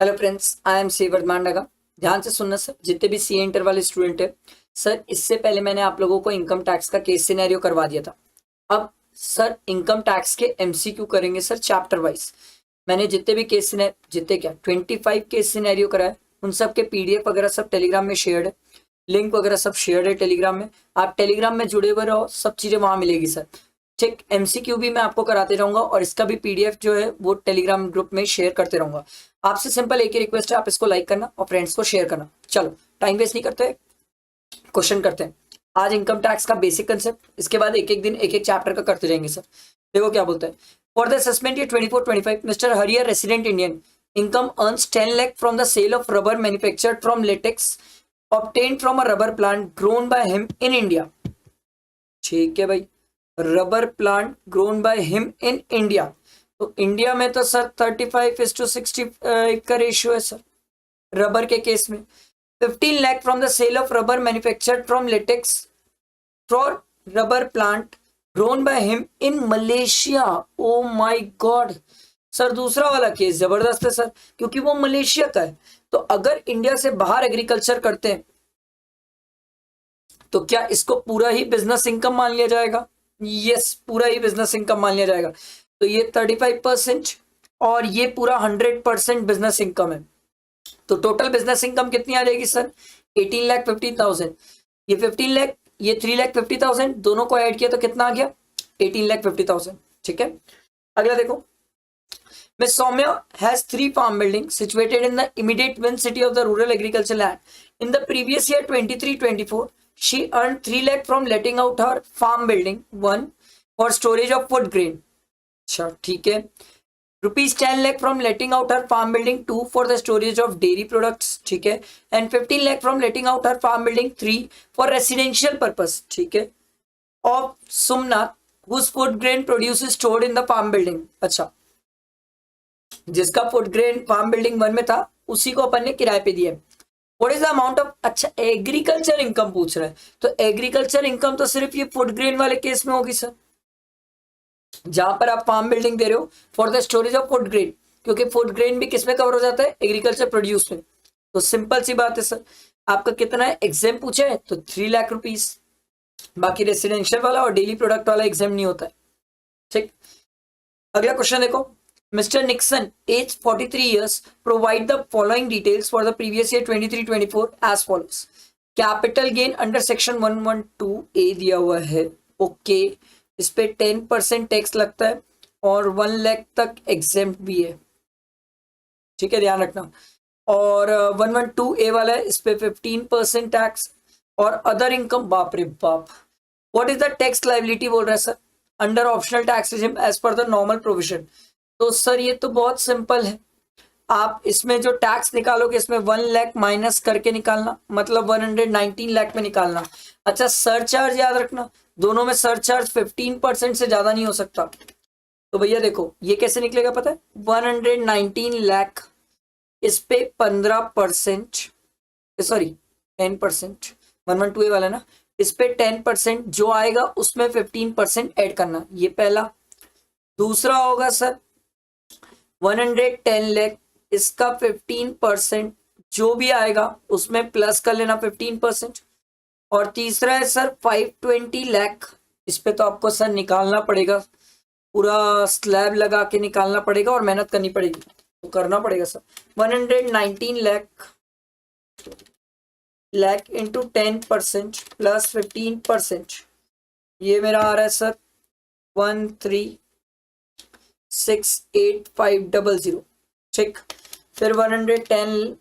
Hello friends, I am C Vardhaman. ध्यान से सुनना सर, जितने भी सी इंटर वाले स्टूडेंट है सर, इससे पहले मैंने आप लोगों को इनकम टैक्स का केस सिनेरियो करवा दिया था। अब सर इनकम टैक्स के एमसीक्यू करेंगे सर चैप्टर वाइज। मैंने जितने भी केस जितने क्या 25 केस सिनेरियो कराए, उन सब के पीडीएफ वगैरह सब टेलीग्राम में शेयर्ड है, लिंक वगैरह सब शेयर्ड है टेलीग्राम में। आप टेलीग्राम में जुड़े हुए रहो, सब चीजें वहां मिलेगी सर। ठीक, एमसीक्यू भी मैं आपको कराते रहूंगा और इसका भी पीडीएफ जो है वो टेलीग्राम ग्रुप में शेयर करते रहूंगा। आपसे सिंपल एक ही रिक्वेस्ट है, आप इसको लाइक करना और फ्रेंड्स को शेयर करना। चलो टाइम वेस्ट नहीं करते, क्वेश्चन करते हैं। आज इनकम टैक्स का बेसिक कंसेप्ट, इसके बाद एक एक दिन एक एक चैप्टर का करते जाएंगे सर। देखो क्या बोलता है। फॉर द असेसमेंट ये 24-25 mister Hariyar resident Indian income earns 10 lakh from the sale of rubber manufactured from latex obtained from a rubber plant grown by him in India। ठीक है भाई, rubber plant grown by him in India. तो India में तो sir 35:60 का ratio है sir rubber के case में। 15 lakh from the sale of rubber manufactured from latex for rubber plant grown by him in Malaysia. Oh my god sir, दूसरा वाला case जबरदस्त है सर, क्योंकि वो मलेशिया का है। तो अगर इंडिया से बाहर एग्रीकल्चर करते हैं तो क्या इसको पूरा ही बिजनेस इनकम मान लिया जाएगा? यस, पूरा ही बिजनेस इनकम मान लिया जाएगा। तो ये 35% और ये पूरा 100% बिजनेस इनकम है। तो टोटल बिजनेस इनकम कितनी आ जाएगी सर? 18,50,000। ये 15 लाख, ये 3,50,000, दोनों को ऐड किया तो कितना आ गया? 18,50,000। ठीक है, अगला देखो। Miss Soumya has 3 farm buildings situated in the immediate vicinity of the rural agriculture land. In the previous year 23-24, she earned 3 lakh from letting out her farm building 1 for storage of food grain. अच्छा ठीक है। Rupees 10 lakh from letting out her farm building 2 for the storage of dairy products, ठीक है। and 15 lakh from letting out her farm building 3 for residential purpose, ठीक है, of Sumnath whose food grain produce is stored in the farm building। अच्छा, जिसका food grain farm building 1 में था उसी को अपन ने किराए पे दिया। What is the amount of, अच्छा एग्रीकल्चर इनकम पूछ रहा है, तो एग्रीकल्चर इनकम तो सिर्फ ये फूड ग्रेन वाले केस में होगी सर, जहां पर आप फार्म बिल्डिंग दे रहे हो for the storage of food grain, क्योंकि फूड ग्रेन भी किसमें कवर हो जाता है? एग्रीकल्चर प्रोड्यूस में। तो सिंपल सी बात है सर, आपका कितना है एग्जाम पूछा है तो 3 लाख रुपीज। बाकी रेसिडेंशियल वाला और डेली प्रोडक्ट वाला एग्जाम नहीं होता है। ठीक, अगला क्वेश्चन देखो। Mr. Nixon, age 43 years, provide the following details for the previous year 23-24 as follows. Capital gain under section 112A दिया हुआ है, ओके। इस पे 10% टैक्स लगता है और 1 लाख तक एग्जेम्प्ट भी है, ठीक है, ध्यान रखना। और 112A वाला है, इस पे 15% टैक्स। और अदर इनकम, बाप रे बाप। What is the tax liability बोल रहा है sir? Under optional tax regime as per the normal provision. तो सर ये तो बहुत सिंपल है, आप इसमें जो टैक्स निकालोगे इसमें 1 लाख माइनस करके निकालना, मतलब 119 लाख में निकालना। अच्छा, सरचार्ज याद रखना, दोनों में सरचार्ज 15% से ज्यादा नहीं हो सकता। तो भैया देखो ये कैसे निकलेगा पता है? 119 लाख, इस पे 15%, सॉरी 10%, 112A वाला ना, इस पे 10% जो आएगा उसमें 15% ऐड करना, ये पहला। दूसरा होगा सर 110 लाख, इसका 15% जो भी आएगा उसमें प्लस कर लेना 15%। और तीसरा है सर 520 लाख, इस पे तो आपको सर निकालना पड़ेगा, पूरा स्लैब लगा के निकालना पड़ेगा और मेहनत करनी पड़ेगी, तो करना पड़ेगा सर। 119 लाख इंटू 10% प्लस 15%, ये मेरा आ रहा है सर 1368500, ठीक। फिर 110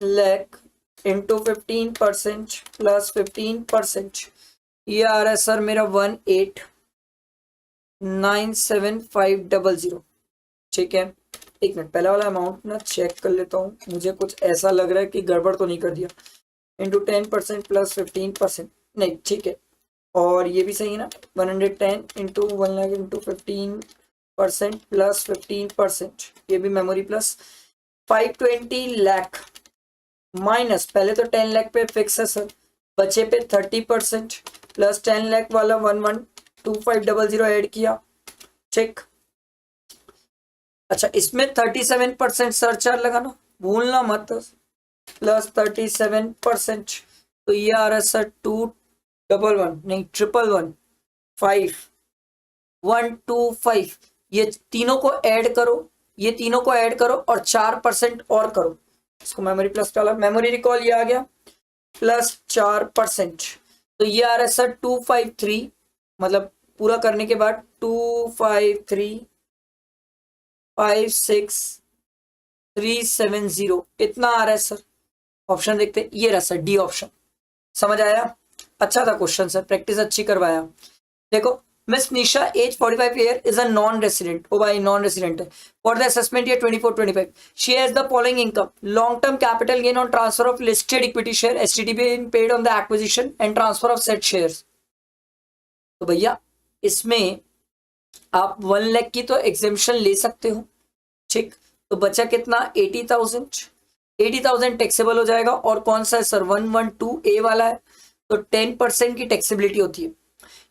लाख इंटू 15% प्लस 15%, ये आ रहा है सर मेरा 1897500, ठीक है। एक मिनट, पहला वाला अमाउंट ना चेक कर लेता हूँ, मुझे कुछ ऐसा लग रहा है कि गड़बड़ तो नहीं कर दिया। इंटू 10% प्लस 15%, नहीं ठीक है, और ये भी सही है ना। 110 इंटू 1 लाख इंटू 15% प्लस 15%, ये भी मेमोरी प्लस। 520 लाख माइनस, पहले तो 10 लाख पे फिक्स है सर, बचे पे 30% प्लस 10 लाख वाला 112,500 ऐड किया, ठीक। अच्छा, इसमें 37% सरचार्ज लगाना भूलना मत, प्लस 37%, तो ये आ रहा है सर 211 नहीं 1115125, ये तीनों को ऐड करो, ये तीनों को ऐड करो और 4% और करो, इसको मेमोरी प्लस डाला, मेमोरी रिकॉल ये आ गया प्लस 4%, तो ये आ रहा है सर 253, मतलब पूरा करने के बाद 25356 इतना आ रहा है सर। ऑप्शन देखते हैं, ये रहा सर डी ऑप्शन। समझ आया? अच्छा था क्वेश्चन सर, प्रैक्टिस अच्छी करवाया। देखो, Miss Nisha age 45 year is a non resident, oh भाई नॉन रेसिडेंट है, for the assessment year 24-25 she has the following income, long term capital gain on transfer of listed equity share STDP paid on the acquisition and transfer of set shares. तो भैया इसमें आप 1 लाख की तो exemption ले सकते हो, ठीक, तो बचा कितना 80,000 टैक्सेबल हो जाएगा, और कौन सा है सर 112A वाला है, तो 10% की टैक्सेबिलिटी होती है।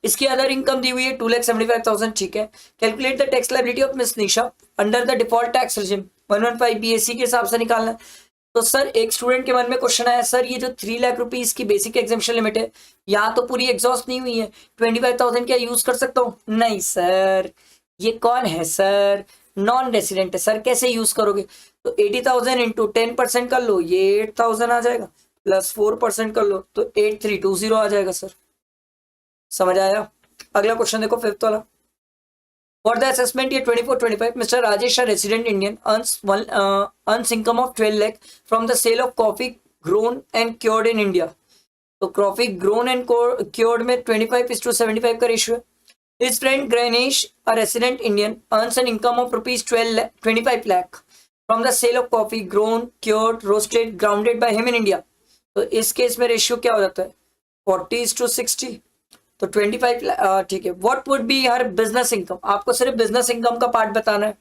इसकी अदर इनकम दी हुई है 2,75,000, ठीक है। Calculate the tax liability of miss Nisha under the default tax regime 115 BAC के हिसाब से निकालना है। तो सर एक स्टूडेंट के मन में क्वेश्चन आया, सर ये जो 3 लाख रुपीज की बेसिक एग्जेम्पशन लिमिट है, यहाँ तो पूरी एग्जॉस्ट नहीं हुई है, 25,000 क्या यूज कर सकता हूँ? नहीं सर, ये कौन है सर, नॉन रेसिडेंट है सर, कैसे यूज करोगे? तो 80,000 इंटू 10% कर लो, ये 8,000 आ जाएगा, प्लस 4% कर लो तो 8320 आ जाएगा सर। समझ आया? अगला क्वेश्चन देखो, 5th वाला। For the assessment year 24-25 mister Rajesh resident Indian earns income of 12 lakh from the sale of coffee grown and cured in India. तो कॉफी ग्रोन एंड क्योर्ड में 25:75 का रेशियो है। His friend Ganesh, a resident Indian, earns an income of rupees 25 lakh from the sale of coffee grown, cured, roasted, grounded by him in India. तो इस case में ratio क्या हो जाता है 40:60, तो 25 ठीक है। What would be her business income, आपको सिर्फ बिजनेस इनकम का पार्ट बताना है,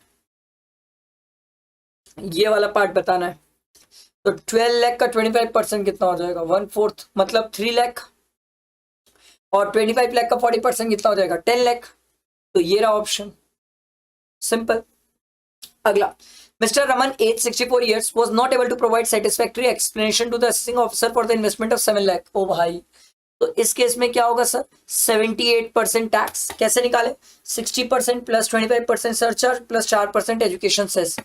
ये वाला पार्ट बताना है। तो 12 लाख का 25% कितना हो जाएगा 1/4, मतलब 3 लाख, और 25 लाख का 40% कितना हो जाएगा 10 लाख। तो ये रहा ऑप्शन, सिंपल। अगला, mister Raman age 64 years was not able to provide satisfactory explanation to the assessing officer for the investment of 7 lakh। ओ भाई, तो इस केस में क्या होगा सर 78% टैक्स, कैसे निकाले 60% plus 25% surcharge plus 4% education cess,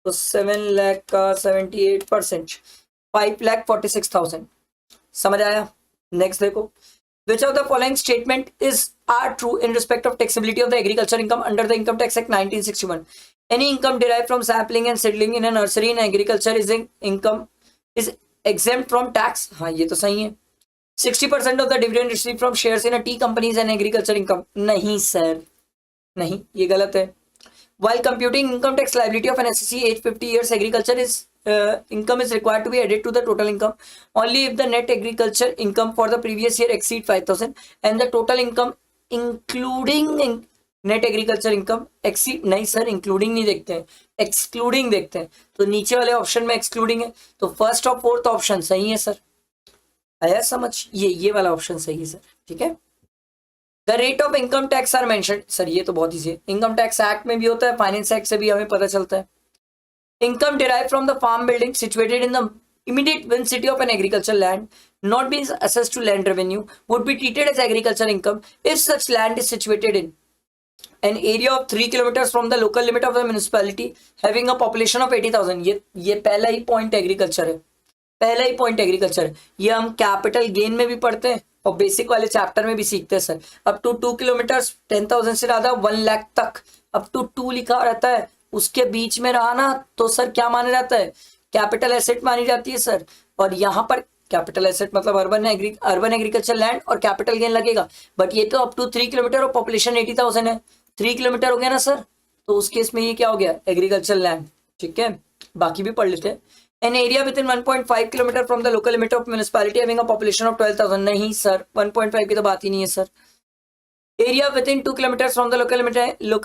तो 7 लाख का 78% 5,46,000। समझ आया? नेक्स्ट देखो, which of the following statement are true in respect of taxability of the agriculture income under the Income Tax Act 1961? Any income derived from sapling and seedling in a nursery in agriculture is exempt from tax। हाँ ये तो सही है। 60% of the dividend received from shares in a tea companies and agriculture income, नहीं sir, नहीं, ये गलत है। While computing income tax liability of an SSC age 50 years, agriculture income is required to be added to the total income only if the net agriculture income for the previous year exceed 5,000 and the total income including net agriculture income exceed, नहीं sir including नहीं देखते हैं, excluding देखते हैं, तो नीचे वाले option में एक्सक्लूडिंग है, तो फर्स्ट और फोर्थ ऑप्शन सही है सर। आया समझ? ये वाला ऑप्शन सही है सर, ठीक है। The rate of income tax are mention, sir ये तो बहुत ही है, इनकम टैक्स एक्ट में भी होता है, फाइनेंस एक्ट से भी हमें पता चलता है। Income derive from the farm building situated in the immediate vicinity of an agricultural land not being assessed to land revenue would be treated as agricultural income if such land is situated in an area of 3 kilometers from the local limit of the municipality having a population of 80,000। ये पहला ही point agriculture है, पहला ही point agriculture है। ये हम capital gain में भी पढ़ते हैं और बेसिक वाले चैप्टर में भी सीखते हैं सर। अप टू 2 किलोमीटर्स 10,000 से ज्यादा 1 लाख तक, अप टू 2 लिखा रहता है, उसके बीच में रहा ना तो सर क्या माना जाता है कैपिटल एसेट मानी जाती है सर। और यहाँ पर कैपिटल एसेट मतलब अर्बन एग्रीकल्चर लैंड और कैपिटल गेन लगेगा, बट ये तो अप टू 3 किलोमीटर और पॉपुलेशन 80,000 है, 3 किलोमीटर हो गया ना सर, तो उस केस में ये क्या हो गया एग्रीकल्चर लैंड, ठीक है। बाकी भी पढ़ लेते हैं। An area within 1.5 kilometer from the local limit of municipality having a population of 12,000, नहीं सर 1.5 की तो बात ही नहीं है sir. Area within 2 kilometers from the local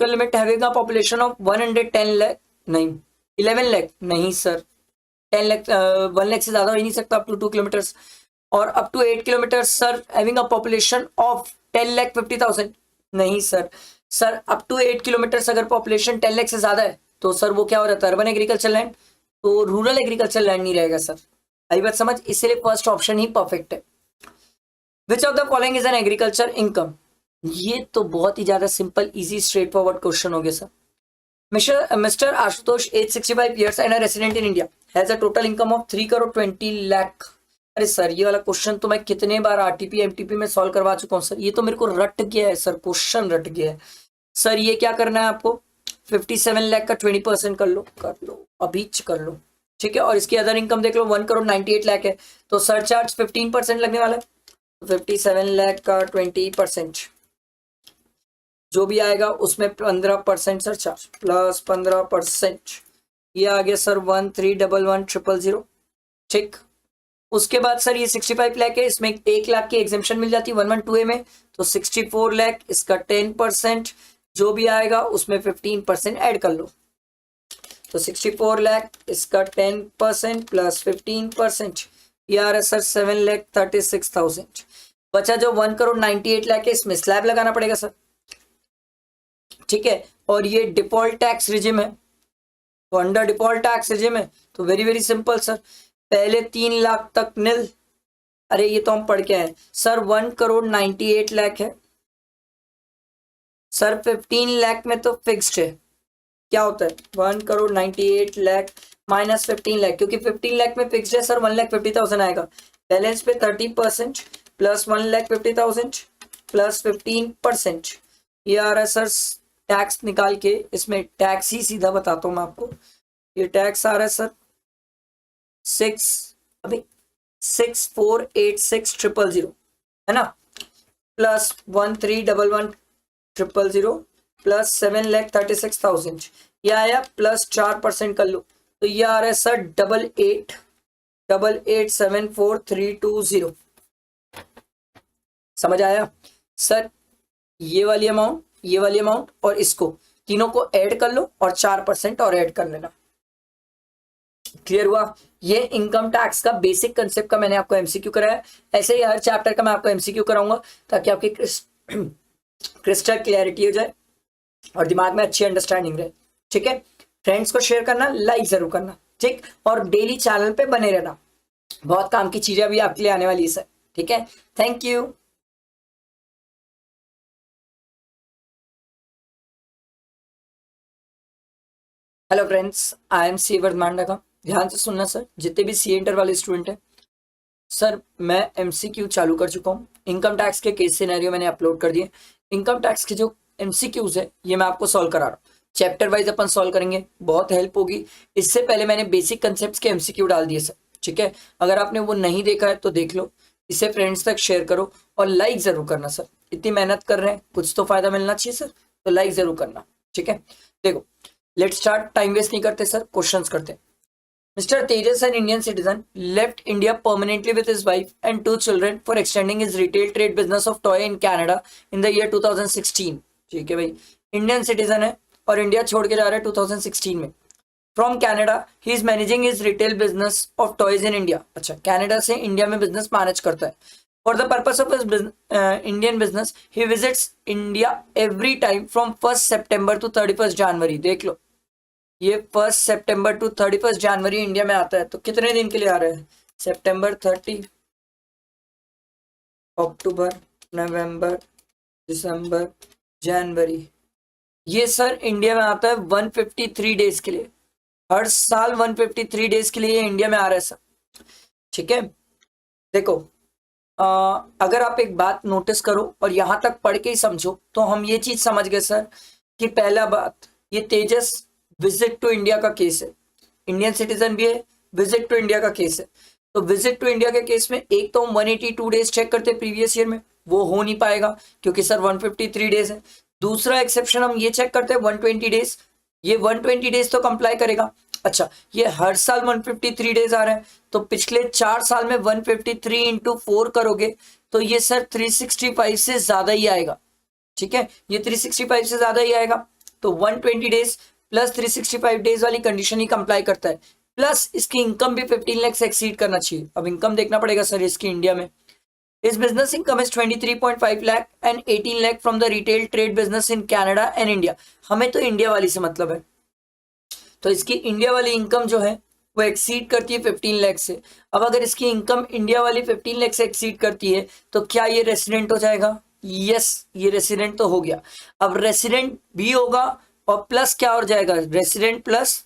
limit having a population of 110 lakh, नहीं 11 lakh, नहीं सर 10 lakh 1 lakh से ज्यादा हो ही नहीं सकता अप टू 2 किलोमीटर्स, और up to 8 kilometres sir having a population of 10 lakh 50,000, नहीं sir. Sir up to 8 kilometres अगर पॉपुलेशन 10 लाख से ज्यादा है तो सर वो क्या हो जाता है, अर्बन एग्रीकल्चर लैंड, तो रूरल एग्रीकल्चर लैंड नहीं रहेगा सर। आई बात समझ, इसलिए फर्स्ट ऑप्शन ही परफेक्ट है। Which of the following is an agriculture income? ये तो बहुत ही ज्यादा simple easy straight forward question हो गया sir. Mister Ashutosh age 65 years and a resident in India has a total income of 3 crore 20 lakh. अरे सर ये वाला क्वेश्चन तो मैं कितने बार आरटीपी एमटीपी में सॉल्व करवा चुका हूँ सर, ये तो मेरे को रट गया है सर, क्वेश्चन रट गया है सर। ये क्या करना है आपको, 57 लाख का 20% कर लो अभी कर लो, ठीक है। और इसकी अदर इनकम देख लो, 1 करोड़ 98 लाख है, तो सरचार्ज 15% लगने वाला है। 57 लाख का 20% जो भी आएगा उसमें 15% सरचार्ज प्लस 15%, ये आ गया सर 1311,000, ठीक। उसके बाद सर ये 65 लाख है, इसमें 1 लाख की एग्जेम्पशन मिल जाती है 112A में, तो 64 लाख, इसका 10%, जो भी आएगा उसमें 15% ऐड कर लो, तो 64 लाख, इसका 10% प्लस 15%, ये आ रहा है सर 7,36,000। बचा जो 1 करोड़ 98 लाख है, इसमें स्लैब लगाना पड़ेगा सर, ठीक है। और ये डिफॉल्ट टैक्स रिजिम है, तो अंडर डिफॉल्ट टैक्स रिजिम है तो वेरी वेरी सिंपल सर, पहले 3 लाख तक निल, अरे ये तो हम पढ़ के आए सर। 1 करोड़ 98 लाख है सर, 15 लाख में तो फिक्स्ड है, क्या होता है 1 करोड़ 98 लाख माइनस 15 लाख, क्योंकि 15 लाख में फिक्स्ड है सर 1,50,000 आएगा, बैलेंस पे 30% प्लस 1,50,000 प्लस 15%, ये आ रहा है सर टैक्स निकाल के, इसमें टैक्स ही सीधा बताता हूँ मैं आपको, ये टैक्स आ रहा है सर 6,486,000 है ना, प्लस 1311,000 प्लस 7,36,000, ये आया प्लस 4% कर लो, तो ये आ रहा है सर 88,74320। समझ आया सर, ये वाली अमाउंट, ये वाली अमाउंट और इसको तीनों को ऐड कर लो और 4% और ऐड कर लेना। क्लियर हुआ? ये इनकम टैक्स का बेसिक कंसेप्ट का मैंने आपको एमसीक्यू कराया, ऐसे ही हर चैप्टर का मैं आपको एमसीक्यू कराऊंगा ताकि आपकी क्रिस्टल क्लैरिटी हो जाए और दिमाग में अच्छी अंडरस्टैंडिंग रहे, ठीक है। फ्रेंड्स को शेयर करना, लाइक जरूर करना, ठीक, और डेली चैनल पे बने रहना, बहुत काम की चीजें अभी आपके लिए आने वाली है सर, ठीक है। Thank you. Hello friends, I am C Vardhaman का, ध्यान से सुनना सर, जितने भी सी इंटर वाले स्टूडेंट हैं सर, मैं एमसीक्यू चालू कर चुका हूँ, इनकम टैक्स के केस सिनेरियो मैंने अपलोड कर दिए, इनकम टैक्स के जो एमसीक्यूज है ये मैं आपको सॉल्व करा रहा हूँ, चैप्टर वाइज अपन सॉल्व करेंगे, बहुत हेल्प होगी। इससे पहले मैंने बेसिक कंसेप्ट के एमसीक्यू डाल दिए सर, ठीक है। अगर आपने वो नहीं देखा है तो देख लो, इसे फ्रेंड्स तक शेयर करो और लाइक जरूर करना सर, इतनी मेहनत कर रहे हैं कुछ तो फायदा मिलना चाहिए सर, तो लाइक जरूर करना, ठीक है। देखो लेट स्टार्ट, टाइम वेस्ट नहीं करते सर, क्वेश्चंस करते हैं। Mr. Tejas, an Indian citizen, left India permanently with his wife and 2 children for extending his retail trade business of toy in Canada in the year 2016. ठीक है भाई, Indian citizen है और India छोड़ के जा रहा है 2016 में। From Canada he is managing his retail business of toys in India. अच्छा, कनाडा से इंडिया में बिजनेस मैनेज करता है। For the purpose of his Indian business he visits India every time from 1 September to 31 January. देख लो, ये 1 September to 31 January India में आता है, तो कितने दिन के लिए आ रहे हैं, सितंबर 30, अक्टूबर, नवंबर, दिसंबर, जनवरी, ये सर इंडिया में आता है 153 डेज के लिए, हर साल 153 डेज के लिए इंडिया में आ रहा है सर, ठीक है। देखो अगर आप एक बात नोटिस करो और यहां तक पढ़ के ही समझो तो हम ये चीज समझ गए सर कि पहला बात, ये तेजस विजिट टू इंडिया का केस है, इंडियन सिटीजन भी है, विजिट टू इंडिया का केस है, तो विजिट टू इंडिया के केस में एक तो हम 182 डेज चेक करते प्रीवियस ईयर में, वो हो नहीं पाएगा क्योंकि सर 153 डेज है। दूसरा एक्सेप्शन हम ये चेक करते हैं 120 डेज, ये 120 डेज तो कंप्लाई करेगा। अच्छा, ये हर साल 153 डेज आ रहे हैं, तो पिछले 4 साल में 153 इंटू 4 करोगे तो ये सर 365 से ज्यादा ही आएगा, ठीक है, ये 365 से ज्यादा ही आएगा, तो 120 डेज प्लस 365 डेज वाली कंडीशन ही कंप्लाई करता है, प्लस इसकी इनकम भी 15 लाख से एक्सीड करना चाहिए। अब इनकम देखना पड़ेगा सर इसकी इंडिया में, इस business income is 23.5 lakh and 18 lakh from the retail trade business in Canada and India. हमें तो इंडिया वाली से मतलब है, तो इसकी इंडिया वाली इनकम जो है वो एक्सीड करती है 15 लाख से। अब अगर इसकी इनकम इंडिया वाली 15 लाख से एक्सीड करती है तो क्या ये रेसिडेंट हो जाएगा? यस, ये रेसिडेंट तो हो गया। अब रेसिडेंट भी होगा और प्लस क्या हो जाएगा? Resident plus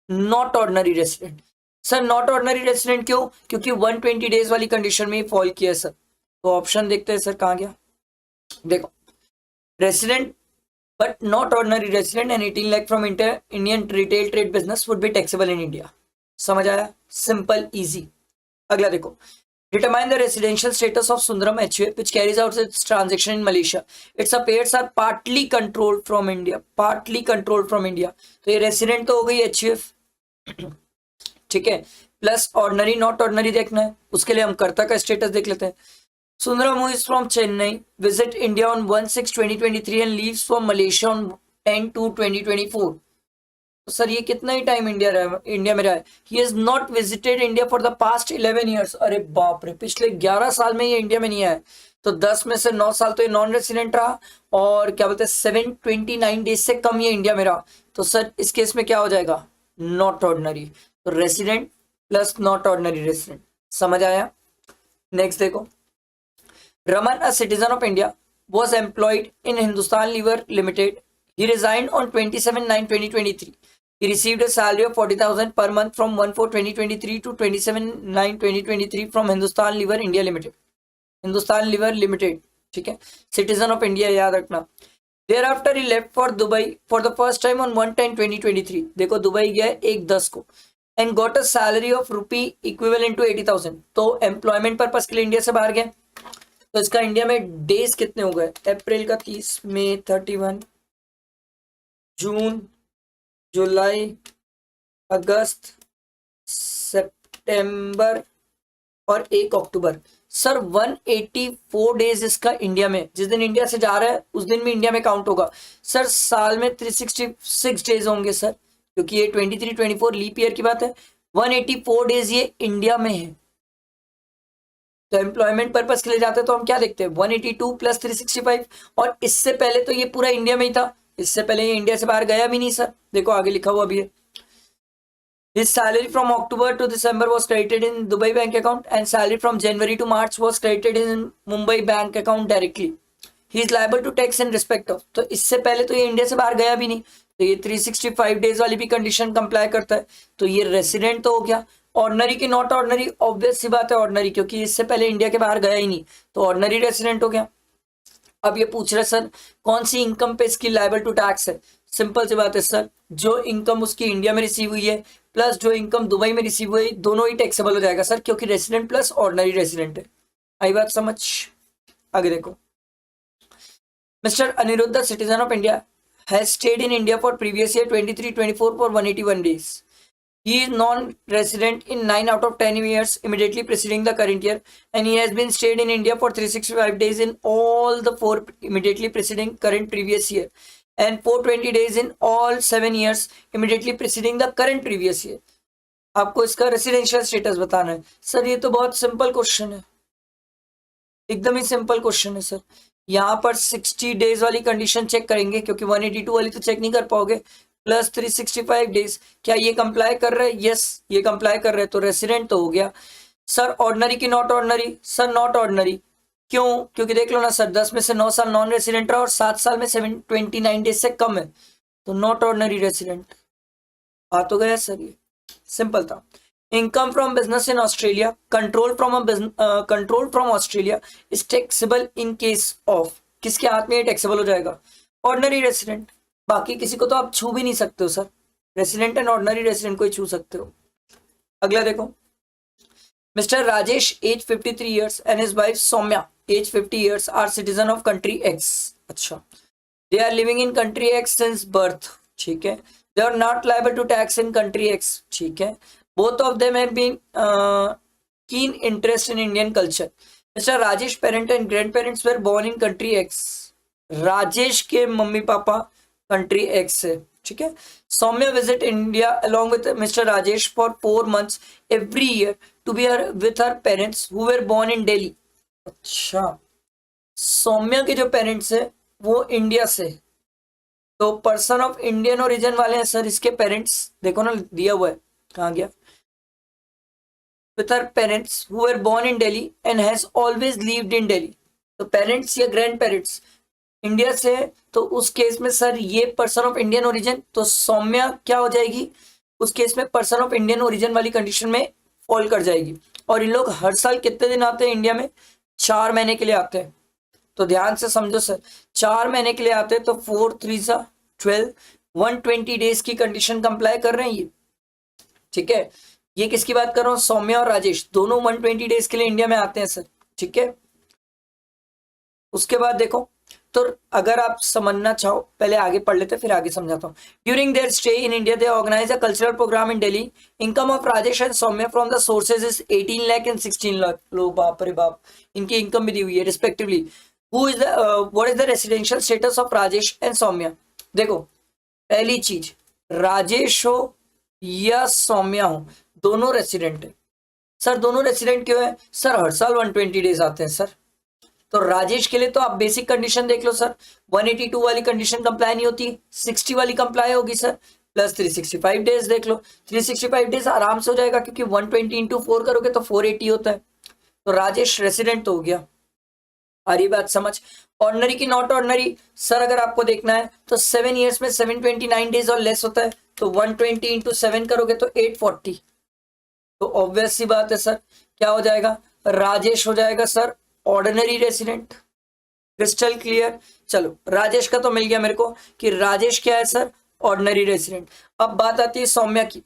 not ordinary resident. Sir not ordinary resident क्यों? क्योंकि 120 डेज वाली कंडीशन में फॉल किया है सर। तो ऑप्शन देखते हैं सर कहाँ गया। देखो, resident but not ordinary resident and 18 lakh from Indian retail trade business would be taxable in India। समझ आया? Simple easy. अगला देखो, determine the residential status of Sundaram HUF which carries out its transaction in Malaysia। Its affairs are partly controlled from India। partly controlled from India। तो ये resident तो हो गई HUF, ठीक है। प्लस ऑर्डिनरी नॉट ऑर्डिनरी देखना है, उसके लिए हम कर्ता का स्टेटस देख लेते हैं। Sundaram, who is from Chennai, visit India on 1/6/2023 and leaves from Malaysia on 10/2/2024। तो सर ये कितना ही टाइम इंडिया में रहा है? He has not visited India for the past 11 years। अरे बाप रे, पिछले 11 साल में ये इंडिया में नहीं आया। तो 10 में से 9 साल तो ये नॉन रेसिडेंट रहा और क्या बोलते हैं 729 डेज से कम ये इंडिया में रहा। तो सर इस केस में क्या हो जाएगा? Not ordinary. तो resident plus not ordinary resident. समझ आया? नेक्स्ट देखो, Raman, a citizen of India, was employed in Hindustan Lever Limited। He resigned on 27/9/2023। He received a salary of 40,000 per month from 1/4/2023 to 27/9/2023 from Hindustan Lever India Limited। Hindustan Lever Limited, ठीक है। Citizen of India याद रखना। Thereafter he left for Dubai for the first time on 1/10/2023। देखो Dubai गया 1/10 को and got a salary of rupee equivalent to 80,000। तो employment purpose के लिए इंडिया से बाहर गया। तो इसका इंडिया में डेज कितने हो गए? अप्रैल का 30, मई 31, जून, जुलाई, अगस्त, सितंबर और 1 अक्टूबर। सर 184 डेज इसका इंडिया में, जिस दिन इंडिया से जा रहा है उस दिन भी इंडिया में काउंट होगा। सर साल में 366 डेज होंगे सर, क्योंकि ये 23-24 लीप ईयर की बात है। 184 डेज ये इंडिया में है। तो एम्प्लॉयमेंट पर्पस के लिए जाते हैं तो हम क्या देखते हैं? 182 प्लस 365। और इससे पहले तो ये पूरा इंडिया में ही था, इससे पहले ये इंडिया से बाहर गया भी नहीं सर। देखो आगे लिखा हुआ भी है, His salary from October to December was credited in Dubai bank account and salary from January to March was credited in Mumbai bank account directly। He is liable to tax in respect of। तो इससे पहले तो ये India से बाहर गया भी नहीं, तो ये 365 डेज वाली भी कंडीशन कंप्लाई करता है। तो ये रेसिडेंट तो हो गया। ऑर्डिनरी की नॉट ऑर्डिनरी, ऑब्वियस सी बात है ऑर्डिनरी, क्योंकि इससे पहले इंडिया के बाहर गया ही नहीं, तो ऑर्डिनरी रेसिडेंट हो गया। अब ये पूछ रहे सर कौन सी इनकम पे इसकी लायबल टू टैक्स है? सिंपल सी बात है सर, जो इनकम उसकी इंडिया में रिसीव हुई है प्लस जो इनकम दुबई में रिसीव हुई, दोनों ही टैक्सेबल हो जाएगा सर, क्योंकि रेसिडेंट प्लस ऑर्डिनरी रेसिडेंट है। आई बात समझ? आगे देखो, mister Aniruddh, citizen of India, has stayed in India for previous year 23-24 for 181 days। He is non-resident in 9 out of 10 years immediately preceding the current year, and he has been stayed in India for 365 days in all the 4 immediately preceding current previous year, and 420 days in all 7 years immediately preceding the current previous year। आपको इसका residential status बताना है। Sir ये तो बहुत simple question है, एकदम ही simple question है सर। यहाँ पर 60 डेज वाली कंडीशन चेक करेंगे, क्योंकि 182 वाली तो चेक नहीं कर पाओगे। प्लस 365 डेज, क्या ये कंप्लाई कर रहे हैं? यस, ये कंप्लाई कर रहे हैं, तो रेसिडेंट तो हो गया। सर ऑर्डिनरी की not ordinary? Sir not ordinary क्यों? क्योंकि देख लो ना सर, 10 में से 9 साल नॉन रेसिडेंट रहा और 7 साल में 729 डेज से कम है, तो नॉट ऑर्डिनरी रेसिडेंट। आ तो गया सर, ये सिंपल था। Income from business in Australia control from Australia is taxable in case of, किसके हाथ में ये टैक्सेबल हो जाएगा? Ordinary resident. बाकी किसी को तो आप छू भी नहीं सकते हो sir, resident and ordinary resident को ही छू सकते हो। अगला देखो, Mister Rajesh age 53 years and his wife Saumya age 50 years are citizen of country X. अच्छा, they are living in country X since birth, ठीक है। They are not liable to tax in country X, ठीक है। Both of them have been keen interest in Indian culture. Mister Rajesh parent and grand parents were born in country X. Rajesh के mummy papa country X से, ठीक है। Saumya visit India along with Mr. Rajesh for 4 months every year to be with her parents who were born in Delhi। अच्छा, सौम्या के जो parents है वो India से, तो पर्सन ऑफ इंडियन ओरिजिन वाले हैं सर, इसके पेरेंट्स देखो ना दिया हुआ है, कहाँ गया, with her parents who were born in Delhi and has always lived in Delhi. तो पेरेंट्स या ग्रैंड पेरेंट्स इंडिया से, तो उस केस में सर ये पर्सन ऑफ इंडियन ओरिजिन, तो सौम्या क्या हो जाएगी उस केस में, पर्सन ऑफ इंडियन ओरिजिन वाली कंडीशन में फॉल कर जाएगी। और इन लोग हर साल कितने दिन आते हैं इंडिया में, 4 महीने के लिए आते हैं। तो ध्यान से समझो सर, 4 महीने के लिए आते हैं, तो 4 3 12 120 डेज की कंडीशन कंप्लाई कर रहे हैं ये, ठीक है। ये किसकी बात कर रहा हूँ, सौम्या और राजेश, दोनों 120 डेज के लिए इंडिया में आते हैं सर, ठीक है। उसके बाद देखो, तो अगर आप समझना चाहो पहले आगे पढ़ लेते फिर आगे समझाता हूँ। During their stay in India they organise a cultural programme in Delhi. Income of Rajesh and Saumya from the sources is 18 lakh and 16 lakh. लो बाप रे बाप, इनकी इनकम भी दी हुई है respectively. Who is the what is the residential status of Rajesh and Saumya. देखो पहली चीज, राजेश हो या सौम्या हो, दोनों रेसिडेंट है सर। दोनों रेसिडेंट क्यों है सर, हर साल 120 डेज आते हैं सर। तो राजेश के लिए तो आप बेसिक कंडीशन देख लो सर, 182 वाली कंडीशन कंप्लाई नहीं होती, 60 वाली कंप्लाई होगी सर, प्लस 365 डेज देख लो, 365 डेज आराम से हो जाएगा, क्योंकि 120 इंटू 4 करोगे तो 480 होता है। तो राजेश रेसिडेंट तो हो गया, आ रही बात समझ। ऑर्डिनरी की नॉट ऑर्डिनरी सर, अगर आपको देखना है तो 7 ईयर्स में 729 डेज और लेस होता है, तो 120 इंटू 7 करोगे तो 840। तो ऑब्वियस सी बात है सर, क्या हो जाएगा, राजेश हो जाएगा sir ordinary resident. Crystal clear. चलो राजेश का तो मिल गया मेरे को कि राजेश क्या है सर, ऑर्डिनरी रेसिडेंट। अब बात आती है सौम्या की।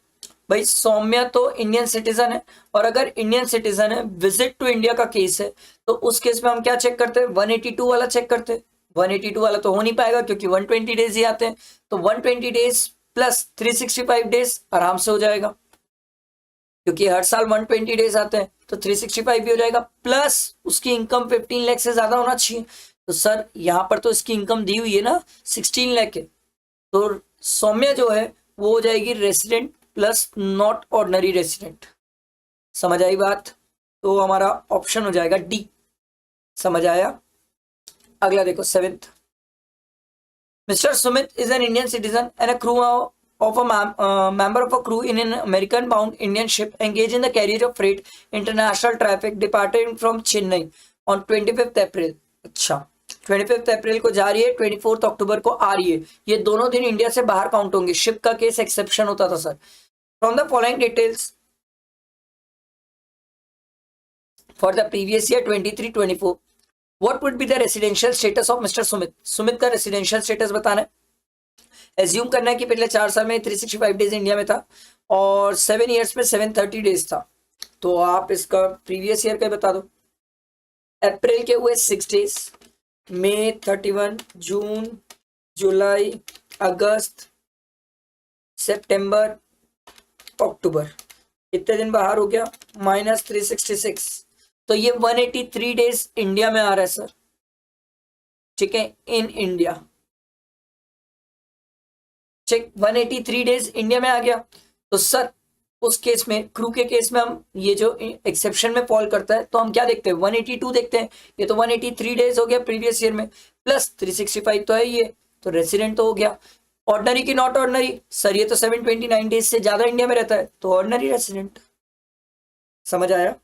भाई सौम्या तो इंडियन सिटीजन है, और अगर इंडियन सिटीजन है, विजिट टू इंडिया का केस है, तो उस केस में हम क्या चेक करते हैं, 182 वाला चेक करते हैं। 182 वाला तो हो नहीं पाएगा क्योंकि 120 डेज ही आते हैं, तो 120 डेज प्लस 365 डेज आराम से हो जाएगा, क्योंकि हर साल 120 डेज आते हैं, तो 365 भी हो जाएगा, प्लस उसकी इनकम 15 लाख से ज्यादा होना चाहिए। तो सर यहाँ पर तो इसकी इनकम दी हुई है ना 16 लाख है, तो सौम्या जो है वो हो जाएगी resident plus not ordinary resident. समझ आई बात, तो हमारा ऑप्शन हो जाएगा डी। समझ आया। अगला देखो 7th, mister Sumit is an Indian citizen and a crew of a member of a crew in an American-bound Indian ship engaged in the carriage of freight international traffic departing from Chennai on 25th April। अच्छा 25th अप्रैल को जा रही है, 24th अक्टूबर को आ रही है, ये दोनों दिन इंडिया से बाहर काउंट होंगे। शिप का केस एक्सेप्शन होता था sir. From the following details for the previous year 23-24 what would be the residential status of mister Sumit. Sumit का रेसिडेंशियल स्टेटस बताना है। एज्यूम करना है कि पिछले 4 साल में 365 डेज इंडिया में था और 7 ईयर्स में 730 डेज था, तो आप इसका प्रीवियस ईयर का बता दो। अप्रैल के हुए 6 डेज, मई 31, जून, जुलाई, अगस्त, सितंबर, अक्टूबर, कितने दिन बाहर हो गया, -366। तो ये 183 डेज इंडिया में आ रहा है सर, ठीक है, in India. Check 183 days India में आ गया। तो सर उस केस में, क्रू के केस में, हम ये जो एक्सेप्शन में फॉल करता है तो हम क्या देखते हैं, 182 देखते हैं। ये तो 183 डेज हो गया प्रीवियस ईयर में, प्लस 365 तो है ये, तो रेसिडेंट तो हो गया। ऑर्डिनरी की नॉट ऑर्डिनरी सर, ये तो 729 डेज से ज्यादा इंडिया में रहता है, तो ऑर्डिनरी रेसिडेंट। समझ आया।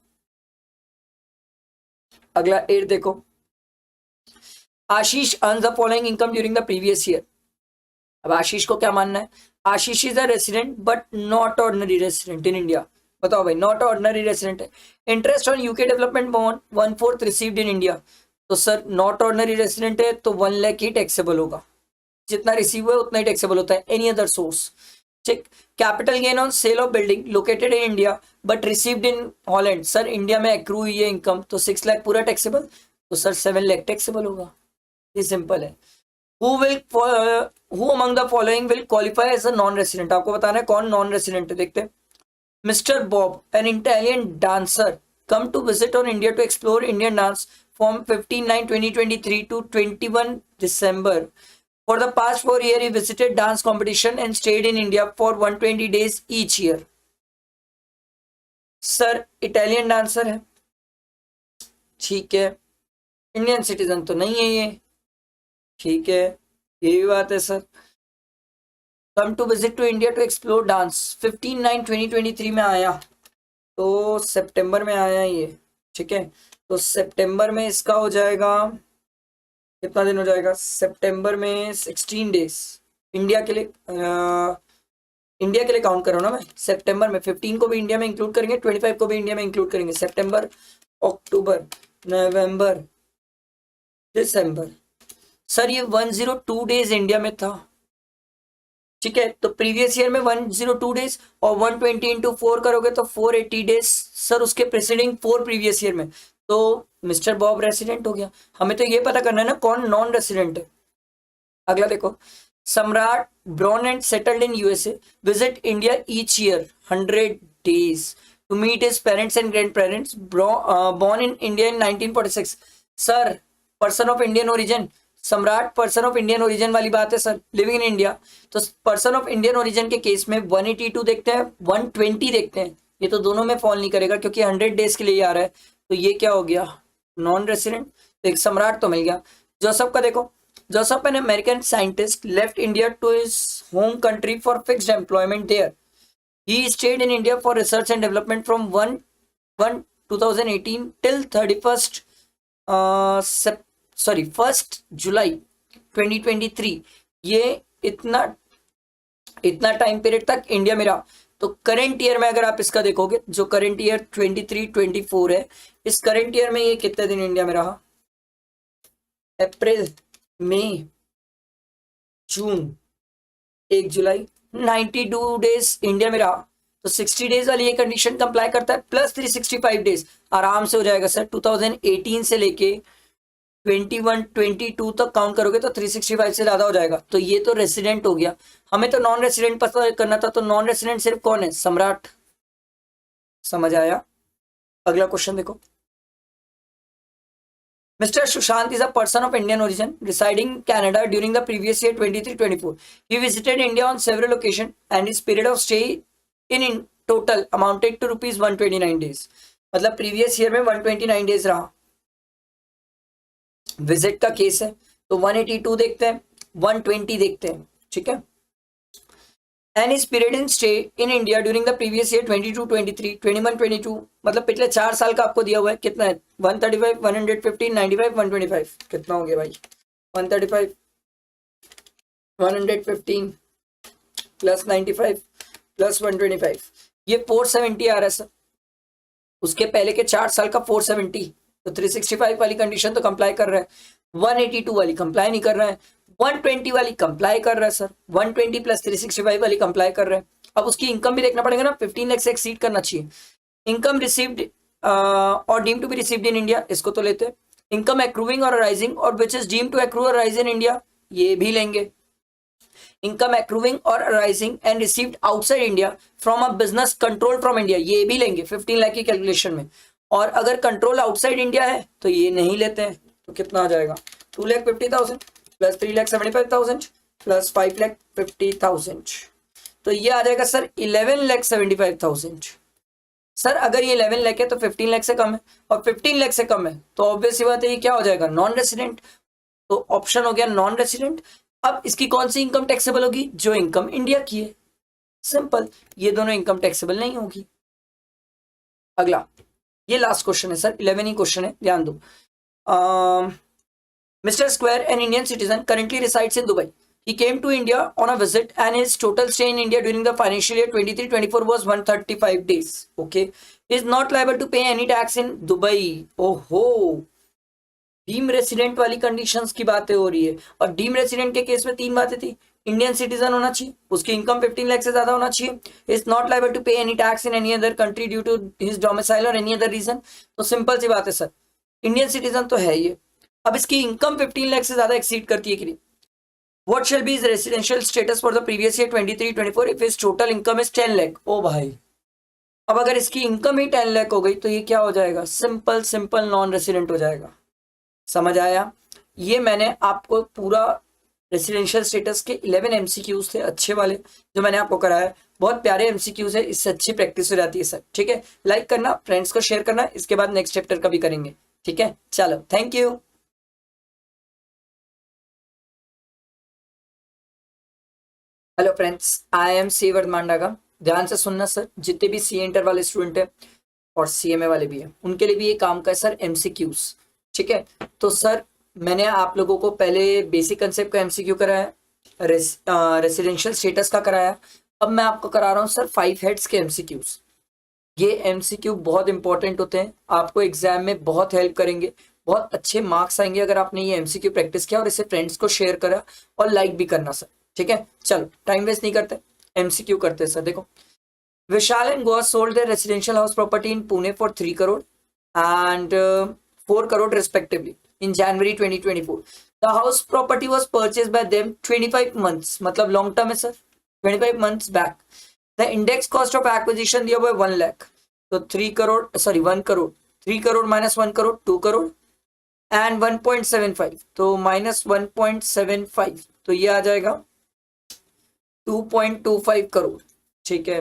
अगला 8 देखो, Ashish earn the following income during the previous year. अब आशीष को क्या मानना है, Ashish is a resident but not ordinary resident in India. बताओ भाई, नॉट ऑर्डिनरी रेसिडेंट है। Interest on UK development bond 1/4 received in India. तो सर नॉट ऑर्डिनरी रेसिडेंट है तो 1 लाख ही टैक्सेबल होगा, जितना रिसीव हुआ उतना ही टैक्सेबल होता है। Any other source, check. Capital gain on sale of building located in India but received in Holland. Sir India में एक्रू हुई है इनकम, तो 6 लाख पूरा टैक्सेबल, तो सर 7 लाख टैक्सेबल होगा। ये सिंपल है। Who among the following will qualify as a non-resident? आपको बताना है कौन नॉन रेसिडेंट है। देखते हैं। Mister Bob, an Italian dancer, come to visit on India to explore Indian dance from 15/9/2023 to 21 December. For the past 4 years, he visited dance competition and stayed in India for 120 days each year. Sir Italian dancer है, ठीक है, Indian citizen तो नहीं है ये, ठीक है, ये भी बात है sir. Come to visit to India to explore dance 15/9/2023 में आया, तो सितंबर में आया ये, ठीक है। तो सितंबर में इसका हो जाएगा, कितना दिन हो जाएगा सितंबर में? 16 डेज इंडिया के लिए। इंडिया के लिए काउंट करो ना मैं। सितंबर में 15 को भी इंडिया में इंक्लूड करेंगे, 25 को भी इंडिया में इंक्लूड करेंगे। सितंबर, अक्टूबर, नवंबर, दिसंबर। सर ये 102 डेज इंडिया में था, ठीक है। तो प्रीवियस ईयर में 102 डेज और 120 इंटू 4 करोगे तो 480 डेज सर, उसके प्रेसिडिंग 4 प्रीवियस ईयर में। तो मिस्टर बॉब रेसिडेंट हो गया। हमें तो ये पता करना है ना कौन नॉन रेसिडेंट है। अगला देखो, सम्राट born and settled in USA visit India each year 100 days to meet his parents and grandparents, born in India in 1946। Sir person of Indian origin, सम्राट पर्सन ऑफ इंडियन ओरिजिन वाली बात है sir, living in India. तो person of Indian origin के case में 182 देखते हैं, 120 देखते हैं। ये तो दोनों में फॉल नहीं करेगा क्योंकि 100 डेज के लिए आ रहा है। तो ये क्या हो गया, नॉन रेसिडेंट। तो एक सम्राट तो मिल गया। जोसेफ का देखो, Joseph, an American scientist, left India to his home country for fixed employment there. He stayed in India for research and development from 1/1/2018 till 1st July 2023। ये इतना टाइम पीरियड तक इंडिया में रहा। तो करंट ईयर में अगर आप इसका देखोगे, जो करंट ईयर 23-24 है, इस करंट ईयर में ये कितने दिन इंडिया में रहा? अप्रैल, मई, जून, 1 जुलाई, 92 डेज इंडिया में रहा। तो 60 डेज वाली ये कंडीशन कंप्लाई करता है, प्लस 365 डेज आराम से हो जाएगा सर। 2018 से लेके 21-22 तक काउंट करोगे तो 365 से ज्यादा हो जाएगा। तो ये तो रेसिडेंट हो गया। हमें तो नॉन रेसिडेंट पता करना था। तो नॉन रेसिडेंट सिर्फ कौन है? सम्राट। समझ आया? अगला क्वेश्चन देखो, Mr. Sushant is a person of Indian origin residing in Canada during the previous year 23-24. He visited India on several occasions and his period of stay in total amounted to rupees 129 days। मतलब previous year में 129 days रहा। Visit का case है तो 182 देखते हैं, 120 देखते हैं, ठीक है। And his period in stay in India during the previous year 22-23, 21-22, मतलब पिछले 4 साल का आपको दिया हुआ है। कितना है? 135, 115, 95, 125। कितना हो गया भाई? 135, 115 प्लस 95 प्लस 125, ये 470 आ रहा है सर। उसके पहले के 4 साल का 470। तो 365 वाली कंडीशन तो कंप्लाई कर रहा है, 182 वाली कंप्लाई नहीं कर रहा है, 120 वाली कंप्लाई कर रहा है सर, 120 प्लस 365 वाली कंप्लाई कर रहा है। अब उसकी इनकम भी देखना पड़ेगा ना, 15 लाख से एक्सीड करना चाहिए। इनकम रिसीव्ड और deem to be received in India, इसको तो लेते हैं। इनकम एक्रूविंग और राइजिंग और which is deem to accrue और राइज इन इंडिया, ये भी लेंगे। इनकम एक्रूविंग और rising and received outside India from a business control from India, ये भी लेंगे 15 लाख की कैलकुलेशन में। और अगर कंट्रोल आउटसाइड इंडिया है तो ये नहीं लेते हैं। तो कितना आ जाएगा? 2,50,000 प्लस 3,75,000 प्लस 5,50,000, तो ये आ जाएगा सर 11,75,000। सर अगर ये 11 लाख है तो 15 लाख से कम है, और 15 लाख से कम है तो ऑब्वियस सी बात है ये क्या हो जाएगा? Non resident. तो ऑप्शन हो गया नॉन रेसिडेंट। अब इसकी कौन सी इनकम टैक्सेबल होगी? जो इनकम इंडिया की है, सिंपल। ये दोनों इनकम टैक्सेबल नहीं होगी। अगला, ये लास्ट क्वेश्चन है सर, 11 ही क्वेश्चन है, ध्यान दो। Mr. Square, an Indian citizen, currently resides in Dubai. He came to India on a visit and his total stay in India during the financial year 23-24 was 135 days. Okay. He is not liable to pay any tax in Dubai. ओहो, deem resident वाली conditions की बातें हो रही है। और deem resident के case में 3 बातें थी। इंडियन सिटीजन होना चाहिए, उसकी इनकम 15 लाख से ज्यादा होना चाहिए, is not liable to pay any tax in any other country due to his domicile और एनी अदर रीजन। तो सिंपल सी बात है सर, इंडियन सिटीजन तो है ये। अब इसकी इनकम 15 लाख से ज्यादा एक्सीड करती है कि नहीं? What shall be his residential status for the previous year 23-24 if his total income is 10 lakh. Oh भाई, अब अगर इसकी इनकम ही 10 लाख हो गई तो ये क्या हो जाएगा? सिंपल नॉन रेसिडेंट हो जाएगा। समझ आया? ये मैंने आपको पूरा रेसिडेंशियल स्टेटस के 11 एमसीक्यूज थे अच्छे वाले जो मैंने आपको कराया। बहुत प्यारे एमसीक्यूज है, इससे अच्छी प्रैक्टिस हो जाती है सर। ठीक है, लाइक करना, फ्रेंड्स को शेयर करना। इसके बाद नेक्स्ट चैप्टर का भी करेंगे। ठीक है, चलो, thank you. Hello friends, I am C Vardhaman का। ध्यान से सुनना सर, जितने भी सी इंटर वाले स्टूडेंट हैं और सीएमए वाले भी हैं, उनके लिए भी ये काम का है सर, एमसीक्यूज। ठीक है, तो सर मैंने आप लोगों को पहले बेसिक कंसेप्ट का एमसीक्यू कराया, रेसिडेंशियल स्टेटस का कराया। अब मैं आपको करा रहा हूँ सर 5 हेड्स के एमसीक्यूज। ये एमसीक्यू बहुत इंपॉर्टेंट होते हैं, आपको एग्जाम में बहुत हेल्प करेंगे, बहुत अच्छे मार्क्स आएंगे अगर आपने ये एमसीक्यू प्रैक्टिस किया और इसे फ्रेंड्स को शेयर करा और लाइक भी करना सर। ठीक है, चलो टाइम वेस्ट नहीं करते, एमसीक्यू करते हैं सर। देखो, Vishal and Goa sold their residential house property in Pune for 3 crore and 4 crore respectively in January 2024। The house property was purchased by them 25 months, मतलब लॉन्ग टर्म है sir, 25 months back. The index cost of acquisition दिया हुआ है 1 लाख, तो 3 crore, sorry 1 crore, 3 crore minus 1 crore 2 crore and 1.75, तो minus 1.75, तो ये आ जाएगा 2.25 करोड़। ठीक है,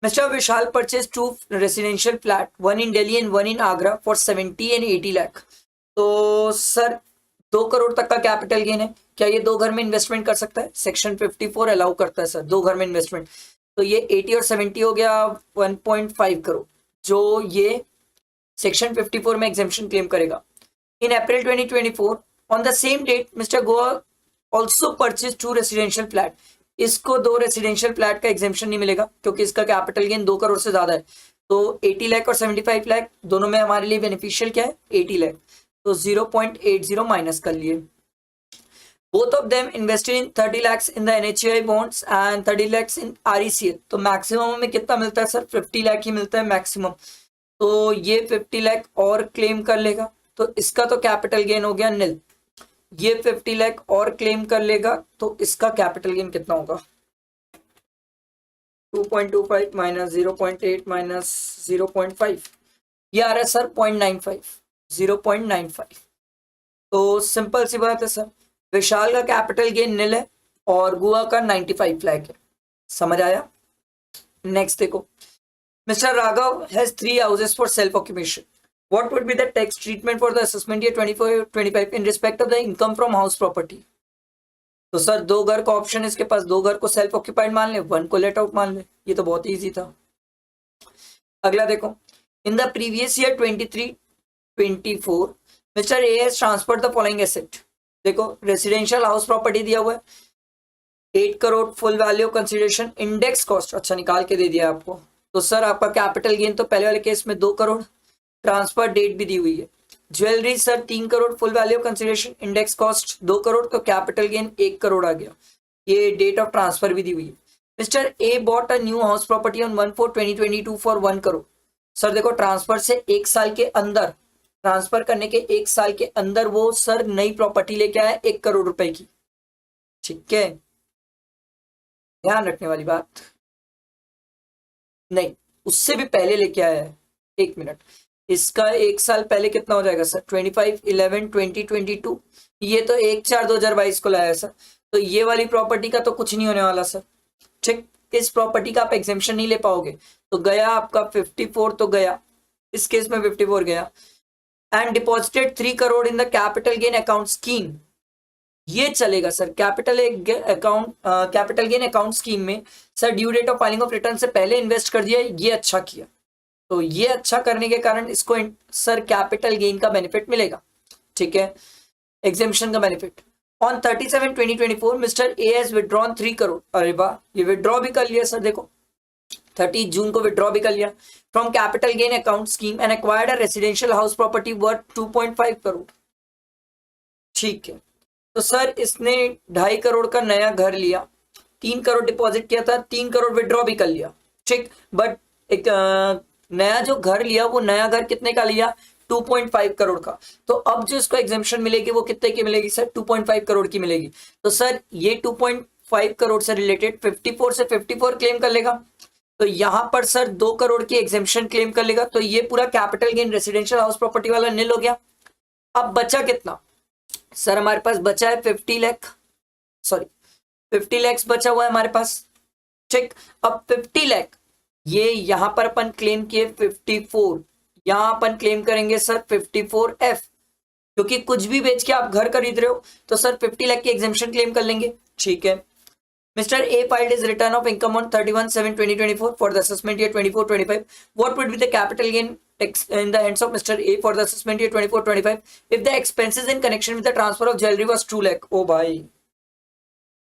mister Vishal purchase 2 residential flat, 1 in Delhi and 1 in Agra for 70 and 80 lakh. तो सर 2 करोड़ तक का कैपिटल गेन है, क्या ये 2 घर में इन्वेस्टमेंट कर सकता है? सेक्शन 54 अलाउ करता है सर 2 घर में इन्वेस्टमेंट। तो ये 80 और 70 हो गया 1.5 करोड़, जो ये सेक्शन 54 में एग्जेम्पशन क्लेम करेगा। In April 2024 on the same date mister Goa also purchase 2 residential flat. इसको 2 रेसिडेंशियल फ्लैट का एग्जेम्पशन नहीं मिलेगा क्योंकि इसका कैपिटल गेन 2 करोड़ से ज्यादा है। तो 80 लाख और 75 लाख दोनों में हमारे लिए बेनिफिशियल क्या है? 80 लाख, तो 0.80 माइनस कर लिए। Both of them invested in 30 lakhs in the NHAI bonds and 30 lakhs in RECL। तो मैक्सिमम में कितना मिलता है सर? 50 लाख ही मिलता है मैक्सिमम। तो ये 50 लाख और क्लेम कर लेगा, तो इसका तो कैपिटल गेन हो गया नील। ये 50 लाख और क्लेम कर लेगा, तो इसका कैपिटल गेन कितना होगा? 2.25 माइनस 0.8 माइनस 0.5, ये आ रहा है सर 0.95, 0.95। तो सिंपल सी बात है सर, विशाल का कैपिटल गेन नील है और गोवा का 95 लाख है। समझ आया? नेक्स्ट देखो, mister Raghav has 3 houses for self occupation. What would be the tax treatment for the assessment year 24-25 in respect of the income from house property? तो सर 2 घर का ऑप्शन है इसके पास, 2 घर को सेल्फ ऑक्यूपाइड मान ले, 1 को लेट आउट मान ले, ये तो बहुत इजी था। अगला देखो, in the previous year 23-24 mister A has transferred the following asset. देखो, रेसिडेंशियल हाउस प्रॉपर्टी दिया हुआ है 8 crore full value consideration, index cost अच्छा निकाल के दे दिया आपको। तो सर आपका कैपिटल गेन तो पहले वाले केस में 2 करोड़, ट्रांसफर डेट भी दी हुई है। Jewellery sir 3 crore full value consideration, index cost 2 crore, तो कैपिटल गेन 1 करोड़ आ गया। ये डेट ऑफ ट्रांसफर भी दी हुई है। Mister A bought a new house property on 1/4/2022 for 1 crore. Sir देखो, ट्रांसफर से 1 साल के अंदर, ट्रांसफर करने के 1 साल के अंदर वो सर नई प्रॉपर्टी लेके आया 1 करोड़ रुपए की। ठीक है, ध्यान रखने वाली बात। नहीं, उससे भी पहले लेके आया है। 1 मिनट, इसका 1 साल पहले कितना हो जाएगा सर? 25/11/2022। ये तो 1/4/2022 को लाया सर, तो ये वाली प्रॉपर्टी का तो कुछ नहीं होने वाला सर। ठीक, इस प्रॉपर्टी का आप एग्जेम्पशन नहीं ले पाओगे, तो गया आपका 54, तो गया इस केस में 54 गया। And deposited 3 crore in the capital gain account scheme, ये चलेगा sir. Capital gain account scheme में sir due date of filing of return से पहले इन्वेस्ट कर दिया, ये अच्छा किया। तो ये अच्छा करने के कारण इसको सर कैपिटल गेन का बेनिफिट मिलेगा। ठीक है, एग्जेम्पशन का benefit. On 37/2024 mister A has withdrawn 3 crore. अरे वाह, ये विड्रॉ भी कर लिया सर। देखो, 30 जून को विड्रॉ भी कर लिया from capital gain account scheme and acquired a residential house property worth 2.5 crore. ठीक है, तो सर इसने 2.5 करोड़ का नया घर लिया, 3 करोड़ डिपॉजिट किया था, 3 करोड़ विड्रॉ भी कर लिया। ठीक, बट एक नया जो घर लिया, वो नया घर कितने का लिया? 2.5 करोड़ का। तो अब जो इसको एग्जेम्पशन मिलेगी वो कितने की मिलेगी सर? 2.5 करोड़ की मिलेगी। तो सर ये 2.5 करोड़ से रिलेटेड 54 से 54 क्लेम कर लेगा, तो यहां पर सर 2 करोड़ की एग्जेम्पशन क्लेम कर लेगा। तो ये पूरा capital gain residential house property वाला नील हो गया। अब बचा कितना सर? हमारे पास बचा है 50 लाख, सॉरी 50 लाख बचा हुआ है हमारे पास। ठीक, अब 50 लाख ये यहां पर अपन क्लेम किए 54, यहां अपन क्लेम करेंगे सर 54F, क्योंकि कुछ भी बेच के आप घर खरीद रहे हो तो सर 50 लाख की एग्जेम्पशन क्लेम कर लेंगे। ठीक है, Mr. A filed his return of income on 31/7/2024 for the assessment year 24-25. What would be the capital gain in the hands of Mr. A for the assessment year 24-25 if the expenses in connection with the transfer of jewelry was 2 lakh? ओ भाई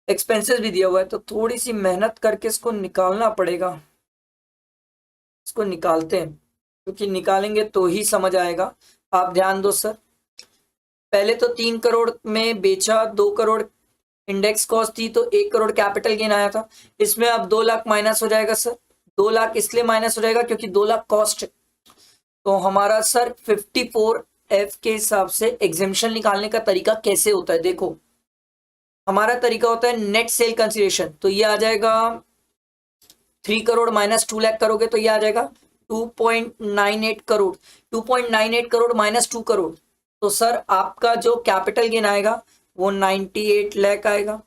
expenses भी दिया हुआ है तो थोड़ी सी मेहनत करके इसको निकालना पड़ेगा। इसको निकालते हैं क्योंकि निकालेंगे तो ही समझ आएगा। आप ध्यान दो सर, पहले तो 3 करोड़ में बेचा, 2 करोड़ इंडेक्स कॉस्ट थी तो 1 करोड़ कैपिटल गेन आया था। इसमें अब 2 लाख माइनस हो जाएगा सर। 2 लाख इसलिए माइनस हो जाएगा क्योंकि 2 लाख कॉस्ट है। तो हमारा सर 54F के हिसाब से एग्जेम्पशन निकालने का तरीका कैसे होता है, देखो हमारा तरीका होता है नेट सेल कंसीडरेशन। तो ये आ जाएगा 3 करोड़ माइनस 2 लाख करोगे तो ये आ जाएगा 2.98 करोड़। 2.98 करोड़ माइनस 2 करोड़ तो सर आपका जो कैपिटल गेन आएगा वो 98 लाख आएगा।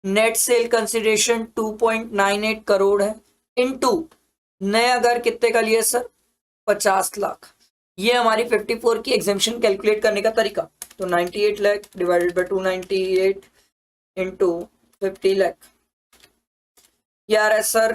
नेट सेल कंसिडरेशन 2.98 करोड़ है इनटू नया घर कितने का लिया सर 50 लाख। ये हमारी 54 की एग्जेम्पशन कैलकुलेट करने का तरीका। तो 98 lakh divided by 298 into 50 lakh ये आ रहा है सर,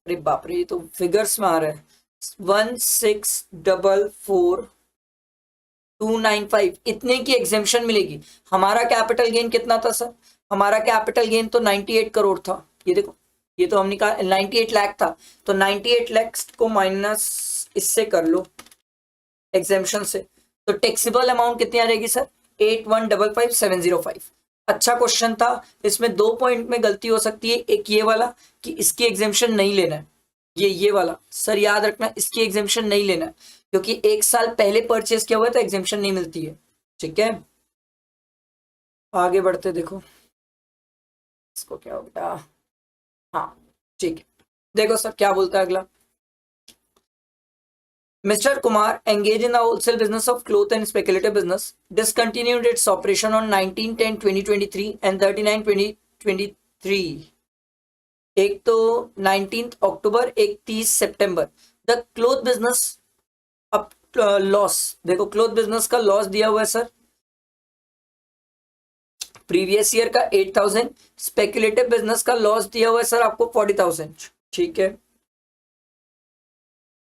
अरे बाप रे ये तो फिगर्स में आ रहा है 1644,295 इतने की एग्जेम्पशन मिलेगी। हमारा कैपिटल गेन कितना था सर, हमारा कैपिटल गेन तो 98 करोड़ था। ये देखो ये तो हम निकाल 98 लाख था तो 98 लाख को माइनस इससे कर लो एग्जेम्पशन से तो टैक्सेबल अमाउंट कितनी आ जाएगी सर 8155,705। अच्छा क्वेश्चन था, इसमें 2 पॉइंट में गलती हो सकती है। एक ये वाला कि इसकी एग्जेम्पशन नहीं लेना है, ये वाला सर याद रखना इसकी एग्जेम्पशन नहीं लेना है क्योंकि 1 साल पहले परचेस किया हुआ है तो एग्जेम्पशन नहीं मिलती है। ठीक है आगे बढ़ते, देखो इसको क्या हो गया, हाँ ठीक है देखो सर क्या बोलता है अगला। Mr. Kumar engaged in the wholesale business of cloth and speculative business, discontinued its operation on 19/10/2023 and 39/2023. एक तो 19 अक्टूबर, एक 30 सितंबर। द क्लोथ बिजनेस अब लॉस, देखो क्लोथ बिजनेस का लॉस दिया हुआ है सर प्रीवियस ईयर का 8,000। स्पेकुलेटिव बिजनेस का लॉस दिया हुआ है सर आपको 40,000। ठीक है,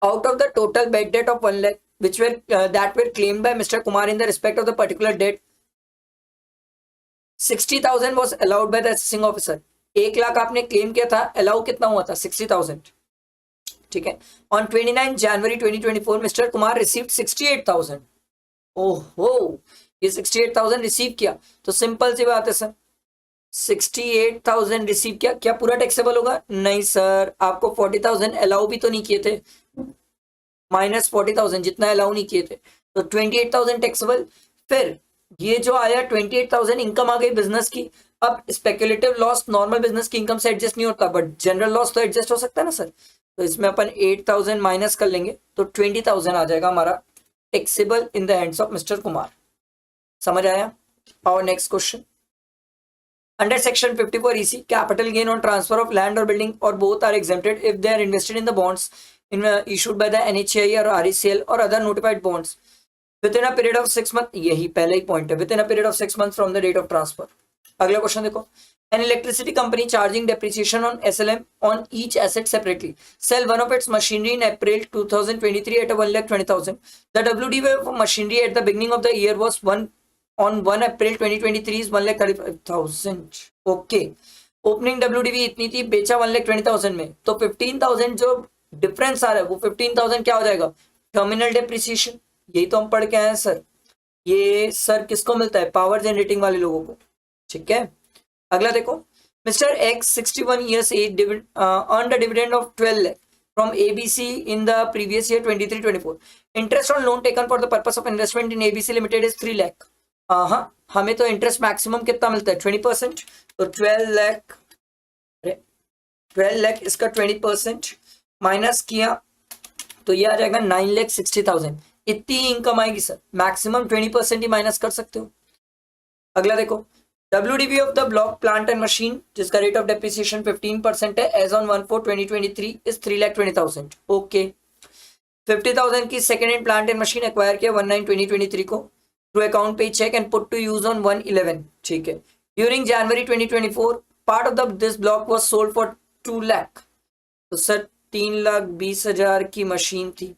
out of the total bad debt of 1 lakh which were that were claimed by Mr. Kumar in the respect of the particular debt, 60,000 was allowed by the assessing officer। 1 lakh आपने claim किया था, allow कितना हुआ था 60,000। ठीक है, on 29 January 2024 Mr. Kumar received 68,000। ओहो ये 68,000 रिसीव किया तो सिंपल सी बात है सर 68,000 रिसीव किया, क्या पूरा टैक्सेबल होगा? नहीं सर, आपको 40,000 अलाउ भी तो नहीं किए थे, माइनस 40,000 जितना अलाउ नहीं किए थे तो 28,000 टैक्सेबल। फिर ये जो आया 28,000 इनकम आ गई बिजनेस की। अब स्पेकुलेटिव लॉस नॉर्मल बिजनेस की इनकम से एडजस्ट नहीं होता बट जनरल लॉस तो एडजस्ट हो सकता है ना सर। तो इसमें अपन 8,000 माइनस कर लेंगे तो 20,000 आ जाएगा हमारा taxable in the hands of mister Kumar. समझ आया? और next question, under section 54 EC capital gain on transfer of land और बिल्डिंग और both are exempted if they are invested in the bonds issued by the NHAI or RECL or other notified bonds within a period of 6 months। यही पहले ही point है, within a period of 6 months from the date of transfer। अगला question देखो, an electricity company charging depreciation on SLM on each asset separately sell one of its machinery in April 2023 at 1,20,000। the WDV of machinery at the beginning of the year was 1 April 2023 is 1,35,000। Okay, opening WDV इतनी थी, बेचा 1,20,000 में, तो 15,000 जो difference आ रहा है वो 15,000 क्या हो जाएगा? Terminal depreciation. यही तो हम पढ़ के आए हैं सर। ये सर किसको मिलता है? पावर जनरेटिंग वाले लोगों को। ठीक है, अगला देखो, mister X 61 years age earned a dividend of 12 lakh from ABC in the previous year 23-24। interest on loan taken for the purpose of investment in ABC Limited is 3 lakh। हाँ, हमें तो इंटरेस्ट मैक्सिमम कितना मिलता है? 20%। तो 12 लाख इसका 20% minus किया तो ये आ जाएगा 9,60,000। इतनी इनकम आएगी सर, मैक्सिमम 20% ही माइनस कर सकते हो। अगला देखो, WDV of the block plant and machine जिसका रेट ऑफ डेप्रिसिएशन 15% है एज ऑन 1/4/2023 इज 3,20,000। ओके, 50,000 की second hand plant and machine acquire किया 1/9/2023 को through account pay cheque and put to use on 1/11। ठीक है, during January 2024 part of the this block was sold for 2 lakh. तो sir 3,20,000 की machine थी,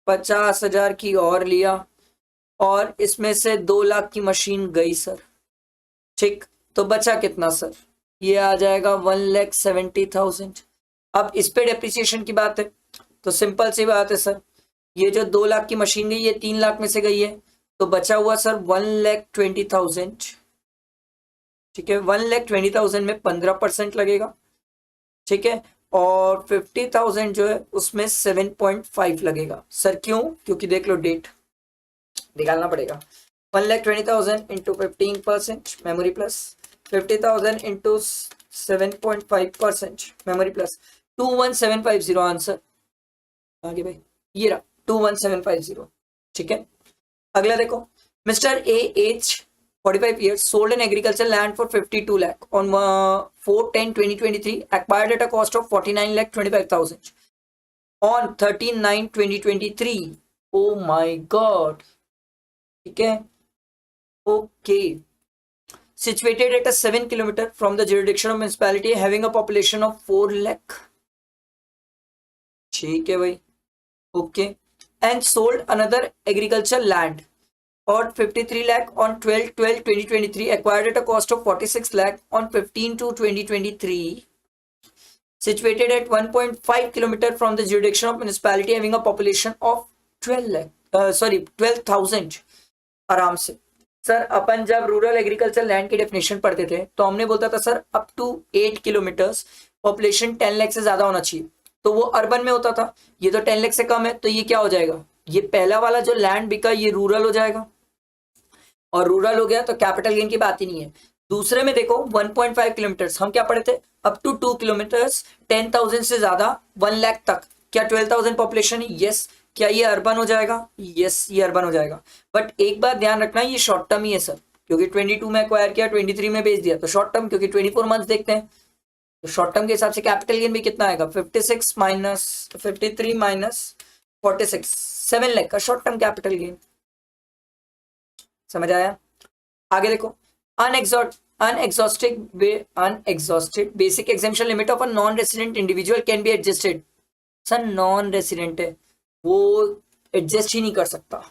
50,000 की और लिया, और इसमें से 2 लाख की मशीन गई सर। ठीक, तो बचा कितना सर? ये आ जाएगा 1,70,000। अब इस पे डेप्रिसिएशन की बात है तो सिंपल सी बात है सर, ये जो 2 लाख की मशीन गई ये 3 लाख में से गई है, तो बचा हुआ सर 1,20,000। ठीक है, 1,20,000 में 15% लगेगा। ठीक है, और 50,000 जो है उसमें 7.5 लगेगा सर। क्यों? क्योंकि देख लो डेट निकालना पड़ेगा। 1,20,000 into 15% memory plus, 50,000 into 7.5% memory plus, 21750 answer. आगे भाई ये रहा 21750। ठीक है, अगला देखो, mister A age 45 years sold an agricultural land for 52 lakh on 4/10/2023, acquired at a cost of 49,25,000 on 13/9/2023। oh my god, ठीक है, okay. situated at a 7 kilometer from the jurisdiction of municipality having a population of 4 lakh। ठीक है भाई, okay. and sold another agricultural land or 53 lakh on 12/12/2023, acquired at a cost of 46 lakh on 15/2/2023, situated at 1.5 kilometer from the jurisdiction of municipality having a population of 12,000। आराम से sir, अपन जब rural agriculture land की definition पढ़ते थे तो हमने बोलता था sir up to 8 kilometres population 10 lakh से ज्यादा होना चाहिए, तो वो अर्बन में होता था। ये तो 10 लाख से कम है, तो ये क्या हो जाएगा? ये पहला वाला जो लैंड बिका ये रूरल हो जाएगा, और रूरल हो गया तो कैपिटल गेन की बात ही नहीं है। दूसरे में देखो 1.5 किलोमीटर्स, हम क्या पढ़े थे? अप टू 2 किलोमीटर्स 10,000 से ज्यादा 1 लाख तक, क्या 12,000 पॉपुलेशन है? यस। क्या ये अर्बन हो जाएगा? यस, ये अर्बन हो जाएगा। बट एक बात ध्यान रखना, ये शॉर्ट टर्म ही है सर, क्योंकि 22 में एक्वायर किया, 23 में बेच दिया, तो शॉर्ट टर्म, क्योंकि 24 मंथ देखते हैं तो शॉर्ट टर्म के हिसाब से कैपिटल गेन भी कितना आएगा? 56 माइनस 53 माइनस 46, 7 लाख का शॉर्ट टर्म कैपिटल गेन। समझ आया? आगे देखो, unexhausted basic exemption limit of a non resident individual can be adjusted. Sir non resident है, वो एडजस्ट ही नहीं कर सकता।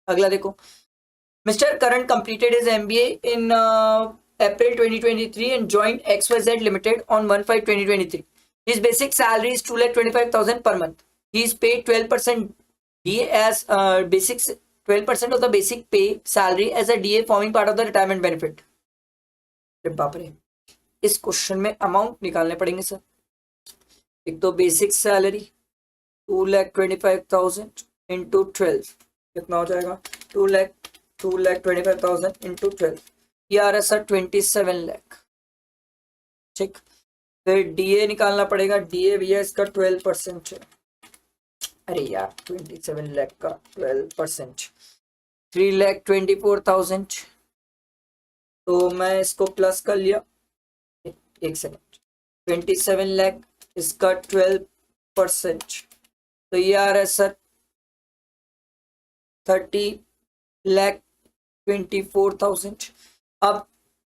अगला देखो, mister Karan completed his MBA in April 2023 and joined XYZ Limited on 1/5/2023. His basic salary is 2,25,000 per month. He is paid 12% DA as basic 12% of the basic pay salary as a DA forming part of the retirement benefit. बाप रे, इस question में amount निकालने पड़ेंगे sir. एक तो basic salary 2,25,000 into 12 कितना हो जाएगा? 2,25,000 इंटू 12, ये आ रहा है सर 27 लाख। ठीक, फिर डीए निकालना पड़ेगा। डीए भैया इसका 12% है। अरे यार 27 लाख का 12%, 3,24,000। तो मैं इसको प्लस कर लिया, एक सेकेंड। 27 लाख इसका 12%, तो ये आ रहा है सर 30,24,000। अब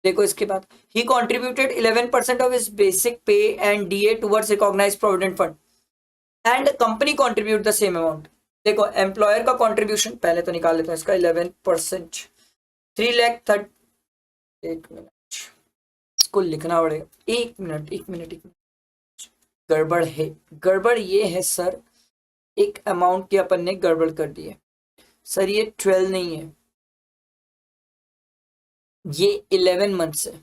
देखो इसके बाद, he contributed 11% of his basic pay and DA towards recognised provident fund and company contribute the same amount. देखो एम्प्लॉयर का कॉन्ट्रीब्यूशन पहले तो निकाल लेते हैं, इसका 11%, 3,30,000। एक मिनट, इसको लिखना पड़ेगा। एक मिनट, गड़बड़ है। गड़बड़ ये है सर, एक अमाउंट की अपन ने गड़बड़ कर दी है सर। ये 12 नहीं है, ये 11 मंथ्स है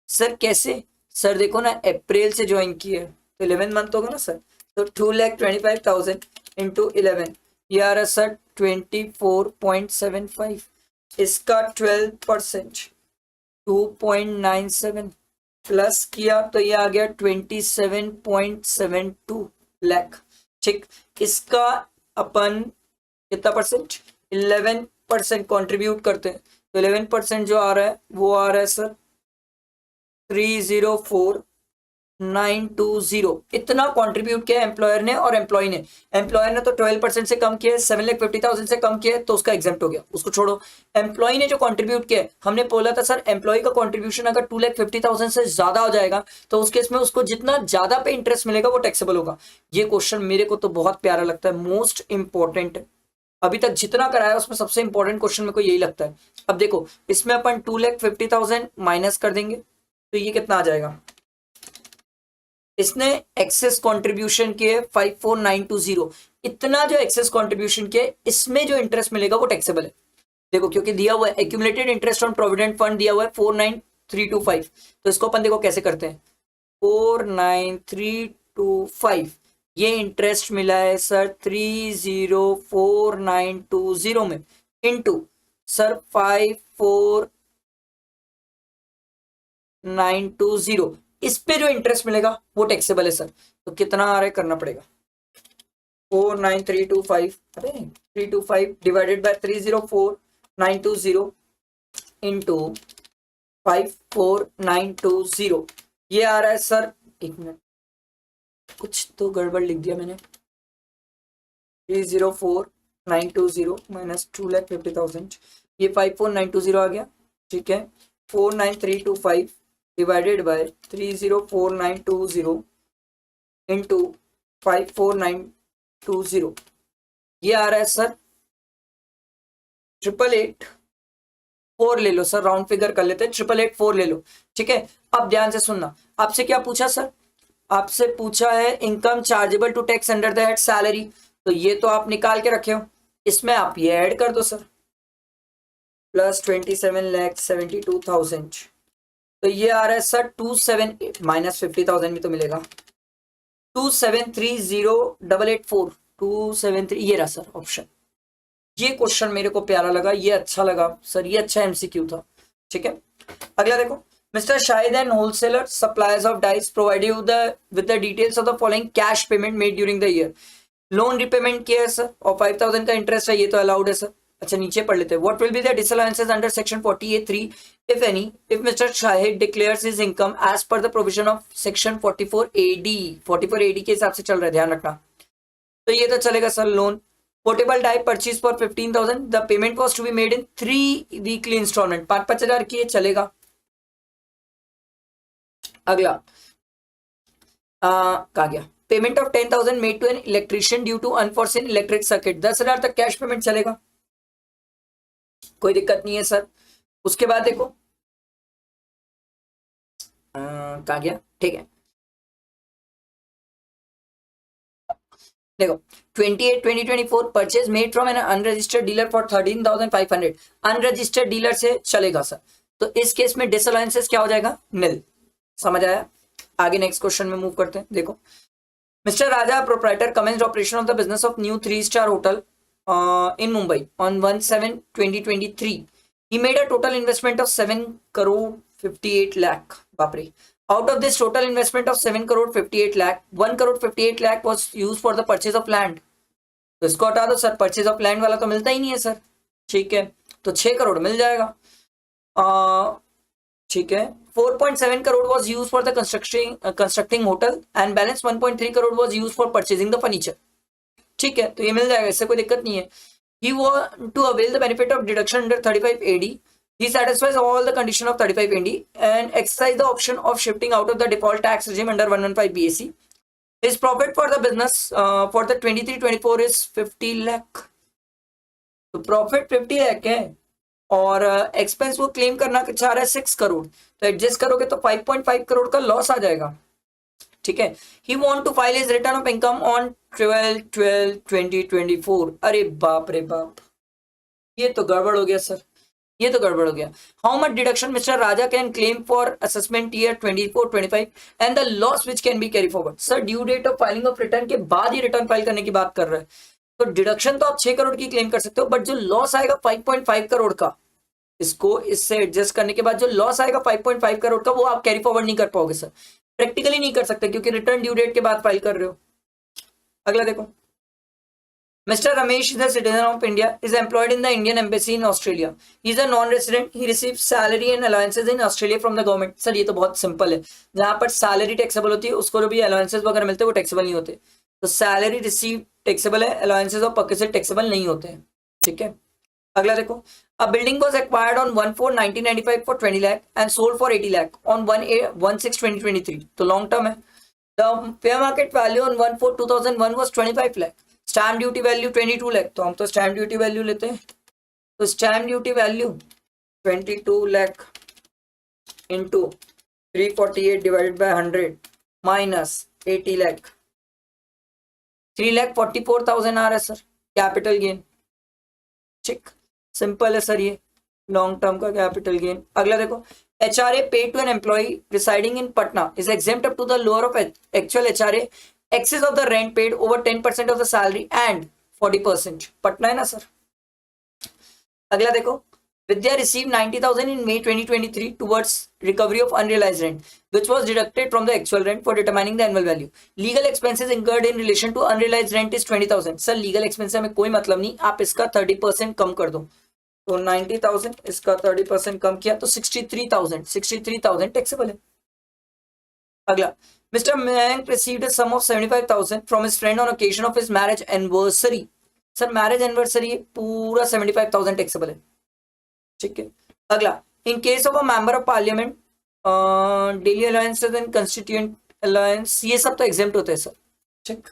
सर। कैसे सर? देखो ना, अप्रैल से ज्वाइन किया तो 11 मंथ होगा ना सर। तो 2,25,000 इंटू 11, ये आ रहा सर 24.75। इसका 12% 2.97 प्लस किया तो ये आ गया 27.72 लाख। ठीक, इसका अपन कितना परसेंट? 11% कॉन्ट्रीब्यूट करते हैं, तो 11% जो आ रहा है वो आ रहा है सर 4,920 इतना कंट्रीब्यूट किया एम्प्लॉयर ने और एम्प्लॉय ने। एम्प्लॉयर ने तो 12% से कम किया है, 7,50,000 से कम किया है, तो उसका एग्जेम्प्ट हो गया, उसको छोड़ो। एम्प्लॉय ने जो कंट्रीब्यूट किया है, हमने बोला था सर एम्प्लॉय का कंट्रीब्यूशन अगर 2,50,000 से ज्यादा हो जाएगा तो उस केस में उसको जितना ज्यादा पे इंटरेस्ट मिलेगा वो टैक्सेबल होगा। ये क्वेश्चन मेरे को तो बहुत प्यारा लगता है, मोस्ट इंपॉर्टेंट अभी तक जितना कराया उसमें सबसे इंपॉर्टेंट क्वेश्चन मेरे को यही लगता है। अब देखो इसमें अपन 2,50,000 माइनस कर देंगे तो ये कितना आ जाएगा, इसने एक्सेस कंट्रीब्यूशन किए 54,920, इतना जो एक्सेस कंट्रीब्यूशन किया इसमें जो इंटरेस्ट मिलेगा वो टैक्सेबल है। देखो क्योंकि दिया हुआ है accumulated interest on provident fund दिया हुआ है 4,9,325, तो इसको अपन देखो कैसे करते हैं, 4,9,325 ये इंटरेस्ट मिला है सर 30,4920 में इनटू सर 54,920, इस पे जो इंटरेस्ट मिलेगा वो टैक्सेबल है सर। तो कितना आ रहा है करना पड़ेगा, 4,9,325 अरे 325 डिवाइडेड बाय 30,4920 इंटू 54,920, ये आ रहा है सर, एक मिनट कुछ तो गड़बड़ लिख दिया मैंने, 3,04,920 माइनस 2,50,000, ये 54,920 आ गया, ठीक है। 4,9,325 डिवाइडेड बाय 30,4920 इंटू 54,920, ये आ रहा है सर 888,4 ले लो सर, राउंड फिगर कर लेते हैं, 888,4 ले लो, ठीक है। अब ध्यान से सुनना, आपसे क्या पूछा सर, आपसे पूछा है income chargeable to tax under the head salary, तो ये तो आप निकाल के रखे हो, इसमें आप ये ऐड कर दो सर, प्लस 27,72,000, तो ये आ रहा है सर 27 माइनस 50,000 में तो मिलेगा 2,73,0884, 273, ये रहा सर ऑप्शन। ये क्वेश्चन मेरे को प्यारा लगा, ये अच्छा लगा सर, ये अच्छा एमसीक्यू था, ठीक है। अगला देखो, Mr. Shahid and wholesaler suppliers of dice provide you with the details of the following cash payment made during the year. Loan repayment किया है सर और 5,000 का इंटरेस्ट है, ये तो अलाउड है सर। अच्छा नीचे पढ़ लेते हैं, what will be the disallowances under section 48(3) if any if Mr. Shahid declares his income as per the provision of section 44AD, 44AD के हिसाब से चल रहा है, ध्यान रखना। तो ये तो चलेगा sir, loan portable die purchase for 15,000, the payment was to be made in 3 weekly instalment, 5-5 हजार की, चलेगा। अगला कहा गया, payment of 10,000 made to an electrician due to unforeseen electric circuit, 10,000 तक कैश पेमेंट चलेगा, कोई दिक्कत नहीं है सर। उसके बाद देखो कहा गया, ठीक है, देखो 28/2024 purchase made from N unregistered dealer for 13,500, unregistered dealer से चलेगा सर, तो इस केस में डिसअलाउंसेस क्या हो जाएगा, निल, समझ आया। आगे नेक्स्ट क्वेश्चन में मूव करते हैं, देखो mister Raja proprietor commenced operation of the business of new three star hotel in Mumbai on 1/7/2023. He made a total investment of 7,58 lakh. बाप रे, out of this total investment of 7,58 lakh, 1,58 lakh was used for the purchase of land. तो इसको हटा दो sir, purchase of land वाला तो मिलता ही नहीं है सर, ठीक है, तो 6 करोड़ मिल जाएगा, ठीक है। 4.7 crore was used for the constructing hotel and balance 1.3 crore was used for purchasing the furniture, ठीक है, तो ये मिल जाएगा, इससे कोई दिक्कत नहीं है। He want to avail the benefit of deduction under 35AD. He satisfies all the condition of 35AD and exercise the option of shifting out of the default tax regime under 115 BAC. His profit for the business for the 23-24 is 50 lakh. तो profit 50 lakh है और expense वो claim करना चाह रहा है 6 करोड़, तो adjust करोगे तो 5.5 करोड़ का लॉस आ जाएगा, ठीक है। He want to file his return of income on 12/12/2024, अरे बाप रे बाप, ये तो गड़बड़ हो गया सर, ये तो गड़बड़ हो गया। How much deduction mister Raja can claim for assessment year 24-25 and the loss which can be carry forward, sir due date of filing of return के बाद ही रिटर्न फाइल करने की बात कर रहे हैं, तो डिडक्शन तो आप 6 करोड़ की क्लेम कर सकते हो, बट जो लॉस आएगा 5.5 करोड़ का, इसको इससे एडजस्ट करने के बाद जो लॉस आएगा 5.5 करोड़ का वो आप कैरी फॉरवर्ड नहीं कर पाओगे सर, प्रैक्टिकली नहीं कर सकते क्योंकि रिटर्न ड्यू डेट के बाद फाइल कर रहे हो। अगला देखो, Mr. Ramesh is a citizen of India, is employed in the Indian embassy in Australia. He is a non-resident. He receives salary and allowances in Australia from the government. Sir ये तो बहुत simple है, जहाँ पर salary taxable होती है उसको जो भी अलाउंसेस वगैरह मिलते हैं वो टैक्सेबल नहीं होते. तो सैलरी रिसीव टैक्सेबल है, अलाउंसेस और परचेज टैक्सेबल नहीं होते हैं. ठीक है, अगला देखो. A building was acquired on 1/4/1995 for 20 lakh and sold for 80 lakh on 1/6/2023. तो लॉन्ग टर्म है. The fair market value on 1/4/2001 was 25 lakh. Stamp duty value 22 lakh. तो हम तो स्टैम्प ड्यूटी वैल्यू लेते हैं. तो stamp duty value 22 lakh into 348 divided by 100 minus 80 lakh, 3,44,000 आ रहा है सर कैपिटल गेन. ठीक, सिंपल है सर, ये लॉन्ग टर्म का कैपिटल गेन. अगला देखो. HRA paid to an employee residing in Patna is exempt up to the lower of actual HRA excess of the rent paid over 10% of the salary and 40%. Patna है ना sir. अगला देखो. Vidya received 90,000 in May 2023 towards recovery of unrealized rent, which was deducted from the actual rent for determining the annual value. Legal expenses incurred in relation to unrealized rent is 20,000. Sir legal expense से हमें कोई मतलब नहीं, आप इसका 30% कम कर दो. तो 90,000 इसका 30% कम किया तो 63,000 टैक्सेबल है. अगला. Mr. Mayank received a sum of 75,000 from his friend on occasion of his marriage anniversary. Sir marriage anniversary पूरा 75,000 टैक्सेबल है. ठीक है, अगला. In case of a member of parliament daily allowances and constituent allowance, ये सब तो exempt होते हैं सर. ठीक,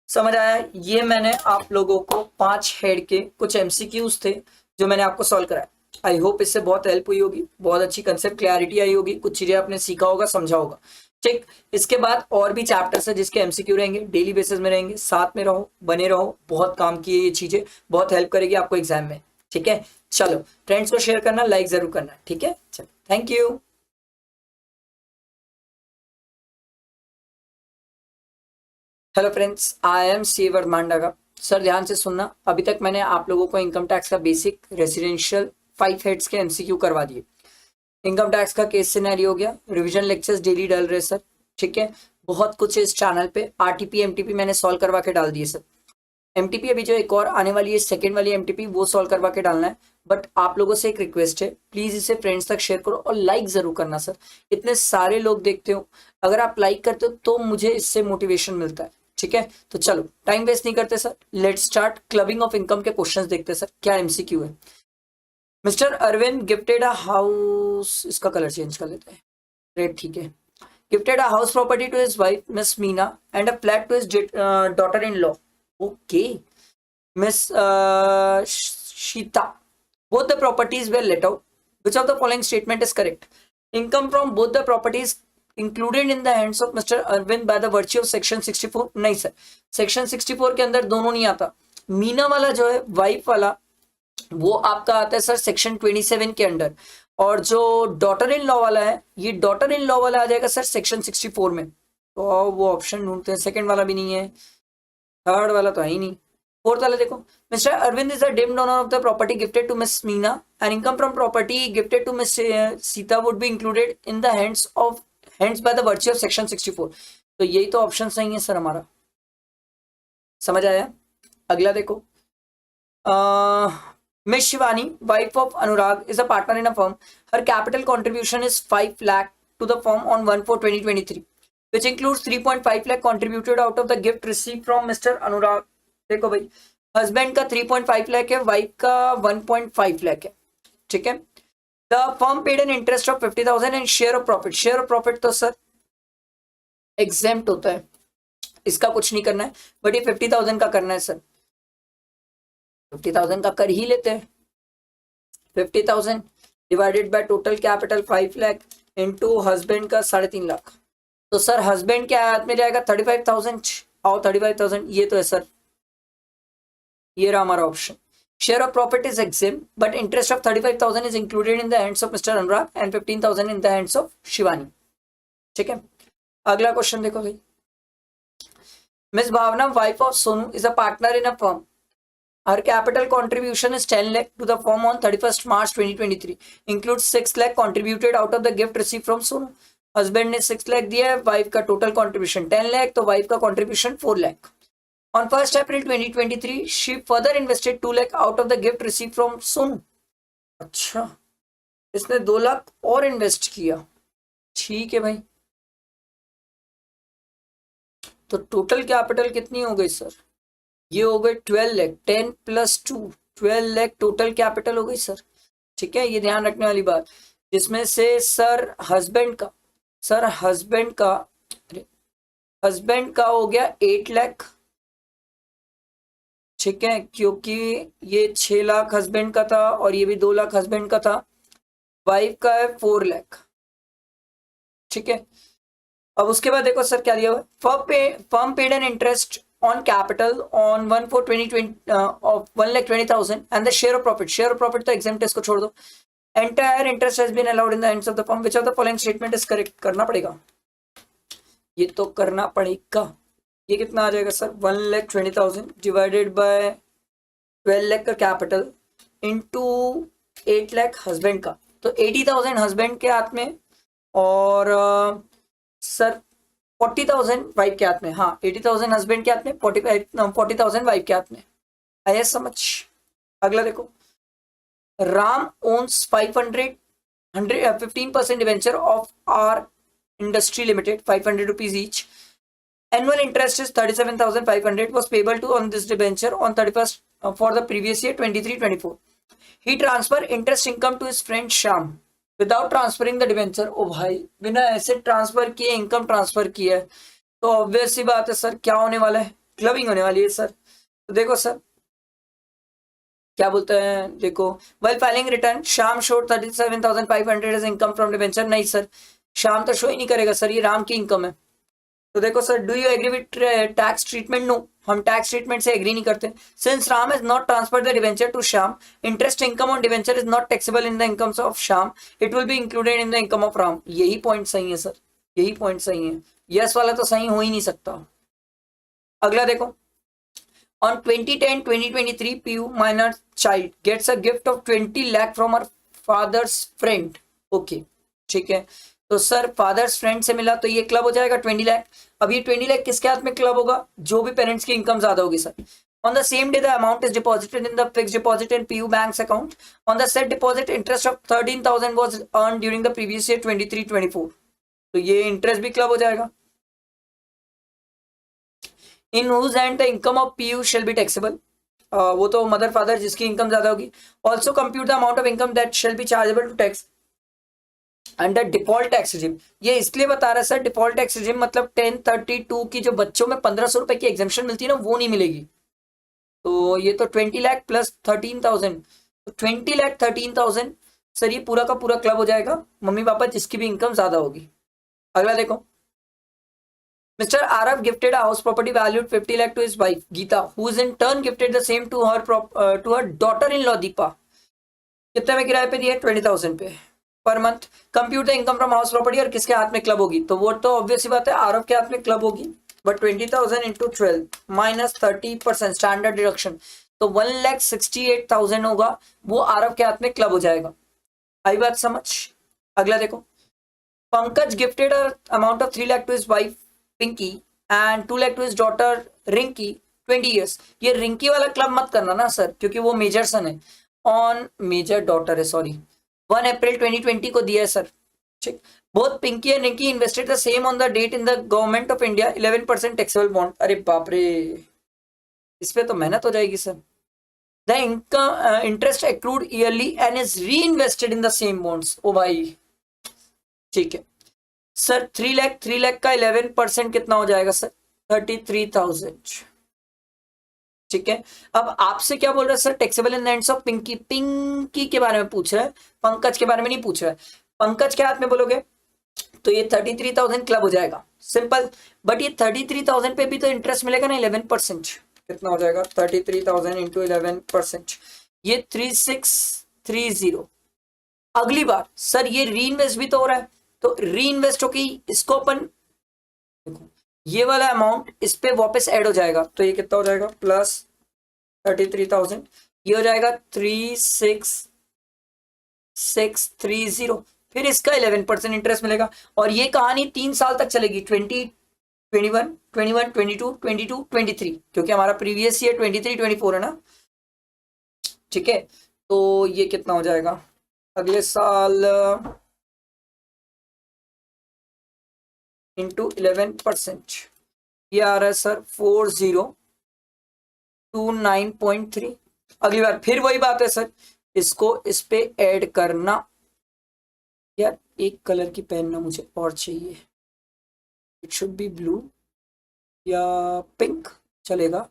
समझ आया. ये मैंने आप लोगों को 5 हेड के कुछ MCQs थे जो मैंने आपको सॉल्व कराया. आई होप इससे बहुत हेल्प हुई होगी, बहुत अच्छी कंसेप्ट क्लैरिटी आई होगी, कुछ चीजें आपने सीखा होगा, समझा होगा. ठीक, इसके बाद और भी चैप्टर्स है जिसके MCQ रहेंगे, डेली बेसिस में रहेंगे. साथ में रहो, बने रहो, बहुत काम की ये चीजें, बहुत हेल्प करेगी आपको एग्जाम में. ठीक है, चलो फ्रेंड्स को शेयर करना, लाइक जरूर करना. ठीक है, चलो thank you. Hello friends, I am C वर्मांडागा. सर ध्यान से सुनना, अभी तक मैंने आप लोगों को इनकम टैक्स का बेसिक रेसिडेंशियल 5 हेड्स के MCQ करवा दिए. इनकम टैक्स का केस सिनेरियो हो गया, रिवीजन लेक्चर्स डेली डाल रहे सर. ठीक है, बहुत कुछ है इस चैनल पे. RTP MTP मैंने सॉल्व करवा के डाल दिए सर. MTP अभी जो एक और आने वाली है सेकेंड वाली MTP, वो सॉल्व करवा के डालना है. बट आप लोगों से एक रिक्वेस्ट है, प्लीज इसे फ्रेंड्स तक शेयर करो और लाइक जरूर करना सर. इतने सारे लोग देखते हो, अगर आप लाइक करते हो तो मुझे इससे मोटिवेशन मिलता है. ठीक है, तो चलो टाइम वेस्ट नहीं करते sir, let's start. Clubbing of income के क्वेश्चंस देखते हैं सर, क्या MCQ है. Mister Arvind gifted a house, इसका कलर चेंज कर लेते हैं, रेड. ठीक है. Gifted a house property to his wife miss Meena and a flat to his daughter in law. Okay, miss Sheeta. Both the properties were let out. Which of the following statement is correct. Income from both the properties included in the hands of mister Arvind by the virtue of section 64. नहीं sir, section 64 के अंदर दोनों नहीं आता. मीना वाला जो है wife वाला, वो आपका आता है सर सेक्शन 27 के अंडर, और जो डॉटर इन लॉ वाला है, ये डॉटर इन लॉ वाला आ जाएगा सर सेक्शन 64 में. तो वो ऑप्शन ढूंढते हैं. सेकंड वाला भी नहीं है, थर्ड वाला तो है ही नहीं. फोर्थ वाला देखो. Mister Arvind is the deemed owner of the property gifted to miss Meena and income from property gifted to miss Sita would be included in the hands by the virtue of section 64. तो यही तो option सही है sir हमारा. समझ आया. अगला देखो. Miss Shivani, wife of Anurag, is a partner in a firm. Her capital contribution is 5 lakh to the firm on 1/4/2023, which includes 3.5 lakh contributed out of the gift received from Mr. Anurag. देखो भाई, husband का 3.5 लाख है, wife का 1.5 लाख है. ठीक है. The firm paid an interest of 50,000 and share of profit. Share of profit तो sir exempt होता है, इसका कुछ नहीं करना है, बट ये 50,000 का करना है सर. 50,000 का कर ही लेते हैं. 50,000 divided by total capital 5 lakh into husband का 3.5 लाख. तो सर हस्बैंड के हाथ में जाएगा 35,000. आओ 35,000, ये तो है सर, ये रहा हमारा option. Share of profit is exempt but interest of 35,000 is included in the hands of mister Anurag and 15,000 in the hands of Shivani. ठीक है. अगला क्वेश्चन देखो भाई. Miss Bhavna, wife of Sonu, is a partner in a firm. Her capital contribution is 10 lakh to the firm on 31st March 2023. Includes 6 lakh contributed out of the gift received from Sonu. Husband ने 6 लाख दिया है, wife का total contribution 10 lakh, तो wife का contribution 4 lakh. On 1st April 2023, she further invested 2 lakh out of the gift received from Sonu. अच्छा, इसने 2 लाख और invest किया, ठीक है भाई। तो टोटल कैपिटल कितनी हो गई सर? ये हो गई 12 लाख, 10 + 2 12 लाख टोटल कैपिटल हो गई सर, ठीक है। ये ध्यान रखने वाली बात, जिसमें से सर हस्बैंड का हो गया 8 लाख, ठीक है, क्योंकि ये 6 लाख हस्बैंड का था और ये भी 2 लाख हस्बैंड का था। वाइफ का है 4 लाख, ठीक है। अब उसके बाद देखो सर क्या दिया हुआ, firm paid an interest on capital on 1/4/2020 of 1,20,000 and the share of profit तो एग्जाम टेस्ट को छोड़ दो। Entire interest has been allowed in the hands of the firm, which of the following statement is correct? करना पड़ेगा, ये तो करना पड़ेगा। ये कितना आ जाएगा सर? 1,20,000 डिवाइडेड बाय 12 लाख का कैपिटल इंटू 8 लाख हस्बैंड का, तो 80,000 हस्बैंड के हाथ में और सर 40,000 वाइफ के हाथ में। हाँ, 80,000 हस्बैंड के हाथ में, 40,000 वाइफ के हाथ में। आया समझ? अगला देखो, Ram owns 15% debenture of R industry limited, 500 rupees each. Annual interest is 37,500 was payable to on this debenture on 31st for the previous year 23-24. He transferred interest income to his friend Sham without transferring the debenture. ओ भाई, बिना ऐसे transfer किए income transfer किया है, तो obvious सी बात है sir क्या होने वाला है? क्लबिंग होने वाली है सर। तो देखो सर क्या बोलते हैं, देखो, while filing return Sham showed 37,500 as income from debenture। नहीं सर, शाम तो शो ही नहीं करेगा सर, ये राम की इनकम है। तो देखो sir, do you agree with tax treatment? No, हम टैक्स ट्रीटमेंट से एग्री नहीं करते। Since Ram has not transferred the debenture to Shyam, interest income on debenture is not taxable in the incomes of Shyam, it will be included in the income of Ram. यही point सही है sir, यही point सही है, yes वाला तो सही हो ही नहीं सकता। अगला देखो, on 2010-2023 Piyu minor child gets a gift of 20 lakh from her father's friend. Okay, ठीक है, तो सर फादर्स फ्रेंड से मिला, तो ये क्लब हो जाएगा 20 लाख। अब ये 20 लाख किसके हाथ में क्लब होगा? जो भी पेरेंट्स की इनकम ज्यादा होगी sir. On the same day the amount is deposited in the fixed deposit in Piyu bank's account. On the said deposit interest of 13,000 was earn during the previous year 23-24। तो ये interest भी club हो जाएगा। In whose hand the income of Piyu shall be taxable, वो तो mother father जिसकी income ज्यादा होगी। Also compute the amount of income that shall be chargeable to tax under default tax regime. ये इसलिए बता रहा है सर, डिफॉल्ट टैक्स रिजिम मतलब 1032 की जो बच्चों में 1,500 रुपए की एग्जेम्पशन मिलती है ना, वो नहीं मिलेगी। तो ये तो 20 लाख प्लस 13,000, तो 20 लाख 13,000 सर, ये पूरा का पूरा क्लब हो जाएगा, मम्मी पापा जिसकी भी इनकम ज्यादा होगी। अगला देखो, mister Aarav gifted house property valued 50 lakh to his wife Geeta, who is in turn gifted the same to her daughter in law Deepa. कितने में किराए पे दिए? 20,000 पे per month. Compute the income from house property, और किसके हाथ में क्लब होगी? तो वो तो ऑब्वियस ही बात है, आरव के हाथ में क्लब होगी। But 20,000 into 12 minus 30% standard deduction, तो 1,68,000 होगा, वो आरव के हाथ में क्लब हो जाएगा। आई बात समझ? अगला देखो, Pankaj gifted amount of 3 lakh to his wife Pinky and 2 lakh to his daughter Rinky 20 years। ये रिंकी वाला क्लब मत करना ना सर, क्योंकि वो मेजर सन है, ऑन मेजर डॉटर है, सॉरी, 1 अप्रैल 2020 को दिया है सर, ठीक। Both Pinky and Rinky invested the same on the date in the government of India 11% taxable bond. अरे बाप रे, इस पे तो मेहनत हो जाएगी sir. The income interest accrued yearly and is reinvested in the same bonds. ओ भाई, ठीक है सर। 3 लाख का 11% कितना हो जाएगा सर? 33,000, ठीक है। अब आपसे क्या बोल रहा है sir? Taxable in the hands of Pinky. Pinky के बारे में पूछ रहा है, पंकज के बारे में नहीं पूछ रहा है। पंकज के हाथ में बोलोगे तो ये 33,000 क्लब हो जाएगा, सिंपल। बट ये 33,000 पे भी तो इंटरेस्ट मिलेगा ना 11%। कितना हो जाएगा? 33,000 इंटू 11%, ये 3630। अगली बार सर ये री इन्वेस्ट भी तो हो रहा है, तो री इन्वेस्ट होगी, इसको अपन देखो, ये वाला अमाउंट इस पे वापस ऐड हो जाएगा, तो ये कितना हो जाएगा? प्लस 33,000, ये हो जाएगा 36,630, फिर इसका 11% इंटरेस्ट मिलेगा। और ये कहानी 3 साल तक चलेगी, 21, 21, 22, 22, 23, क्योंकि हमारा प्रीवियस ईयर 23, 24 है ना, ठीक है। तो ये कितना हो जाएगा अगले साल इंटू 11%, ये आ रहा है सर 4029.3। अगली बार फिर वही बात है सर, इसको इस पे ऐड करना। यार एक कलर की पेन ना मुझे और चाहिए, इट शुड बी ब्लू या पिंक चलेगा।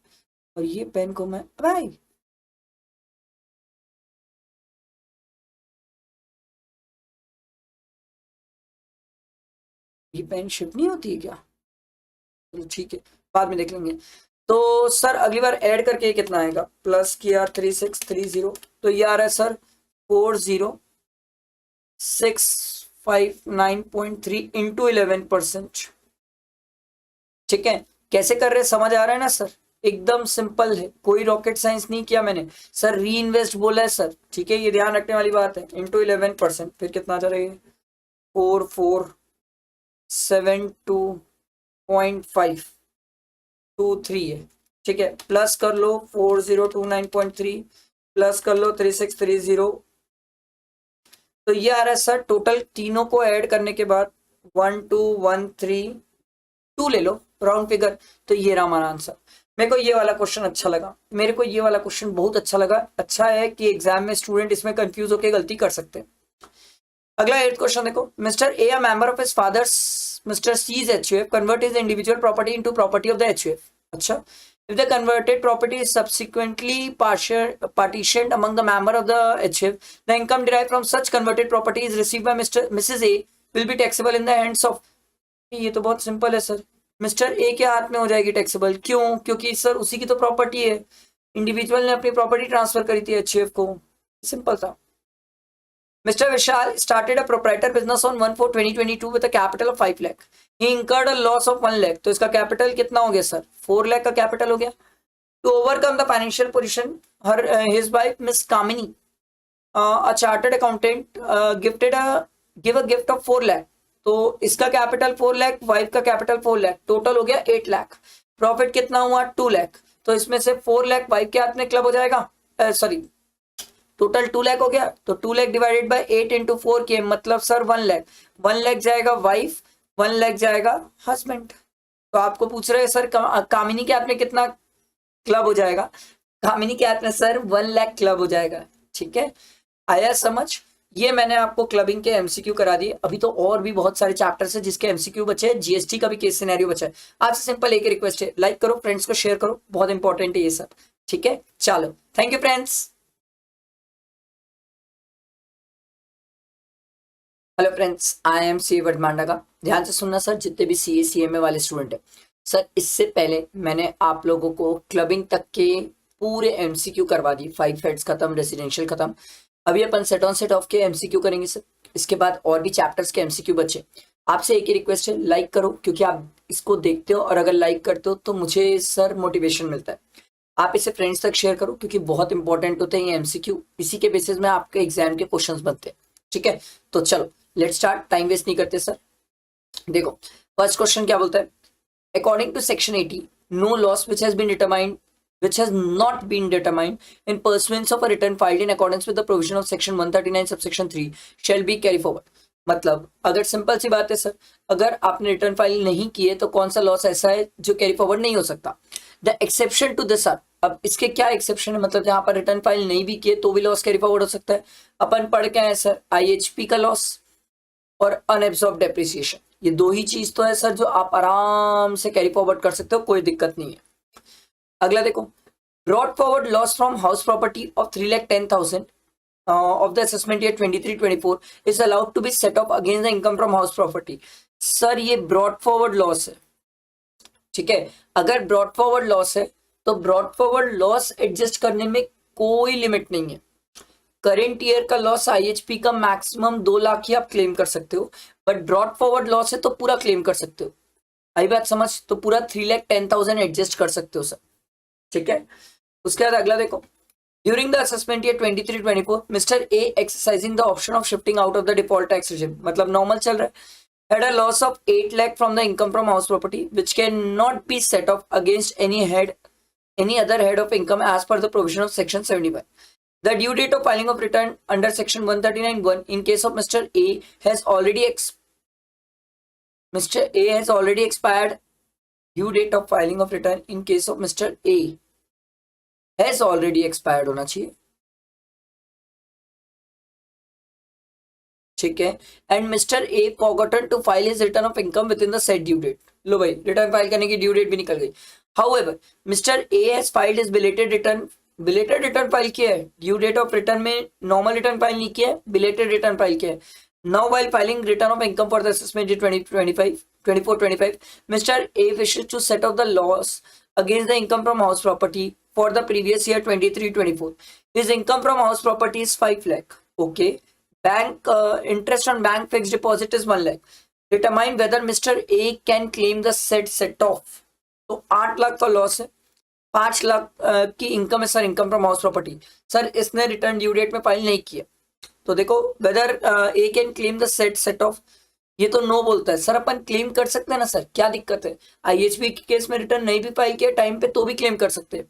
और ये पेन को मैं भाई ये पेन शिफ्ट नहीं होती है क्या? चलो ठीक है, बाद में देख लेंगे। तो सर अगली बार ऐड करके ये कितना आएगा, प्लस किया 3630, तो ये आ रहा है सर 40659.3 इंटू 11%। ठीक है, कैसे कर रहे समझ आ रहा है ना सर, एकदम सिंपल है, कोई रॉकेट साइंस नहीं किया मैंने सर, री इन्वेस्ट बोला है सर, ठीक है, ये ध्यान रखने वाली बात है। इंटू 11%, फिर कितना आ जाएगा 4472.523 है, ठीक है। प्लस कर लो 4029.3 प्लस कर लो 3630, तो ये आ रहा है सर टोटल तीनों को ऐड करने के बाद 12132 ले लो राउंड फिगर, तो ये रहा हमारा आंसर। मेरे को ये वाला क्वेश्चन अच्छा लगा, मेरे को ये वाला क्वेश्चन बहुत अच्छा लगा। अच्छा है कि एग्जाम में स्टूडेंट इसमें कंफ्यूज होकर गलती कर सकते हैं। अगला 8th क्वेश्चन देखो, mister A member of his father's mister C's HUF convert his individual property into property of the HUF. अच्छा, if the converted property is subsequently partitioned among the member of the HF, the income derived from such converted property is received by Mrs. A will be taxable in the hands of। ये तो बहुत simple है sir, mister A के हाथ में हो जाएगी taxable, क्यों? क्योंकि सर उसी की तो प्रॉपर्टी है, इंडिविजुअल ने अपनी प्रॉपर्टी ट्रांसफर करी थी एचएफ को, सिंपल था। Mr. Vishal started a proprietor business on 1/4/2022 with a capital of 5 lakh. He incurred a loss of 1 lakh. तो इसका कैपिटल कितना हो गया सर? 4 lakh का कैपिटल हो गया। To overcome the financial position, his wife Miss Kamini, a chartered accountant, give a gift of 4 lakh. तो इसका कैपिटल 4 lakh, वाइफ का कैपिटल 4 lakh, टोटल हो गया 8 lakh। प्रॉफिट कितना हुआ 2 lakh, तो इसमें से 4 lakh वाइफ के हाथ में क्लब हो जाएगा, सॉरी टोटल 2 लाख हो गया, तो 2 लाख डिवाइडेड बाय 8 इंटू 4 के मतलब सर 1 लाख, 1 लाख जाएगा वाइफ, 1 लाख जाएगा हस्बैंड। तो आपको पूछ रहे हैं सर कामिनी के हाथ में कितना क्लब हो जाएगा, कामिनी के हाथ में सर 1 लाख क्लब हो जाएगा। ठीक है, आया समझ? ये मैंने आपको क्लबिंग के एमसीक्यू करा दिए, अभी तो और भी बहुत सारे चैप्टर्स है जिसके एमसीक्यू बचे हैं, जीएसटी का भी केस सिनेरियो बचा है। आपसे सिंपल एक रिक्वेस्ट है, लाइक करो, फ्रेंड्स को शेयर करो, बहुत इंपॉर्टेंट है ये सब। ठीक है, चलो thank you friends. Hello friends, I am C वर्धमांडा। ध्यान से सुनना सर, जितने भी सी ए सी एम ए वाले स्टूडेंट हैं सर, इससे पहले मैंने आप लोगों को क्लबिंग तक के पूरे एमसीक्यू करवा दिए, 5 हेड्स खत्म, रेसिडेंशियल खत्म। अभी अपन सेट ऑन सेट ऑफ के एमसीक्यू करेंगे सर, इसके बाद और भी चैप्टर्स के एमसीक्यू बचे। आपसे एक ही रिक्वेस्ट है, लाइक करो, क्योंकि आप इसको देखते हो और अगर लाइक करते हो तो मुझे सर मोटिवेशन मिलता है। आप इसे फ्रेंड्स तक शेयर करो, क्योंकि बहुत इंपॉर्टेंट होते हैं ये एमसीक्यू, इसी के बेसिस में आपके एग्जाम के क्वेश्चंस बनते हैं। ठीक है, तो चलो लेट्स स्टार्ट, टाइम वेस्ट नहीं करते सर। देखो फर्स्ट क्वेश्चन क्या बोलता है, according to section 80, no loss which has been determined which has not been determined in pursuance of a return filed in accordance with the provision of section 139 subsection 3 shall be carry forward। मतलब अगर simple सी बात है sir, अगर आपने return file नहीं किए तो कौन सा लॉस ऐसा है जो कैरी फॉरवर्ड नहीं हो सकता। The exception to this are, अब इसके क्या एक्सेप्शन है, मतलब जहां पर रिटर्न फाइल नहीं भी किए तो भी लॉस कैरी फॉरवर्ड हो सकता है। अपन पढ़ के आए सर, आईएचपी का लॉस और अनएब्सॉर्ब डेप्रिसिएशन, ये दो ही चीज तो है सर जो आप आराम से कैरी फॉरवर्ड कर सकते हो, कोई दिक्कत नहीं है। अगला देखो, brought forward loss from house property of 3,10,000 of the assessment year 23-24 is allowed to be set off against the income from house property। Sir ये ब्रॉड फॉरवर्ड लॉस है, ठीक है। अगर ब्रॉड फॉरवर्ड लॉस है तो ब्रॉड फॉरवर्ड लॉस एडजस्ट करने में कोई लिमिट नहीं है। करेंट ईयर का लॉस आईएचपी का मैक्सिमम 2 लाख ही आप क्लेम कर सकते हो, बट ब्रॉड फॉरवर्ड लॉस है तो पूरा क्लेम कर सकते हो। आई बात समझ? तो पूरा 3,10,000 एडजस्ट कर सकते हो सर, ठीक है। उसके बाद अगला देखो, during the assessment year 23-24 mister A exercising the option of shifting out of the default tax regime, मतलब नॉर्मल चल रहा है, had a loss of 8 lakh from the income from house property, which cannot be set off against any other head of income as per the provision of section 75. The due date of filing of return under section 139(1) in case of Mr. A has already expired. Due date of filing of return in case of Mr. A has already expired होना चाहिए, ठीक है. And mister A forgotten to file his return of income within the set due date. लो भाई, return file करने की due date भी निकल गई. However mister A has filed his belated return file किया है. ड्यू डेट ऑफ रिटर्न में नॉर्मल रिटर्न फाइल नहीं किया है, बिलेटेड रिटर्न फाइल किया है. Now while filing return of income for the assessment year 2024-25, mister A wishes to set off the loss against the income from house property for the previous year 23-24. His income from house property is 5 lakh. Okay. Bank interest on bank fixed deposit is 1 lakh. Determine whether Mr. A can claim the said set off. तो 8 लाख का loss है, 5 लाख की income है sir, income from house property. Sir इसने return due date में file नहीं किया, तो देखो whether A can claim the set off. ये तो नो बोलता है. सर अपन क्लेम कर सकते हैं ना सर, क्या दिक्कत है? आईएचपी के केस में रिटर्न नहीं भी फाइल किया टाइम पे तो भी क्लेम कर सकते हैं.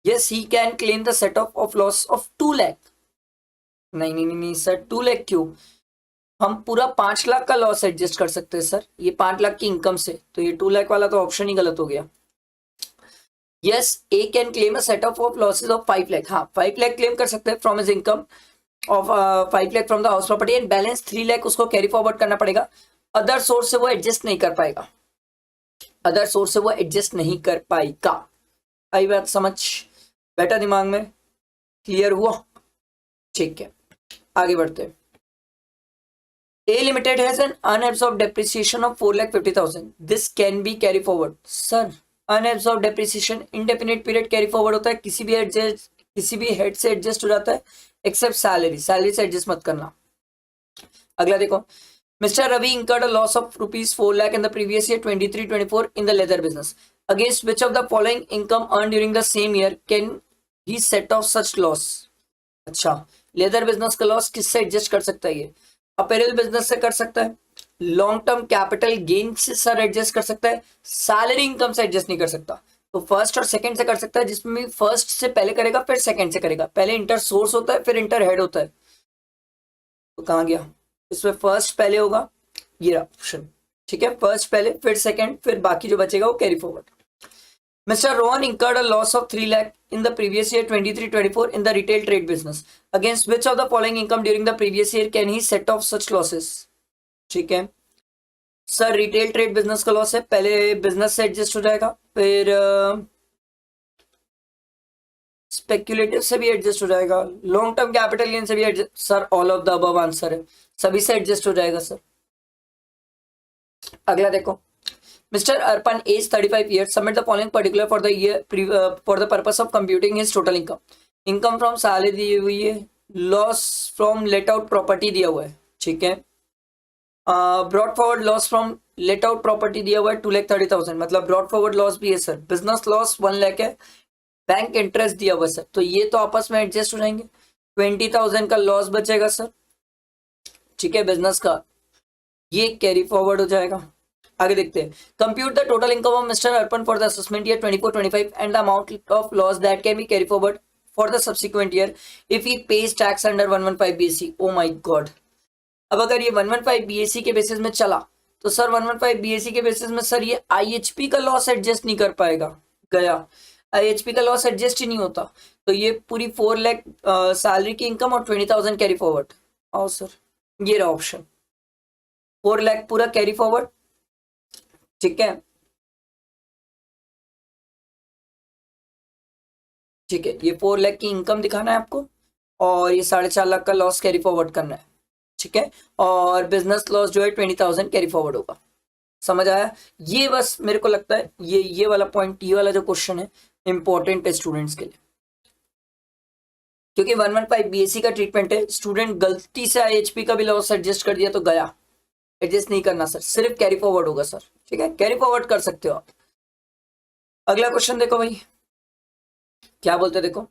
Yes, he can claim the set of loss of 2 lakh. नहीं सर, 2 लाख क्यों? हम पूरा 5 लाख का लॉस एडजस्ट कर सकते हैं सर, ये 5 लाख की इनकम से. तो ये 2 लाख वाला तो ऑप्शन ही गलत हो गया. Yes, A can claim a set of losses of 5 lakh. हाँ, 5 लाख क्लेम कर सकते हैं from his income of 5 lakh from the house property and balance 3 lakh उसको कैरी फॉरवर्ड करना पड़ेगा. अदर सोर्स से वो एडजस्ट नहीं कर पाएगा, आई बात समझ? बेटा दिमाग में क्लियर हुआ? ठीक है, आगे बढ़ते हैं. A Limited has an unabsorbed depreciation of 4,50,000. This can be carry forward. Sir unabsorbed depreciation indefinite period carry forward होता है, किसी भी हेड से एडजस्ट हो जाता है एक्सेप्ट सैलरी से एडजस्ट मत करना. अगला देखो, mister Ravi incurred a loss of rupees 4 lakh in the previous year 23-24 in the leather business. Against which of the following income earned during the same year can he set off such loss? अच्छा, leather business का loss किससे adjust कर सकता है? ये apparel business से कर सकता है, लॉन्ग टर्म कैपिटल गेन से सर एडजस्ट कर सकता है, सैलरी इनकम से एडजस्ट नहीं कर सकता. तो फर्स्ट और सेकंड से कर सकता है, जिसमें फर्स्ट से पहले करेगा फिर सेकंड से करेगा. पहले इंटर सोर्स होता है फिर इंटर हेड होता है. तो कहाँ गया? इसमें फर्स्ट पहले होगा, ये ऑप्शन, ठीक है. फर्स्ट पहले फिर सेकंड फिर बाकी जो बचेगा वो carry forward. Mr. Rohan incurred a loss of 3 lakh in the previous year 23-24 in the retail trade business. Against which of the following income during the previous year can he set off such losses? ठीक है sir, retail trade business का loss है, पहले business से adjust हो जाएगा, फिर speculative से भी एडजस्ट हो जाएगा, लॉन्ग टर्म कैपिटल गेन से भी adjust. Sir all of the above answer है, सभी से एडजस्ट हो जाएगा सर. अगला देखो, Mr. Arpan, age 35 years, submit the following particular for the year for the purpose of computing his total income. Income from salary दी हुई है, loss from let out property दिया हुआ है, ठीक है. Brought forward loss from let out property दिया हुआ है 2,30,000, मतलब brought forward loss भी है सर. Business loss 1 लाख है, बैंक इंटरेस्ट दिया हुआ है सर. तो ये तो आपस में एडजस्ट हो जाएंगे. 20,000 का लॉस बचेगा सर, ठीक है, बिजनेस का, ये कैरी फॉरवर्ड हो जाएगा. आगे देखते हैं. Compute the total income of mister Arpan for the assessment year 24-25 and the amount of loss that can be carry forward for the subsequent year if he pays tax under 115 BAC. O my God, अब अगर ये 115 BAC के basis में चला तो sir 115 BAC के basis में sir ये IHP का लॉस एडजस्ट नहीं कर पाएगा. गया, IHP का लॉस एडजस्ट ही नहीं होता. तो ये पूरी 4 लाख सैलरी की इनकम और 20,000 कैरी फॉरवर्ड. आओ सर, ये रहा ऑप्शन, 4 लाख पूरा कैरी फॉरवर्ड, ठीक है. ठीक है, ये 4 लाख की इनकम दिखाना है आपको और ये 4.5 लाख का लॉस कैरी फॉरवर्ड करना है, ठीक है. और बिजनेस लॉस जो है 20,000 कैरी फॉरवर्ड होगा. समझ आया? ये बस मेरे को लगता है ये वाला पॉइंट, ये वाला जो क्वेश्चन है इंपॉर्टेंट है स्टूडेंट्स के लिए, क्योंकि 115 BAC का ट्रीटमेंट है. स्टूडेंट गलती से IHP का भी लॉस एडजस्ट कर दिया तो गया, एडजस्ट नहीं करना सर, सिर्फ कैरी फॉरवर्ड होगा सर, ठीक है. कैरी फॉरवर्ड कर सकते हो आप. अगला क्वेश्चन देखो भाई, क्या बोलते देखो.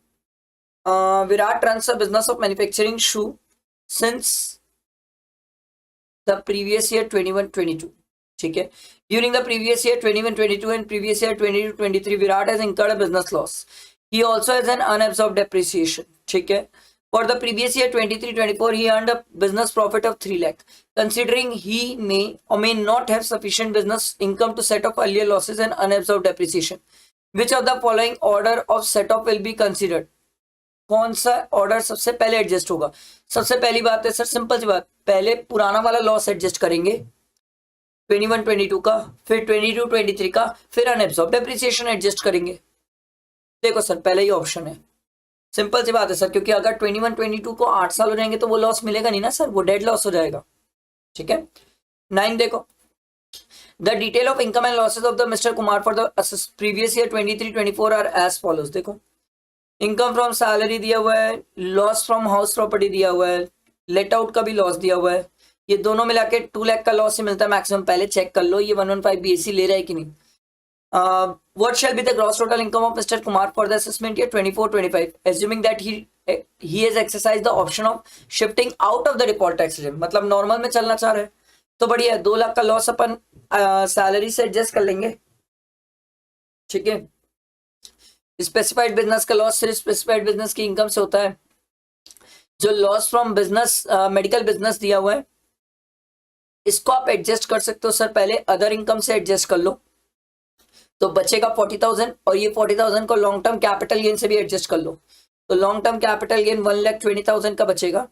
Virat runs a business of manufacturing shoe since the previous year 21-22, ठीक है। During the previous year 21-22 and previous year 22-23 Virat has incurred a business loss, he also has an unabsorbed depreciation, ठीक है। For the previous year 23-24, he earned a business profit of 3 lakh. Considering he may or may not have sufficient business income to set off earlier losses and unabsorbed depreciation, which of the following order of set off will be considered? कौन सा order सबसे पहले adjust होगा? सबसे पहली बात है sir, simple सी बात, पहले पुराना वाला लॉस एडजस्ट करेंगे 21-22 का, फिर 22-23 का, फिर अनएब्सॉर्ब्ड डेप्रिसिएशन एडजस्ट करेंगे। देखो सर, पहले ही ऑप्शन है, सिंपल सी बात है सर, क्योंकि अगर 21-22 को 8 साल हो जाएंगे तो वो लॉस मिलेगा नहीं ना सर, वो डेड लॉस हो जाएगा, ठीक है। 9 देखो, the detail of income and losses of the mister Kumar for the previous year 23-24 are as follows. देखो, इनकम फ्रॉम सैलरी दिया हुआ है, लॉस फ्रॉम हाउस प्रॉपर्टी दिया हुआ है, लेट आउट का भी लॉस दिया हुआ है, ये दोनों मिला के 2 लाख का लॉस ही मिलता है मैक्सिमम। पहले चेक कर लो ये 115 बीएससी ले रहा है कि नहीं। What shall be the gross total income of Mr. Kumar for the assessment year 24-25, assuming that he has exercised the option of shifting out of the default tax regime? मतलब normal में चलना चाह रहे हैं तो बढ़िया है, 2 लाख का लॉस अपन सैलरी से एडजस्ट कर लेंगे, ठीक है। स्पेसिफाइड बिजनेस का लॉस सिर्फ स्पेसिफाइड बिजनेस की इनकम से होता है। जो loss from business medical business दिया हुआ है इसको आप एडजस्ट कर सकते हो सर, पहले अदर इनकम से एडजस्ट कर लो तो बचेगा 40,000, और ये 40,000 को लॉन्ग टर्म कैपिटल गेन से भी एडजस्ट कर लो तो लॉन्ग टर्म कैपिटल गेन 1,20,000 का बचेगा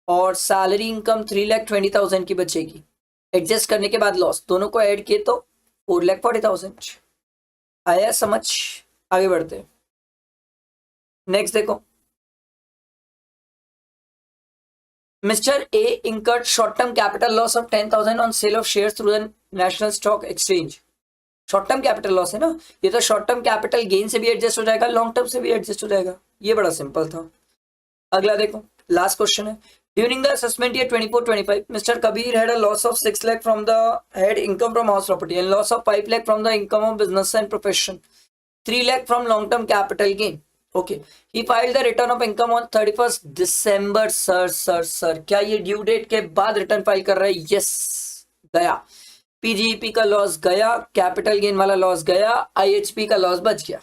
और सैलरी इनकम 3,20,000 की बचेगी। एडजस्ट करने के बाद लॉस दोनों को ऐड किए तो 4,40,000। आया समझ? आगे बढ़ते हैं। नेक्स्ट देखो, mister A incurred short term capital loss of 10,000 on sale of shares through the national stock exchange. Short term capital loss है ना, ये तो शॉर्ट टर्म कैपिटल गेन से भी एडजस्ट हो जाएगा, लॉन्ग टर्म से भी एडजस्ट हो जाएगा, ये बड़ा सिंपल था। अगला देखो, लास्ट क्वेश्चन है, during the assessment year 24-25 mister Kabir had a loss of 6 lakh from the head income from house property and loss of 5 lakh from the income of business and profession, 3 lakh from long term capital gain. Okay, he filed the return of income on 31 December. Sir क्या ये due date के बाद return file कर रहा है? Yes, गया। पीजीईपी का loss गया, कैपिटल गेन वाला लॉस गया, आईएचपी का लॉस बच गया।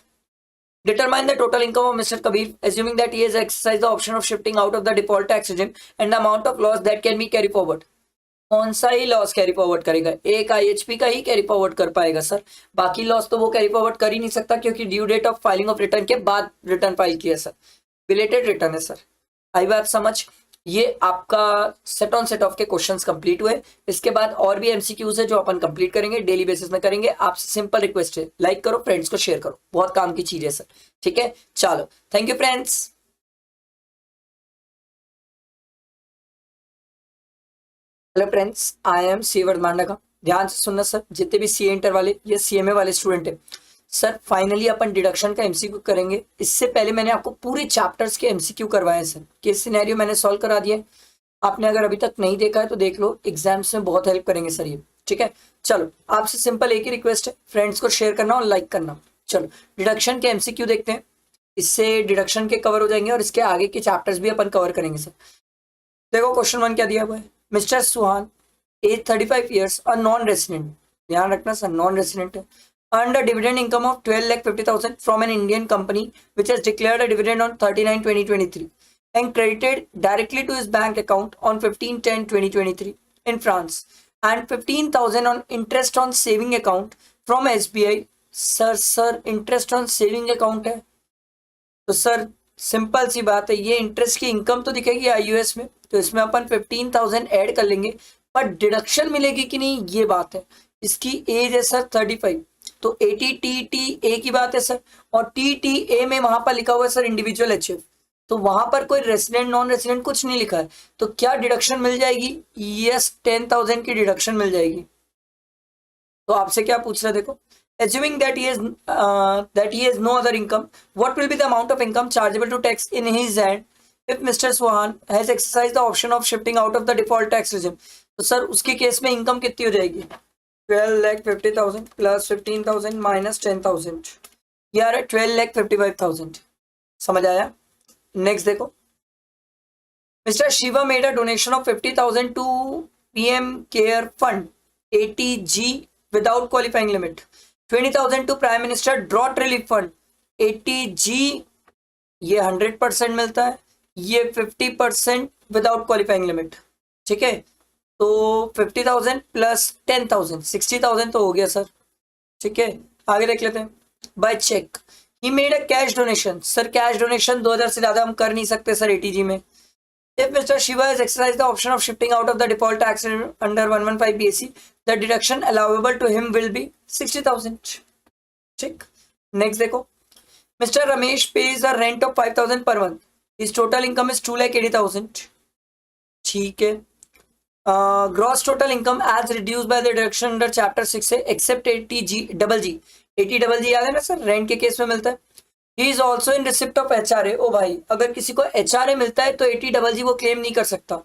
Determine the total income of mister Kabir assuming that he has exercised the option of shifting out of the default tax regime and the amount of loss that can be carry forward। कौन सा ही loss carry forward करेगा? एक IHP का ही carry forward कर पाएगा sir, बाकी loss तो वो कैरी फॉरवर्ड कर ही नहीं सकता क्योंकि due date of filing of return के बाद रिटर्न फाइल किया सर, बिलेटेड रिटर्न है सर। आई बात समझ? ये आपका सेट ऑन सेट ऑफ के क्वेश्चंस कंप्लीट हुए। इसके बाद और भी एमसीक्यूज है जो अपन कंप्लीट करेंगे, डेली बेसिस में करेंगे। आपसे सिंपल रिक्वेस्ट है, लाइक करो, फ्रेंड्स को शेयर करो, बहुत काम की चीज है सर, ठीक है। चलो, thank you friends. Hello friends, I am C वर्धमांडा का, ध्यान से सुनना सर, जितने भी सीए इंटर वाले या सीएमए वाले स्टूडेंट है सर, फाइनली अपन डिडक्शन का एमसीक्यू करेंगे। इससे पहले मैंने आपको पूरे चैप्टर्स के एमसीक्यू करवाए हैं सर, केस सिनेरियो मैंने सॉल्व करा दिया है। आपने अगर अभी तक नहीं देखा है तो देख लो, एग्जाम्स में बहुत हेल्प करेंगे सर ये, ठीक है। चलो, आपसे सिंपल एक ही रिक्वेस्ट है, फ्रेंड्स को शेयर करना और लाइक करना। चलो, डिडक्शन के एमसीक्यू देखते हैं, इससे डिडक्शन के कवर हो जाएंगे और इसके आगे के चैप्टर्स भी अपन कवर करेंगे सर। देखो, क्वेश्चन 1 क्या दिया हुआ है, मिस्टर सुहान एज 35 ईयर्स और नॉन रेसिडेंट, ध्यान रखना सर नॉन रेसिडेंट है, earned a dividend income of 12,50,000 from an Indian company which has declared a dividend on 39/2023 and credited directly to his bank account on 15/10/2023 in France and 15,000 on interest on saving account from SBI। Sir interest on saving account है तो sir simple सी बात है, ये interest की income तो दिखेगी आईयूएस में, तो इसमें अपन 15,000 ऐड कर लेंगे, पर डिडक्शन मिलेगी कि नहीं ये बात है। इसकी एज है सर 35, तो 80 TTA की बात है सर, और TTA में वहां पर लिखा हुआ है सर इंडिविजुअल एचएफ, तो वहां पर कोई रेसिडेंट नॉन रेसिडेंट कुछ नहीं लिखा है, तो क्या डिडक्शन मिल जाएगी? यस, 10,000 की डिडक्शन मिल जाएगी। तो आपसे क्या पूछ रहा है, देखो, assuming that he has no other income, what will be the amount of income chargeable to tax in his hand if Mr. Swahan has exercised the option of shifting out of the default tax regime? तो sir उसके case में income कितनी हो जाएगी? 12,50,000 plus 15,000 minus 10,000, ये आ रहा है 12,55,000। समझ आया? नेक्स्ट देखो, mister Shiva made a donation of 50,000 to PM care fund 80G without qualifying limit, 20,000 to prime minister drought relief fund 80G, ये 100% मिलता है, ये 50% विदाउट क्वालिफाइंग लिमिट। ठीक है, तो 50,000 प्लस 10,000 60,000 तो हो गया सर। ठीक है, आगे देख लेते हैं। By cheque he made a cash donation, sir cash donation 2,000 से ज्यादा हम कर नहीं सकते सर 80G में। If Mr. Shiva has exercised the option of shifting out of the default tax under 115 BAC, the deduction allowable to him will be 60,000. ठीक, next देखो, Mr. Ramesh pays a rent of 5,000 per month. His total income is 2,80,000. ठीक है, gross total income as reduced by the deduction under chapter 6 है, except 80G double G. 80 double G याद है ना sir, rent के case में मिलता है। He is also in receipt of HRA. ओ भाई, अगर किसी को HRA मिलता है तो 80GG वो क्लेम नहीं कर सकता।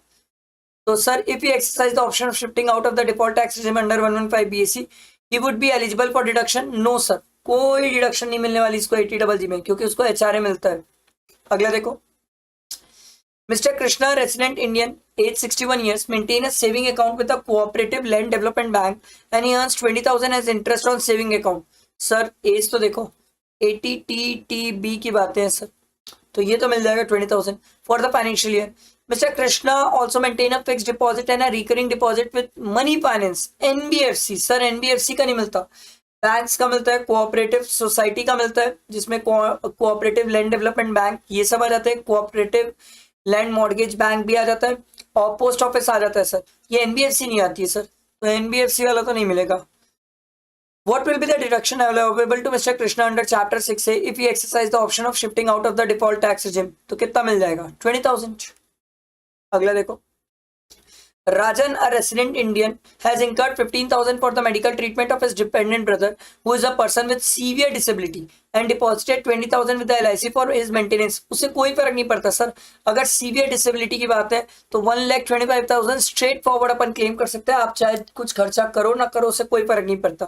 तो sir if he exercise the option of shifting out of the default tax regime under 115 BAC, he would be eligible for deduction. No sir, कोई डिडक्शन नहीं मिलने वाली इसको 80GG में, क्योंकि उसको HRA मिलता है। अगला देखो, Mr. Krishna, resident Indian, age 61 years, maintain a saving account with a cooperative land development bank and he earns 20,000 as interest on saving account. Sir as तो देखो, 80TTB की बातें हैं सर, तो ये तो मिल जाएगा 20,000 for the financial year. Mister Krishna also maintain a fixed deposit and a recurring deposit with money finance NBFC। Sir NBFC का नहीं मिलता, बैंक्स का मिलता है, कोऑपरेटिव सोसाइटी का मिलता है, जिसमें कोऑपरेटिव लैंड डेवलपमेंट बैंक ये सब आ जाते हैं, कोऑपरेटिव लैंड मॉर्गेज बैंक भी आ जाता है, और पोस्ट ऑफिस आ जाता है सर। ये NBFC नहीं आती है सर, तो NBFC वाला तो नहीं मिलेगा। What will be the deduction allowable to Mr. Krishna under Chapter 6A if he exercise the option of shifting out of the default tax regime? तो कितना मिल जाएगा? 20,000. अगला देखो, Rajan, a resident Indian, has incurred 15,000 for the medical treatment of his dependent brother, who is a person with severe disability, and deposited 20,000 with the LIC for his maintenance. उससे कोई फर्क नहीं पड़ता सर, अगर सीवियर डिसेबिलिटी की बात है तो 1,25,000 स्ट्रेट फॉरवर्ड अपन क्लेम कर सकते हैं, आप चाहे कुछ खर्चा करो ना करो, उससे कोई फर्क नहीं पड़ता।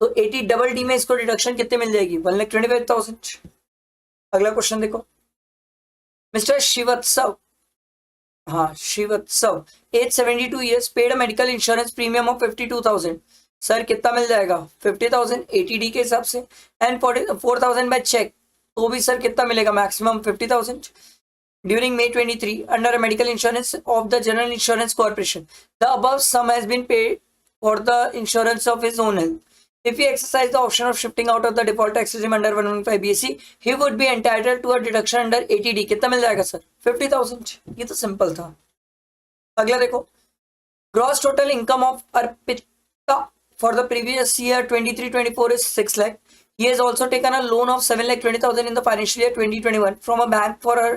तो 80DD में इसको डिडक्शन कितने मिल जाएगी? 1,25,000। अगला क्वेश्चन देखो, मिस्टर श्रीवत्सव, हाँ Srivastava, age 72 years, paid a medical insurance premium of 52,000। Sir कितना मिल जाएगा? 50,000 80D के हिसाब से, एंड 4,000 बाय चेक, तो भी सर कितना मिलेगा? Maximum 50,000। During May 23 under medical insurance of the general insurance corporation, the above sum has been paid for the insurance of his own health. If he exercised the option of shifting out of the default tax regime under 115 BAC, he would be entitled to a deduction under 80D. कितना मिल जाएगा sir? 50,000। ये तो simple था। अगला देखो, gross total income of Arpita for the previous year 23-24 is 6 lakh. He has also taken a loan of 7,20,000 in the financial year 2021 from a bank for her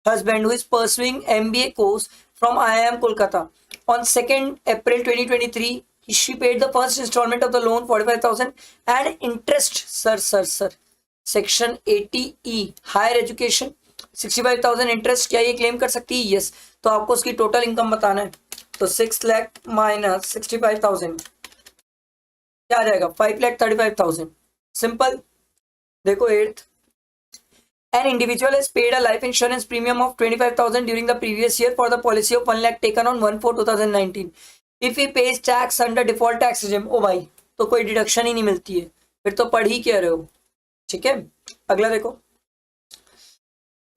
husband who is pursuing MBA course from IIM Kolkata. On 2nd April 2023, she paid the first installment of the loan 45,000 and interest, sir, section 80E higher education 65,000 interest, क्या ये claim कर सकती है? Yes. तो आपको उसकी total income बताना है, तो 6 लाख माइनस 65,000 क्या आ जाएगा? 5,35,000। सिंपल। देखो 8th, an individual has paid a life insurance premium of 25,000 during the previous year for the policy of 1 lakh taken on 1/4/2019. If he pays tax under default tax regime, ओ भाई तो कोई deduction ही नहीं मिलती है, फिर तो पढ़ ही क्या रहे हो। ठीक है, अगला देखो,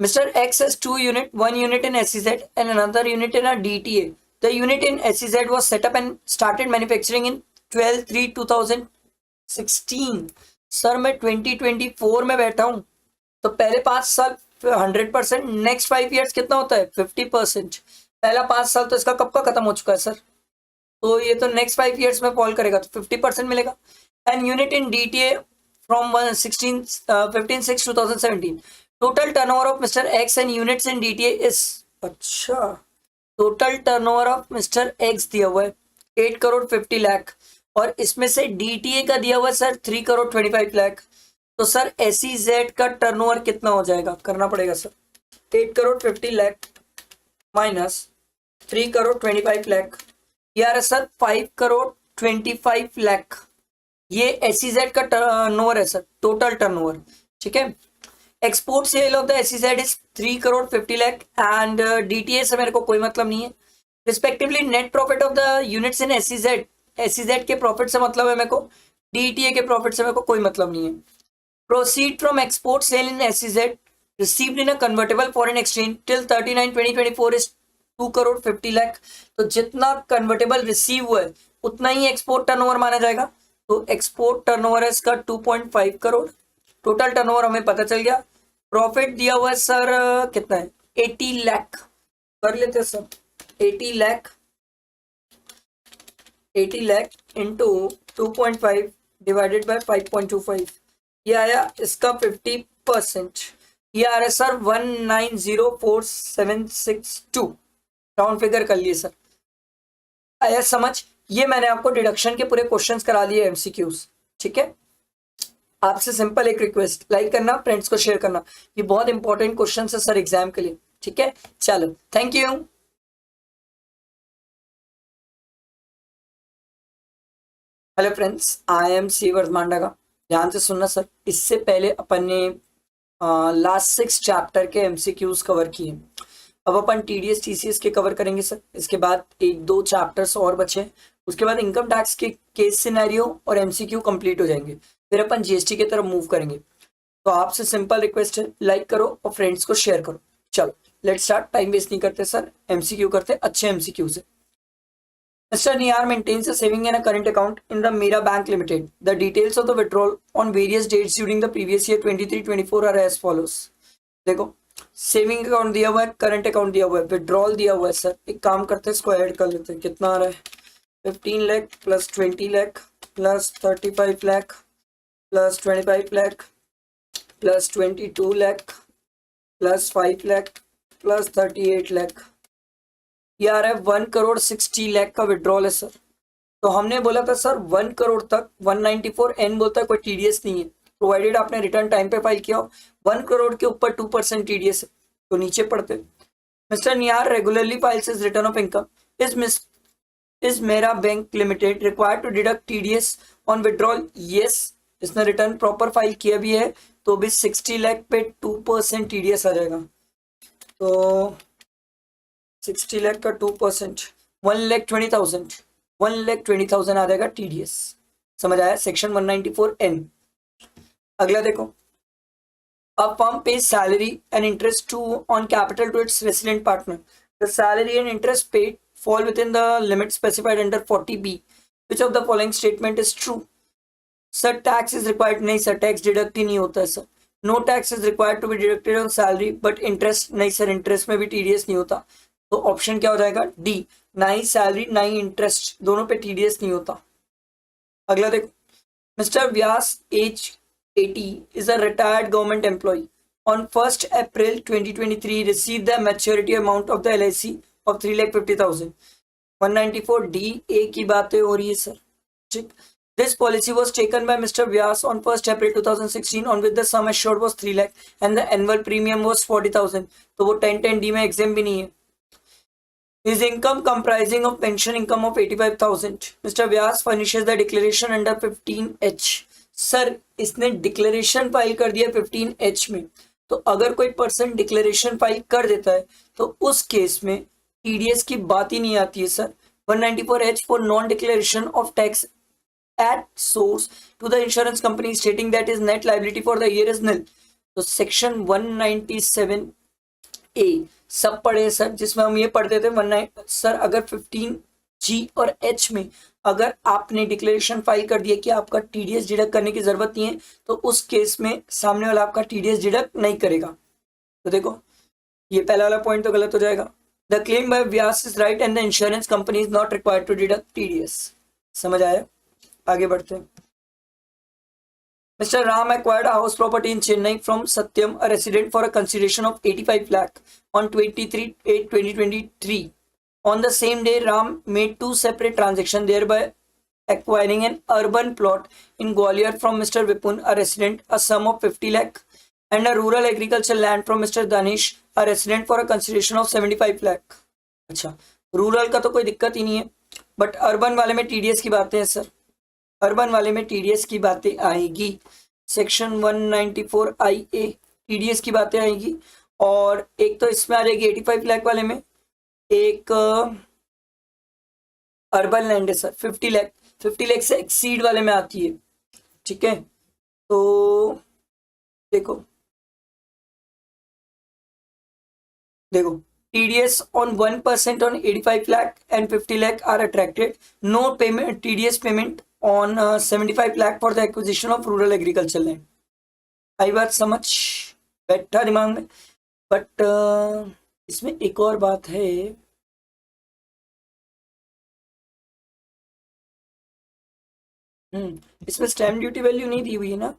Mr. X has 2 units, 1 unit in SEZ and another unit in a DTA. The unit in SEZ was set up and started manufacturing in 12/3/2016. Sir मैं 2024 में बैठा हूँ, तो पहले 5 साल 100%, नेक्स्ट 5 years कितना होता है? 50%। पहला 5 साल तो इसका कब का खत्म हो चुका है सर, तो ये तो नेक्स्ट 5 years में फॉल करेगा, तो 50% मिलेगा। And unit in DTA from 15/6/2017। Total turnover of mister X and units in DTA is, अच्छा total turnover of mister X दिया हुआ है 8 करोड़ 50 लाख, और इसमें से DTA का दिया हुआ है सर 3 करोड़ 25 लाख। तो सर SEZ का टर्नओवर कितना हो जाएगा? करना पड़ेगा सर, 8 करोड़ 50 लाख माइनस 3 करोड़ 25 लाख, यार सर 5 करोड़ 25 लाख, ये SEZ का टर्नओवर है सर, टोटल टर्नओवर। ठीक है, export cell of the SEZ is 3 crore 50 lakh and DTA से मेरे को कोई मतलब नहीं है, respectively net profit of the units in SEZ के प्रॉफिट से मतलब है मेरे को, डीईटीए के प्रॉफिट से मेरे को कोई मतलब नहीं है। Proceed from export cell in SEZ received in a convertible foreign exchange till 39/2024 is 2 crore 50 lakh. तो जितना कन्वर्टेबल रिसीव हुआ है उतना ही एक्सपोर्ट टर्नओवर माना जाएगा। तो एक्सपोर्ट टर्नओवर है इसका 2.5 करोड़। टोटल टर्नओवर हमें पता चल गया। प्रॉफिट दिया हुआ है सर कितना है, 80 लाख। कर लेते हैं sir, 80 lakh, 80 lakh into 2.5 divided by 5.25, ये आया इसका 50%। ये आ रहा है सर 1904762, राउंड फिगर कर लिए सर। आया समझ? ये मैंने आपको डिडक्शन के पूरे क्वेश्चंस करा लिए एमसीक्यूज, ठीक है। आपसे सिंपल एक रिक्वेस्ट, लाइक करना, फ्रेंड्स को शेयर करना, ये बहुत इंपॉर्टेंट क्वेश्चन है सर एग्जाम के लिए, ठीक है। चलो thank you. Hello friends, I am C वर्धमांडा का, ध्यान से सुनना सर। इससे पहले अपन ने लास्ट 6 चैप्टर के एमसीक्यूज कवर किए, अब अपन टीडीएस टीसीएस के कवर करेंगे सर। इसके बाद 1-2 चैप्टर्स और बचे, उसके बाद इनकम टैक्स के केस सिनेरियो और एमसीक्यू कंप्लीट हो जाएंगे, फिर अपन जीएसटी की तरफ मूव करेंगे। तो आपसे सिंपल रिक्वेस्ट है, लाइक करो और फ्रेंड्स को शेयर करो। चलो लेट्स स्टार्ट, टाइम वेस्ट नहीं करते सर, एमसीक्यू करते, अच्छे एमसीक्यू से। Mr. Niyar maintains a saving and a current account in the Mira Bank Limited. The details of the withdrawal on various dates during the previous year 23-24 are as follows. देखो, saving account दिया हुआ है, current account दिया हुआ है, withdrawal दिया हुआ है सर। एक काम करते हैं, इसको ऐड कर लेते हैं। कितना आ रहा है, 15 lakh plus 20 lakh plus 35 lakh plus 25 lakh plus 22 lakh plus 5 lakh plus 38 lakh. ये आ रहा है 1 करोड़ 60 लाख का विड्रॉल है सर। तो हमने बोला था सर 1 करोड़ तक 194N बोलता है कोई टीडीएस नहीं है, प्रोवाइडेड आपने रिटर्न टाइम पे फाइल किया हो। 1 करोड़ के ऊपर 2% टीडीएस है। तो नीचे पढ़ते, mister Nair regularly files his return of income. Is Mera bank limited required to deduct TDS on withdrawal? Yes, इसने रिटर्न प्रॉपर फाइल किया भी है, तो भी 60 लाख पे 2% टीडीएस आ जाएगा। तो 60 लाख का 2% 1,20,000, 1,20,000 आ जाएगा टीडीएस। समझ आया? Section 194N। अगला देखो, a firm pay salary and interest to on capital to its resident partner. The salary and interest paid fall within the limit specified under 40B. Which of the following statement is true? Sir, tax is required. नहीं sir, tax deduct ही नहीं होता है sir. No tax is required to be deducted on salary but interest नहीं sir, interest में भी TDS नहीं होता। तो ऑप्शन क्या हो जाएगा, डी। ना ही सैलरी ना ही इंटरेस्ट, दोनों पे टीडीएस नहीं होता। अगला देखो, mister Vyas age 80 is a retired government employee. On 1st April 2023 received the maturity amount of the LIC of 3,50,000. 194D A की बातें हो रही है सर, ठीक। This policy was taken by Mr. Vyas on 1st April 2016 on which the sum assured was 3 lakh and the annual premium was 40,000. तो वो 1010D में exam भी नहीं है। His income comprising of pension income of 85,000. Mr. Vyas furnishes the declaration under 15H. Sir, इसने declaration file कर दिया 15H में। तो अगर कोई पर्सन डिक्लेरेशन फाइल कर देता है तो उस केस में टीडीएस की बात ही नहीं आती है sir. 194H for non declaration of tax at source to the insurance company stating that his net liability for the year is nil. तो सेक्शन 197A सब पढ़े सर, जिसमें हम ये पढ़ते थे 19 सर, अगर 15G और H में अगर आपने डिक्लेरेशन फाइल कर दिया कि आपका टीडीएस डिडक्ट करने की जरूरत नहीं है, तो उस केस में सामने वाला आपका टीडीएस डिडक्ट नहीं करेगा। तो देखो, ये पहला वाला पॉइंट तो गलत हो जाएगा। The claim by Vyas is right and the insurance company is not required to deduct TDS. समझ आया? आगे बढ़ते हैं। Mr. Ram acquired a house property in Chennai from Satyam, a resident, for a consideration of 85 lakh on 23/8/2023. On the same day, Ram made 2 separate transactions, thereby acquiring an urban plot in Gwalior from Mr. Vipun, a resident, a sum of 50 lakh, and a rural agricultural land from Mr. Danish, a resident, for a consideration of 75 lakh. अच्छा, rural का तो कोई दिक्कत ही नहीं है, but urban वाले में TDS की बातें हैं सर। अर्बन वाले में टीडीएस की बातें आएगी। सेक्शन 194IA टीडीएस की बातें आएगी। और एक तो इसमें आ जाएगी 85 लाख वाले में, एक अर्बन लैंड है सर 50 लाख, 50 लाख से एक्सीड वाले में आती है, ठीक है। तो देखो देखो TDS on 1% on 85 lakh and 50 lakh are attracted. No payment TDS payment on 75 lakh for the acquisition of rural agriculture land. आई बात समझ, बैठा दिमाग में। बट इसमें एक और बात है, इसमें स्टैम्प ड्यूटी वैल्यू नहीं दी हुई है ना।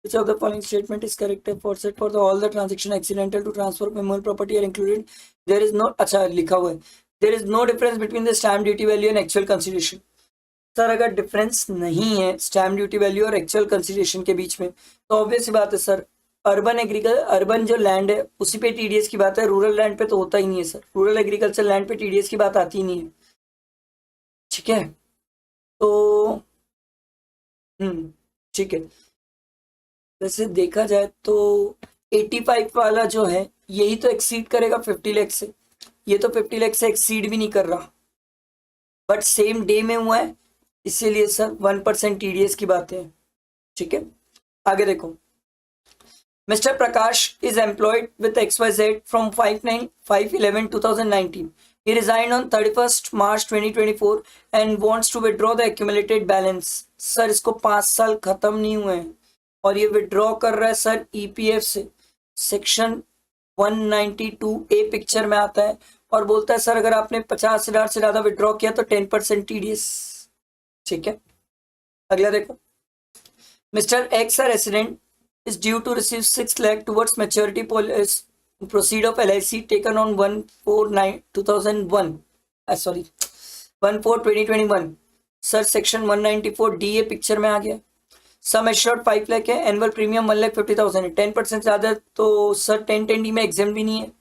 Which of the following statement is correct for set for the all the transaction accidental to transfer of immovable property are included? There is no, अच्छा लिखा हुआ है, there is no difference between the stamp duty value and actual consideration. Sir अगर difference नहीं है stamp duty value और actual consideration के बीच में, तो ऑब्वियस सी बात है सर, अर्बन जो लैंड है उसी पे टीडीएस की बात है, रूरल लैंड पे तो होता ही नहीं है सर, रूरल एग्रीकल्चर लैंड पे टीडीएस की बात आती ही नहीं है, ठीक है। तो ठीक है, वैसे देखा जाए तो 85 वाला जो है यही तो एक्सीड करेगा 50 लाख से, ये तो 50 लाख से एक्सीड भी नहीं कर रहा, बट सेम डे में हुआ है, इसीलिए सर 1% टीडीएस की बात है, ठीक है। आगे देखो, mister Prakash is employed with XYZ from 5/11/2019. He resigned on 31st March 2024 and wants to withdraw the accumulated balance. Sir इसको 5 साल खत्म नहीं हुए हैं और ये विड्रॉ कर रहा है सर ईपीएफ से, सेक्शन 192A पिक्चर में आता है और बोलता है सर अगर आपने 50,000 से ज्यादा विड्रॉ किया तो 10% टीडीएस, ठीक है। अगला देखो, mister x resident is due to receive 6 lakh towards maturity proceed of LIC taken on 1/4/2001 sorry 1/4/2021 sir section 194DA picture में आ गया। सम एश्योर्ड 5 लाख है, एनुअल प्रीमियम 1,50,000 है, 10% ज्यादा तो सर 1010D में एग्जाम भी नहीं है।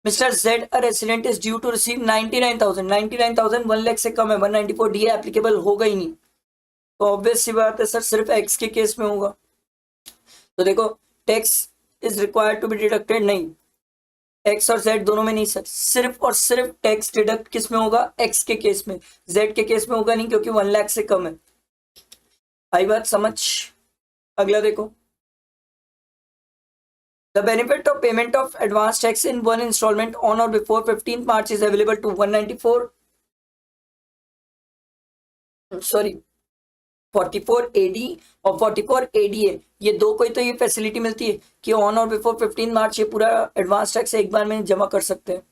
Mister Z a resident is due to receive 99,000 1 lakh से कम है, 194DA एप्लीकेबल होगा ही नहीं, तो ऑब्वियस सी बात है सर सिर्फ एक्स के केस में होगा। तो देखो tax is required to be deducted, नहीं एक्स और जेड दोनों में नहीं सर, सिर्फ और सिर्फ टैक्स डिडक्ट किस में होगा, एक्स के केस में, जेड के केस में होगा नहीं क्योंकि 1 लाख से कम है। आई बात समझ। अगला देखो, the benefit of payment of advance tax in one instalment on or before 15 March is available to 44 AD और 44 ADA, ये दो कोई तो ये फैसिलिटी मिलती है कि ऑन और बिफोर 15 मार्च ये पूरा एडवांस टैक्स एक बार में जमा कर सकते हैं।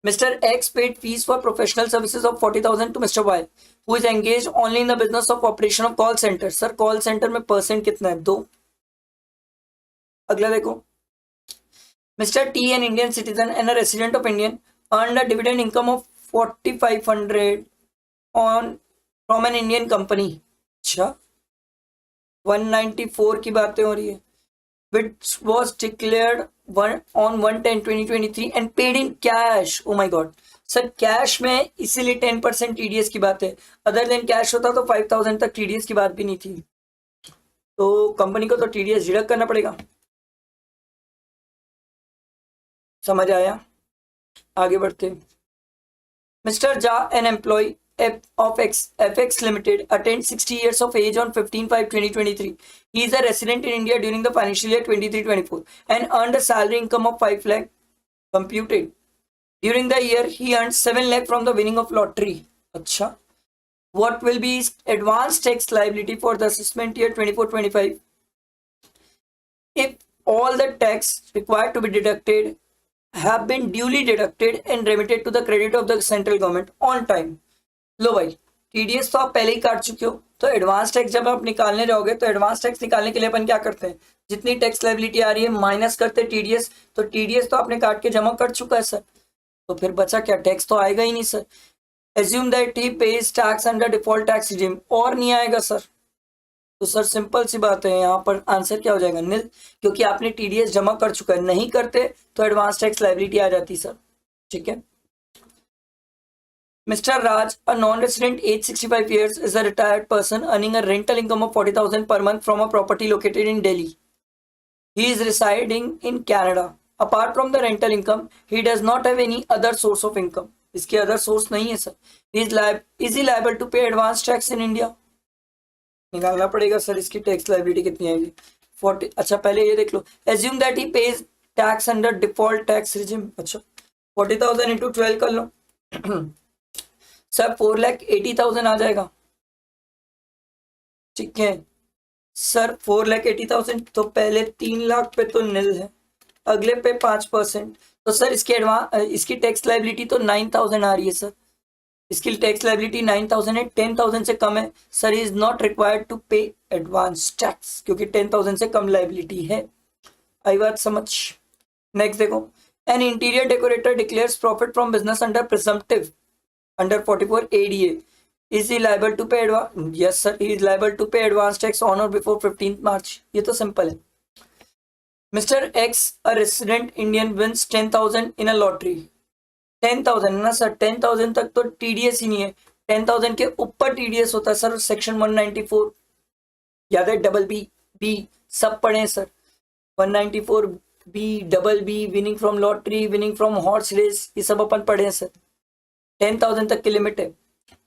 Mister X paid fees for professional services of 40,000 to mister Y who is engage only in the business of operation of call centre. Sir call centre में percent कितना है, 2। अगला देखो, mister T an Indian citizen and a resident of Indian earn a dividend income of 4,500 on from an Indian company. अच्छा 194 की बातें हो रही है, which was declared on 1/10/2023 and paid in cash. Oh my God, sir cash में इसीलिए 10% TDS की बात है, अदर देन कैश होता तो 5,000 तक टीडीएस की बात भी नहीं थी, तो कंपनी को तो टीडीएस डिडक्ट करना पड़ेगा। समझ आया, आगे बढ़ते। Mister J an employee of FX Limited attained 60 years of age on 15/5/2023. He is a resident in India during the financial year 23-24 and earned a salary income of 5 lakh computed. During the year, he earned 7 lakh from the winning of lottery. Achha. What will be his advance tax liability for the assessment year 24-25? If all the tax required to be deducted have been duly deducted and remitted to the credit of the central government on time. लो भाई TDS तो आप पहले ही काट चुके हो, तो advance tax जब आप निकालने जाओगे तो एडवांस टैक्स निकालने के लिए अपन क्या करते हैं, जितनी टैक्स लायबिलिटी आ रही है माइनस करते हैं टीडीएस, तो टीडीएस तो आपने काट के जमा कर चुका है सर, तो फिर बचा क्या, टैक्स तो आएगा ही नहीं sir. Assume that he pays tax under default tax regime, और नहीं आएगा सर, तो सर सिंपल सी बात है, यहाँ पर आंसर क्या हो जाएगा, नील, क्योंकि आपने टीडीएस जमा कर चुका है, नहीं करते तो एडवांस टैक्स लायबिलिटी आ जाती सर, ठीक है। Mr. Raj, a non-resident age 65 years, is a retired person earning a rental income of 40,000 per month from a property located in Delhi. He is residing in Canada. Apart from the rental income, he does not have any other source of income. इसके other source नहीं है sir. Is he liable to pay advance tax in India? निकालना पड़ेगा sir इसकी tax liability कितनी आएगी। 40। अच्छा पहले ये देख लो, assume that he pays tax under default tax regime. अच्छा 40,000 इंटू 12 कर लो सर 4,80,000 आ जाएगा। ठीक है सर 4,80,000, तो पहले 3 लाख पे तो निल है, अगले पे 5%, तो सर इसकी टैक्स लाइबिलिटी तो 9,000 आ रही है सर। इसकी टैक्स लाइबिलिटी 9,000 है, 10,000 से कम है sir, is not required to pay advance tax, क्योंकि 10,000 से कम लाइबिलिटी है। आई बात समझ। नेक्स्ट देखो, an interior decorator declares profit from business under presumptive under 44 ADA, is he liable to pay advance? Yes sir, he is liable to pay advance tax on or before 15th March। ये तो simple है। Mr. X, a resident Indian, wins 10,000 in a lottery। 10,000 ना sir, 10,000 तक तो TDS ही नहीं है, 10,000 के ऊपर TDS होता है सर, सेक्शन 194 याद है, डबल बी सब पढ़े हैं sir, 194B, double B, winning from lottery, winning from horse race, ये सब अपन पढ़े हैं सर। 10,000 तक की लिमिट है।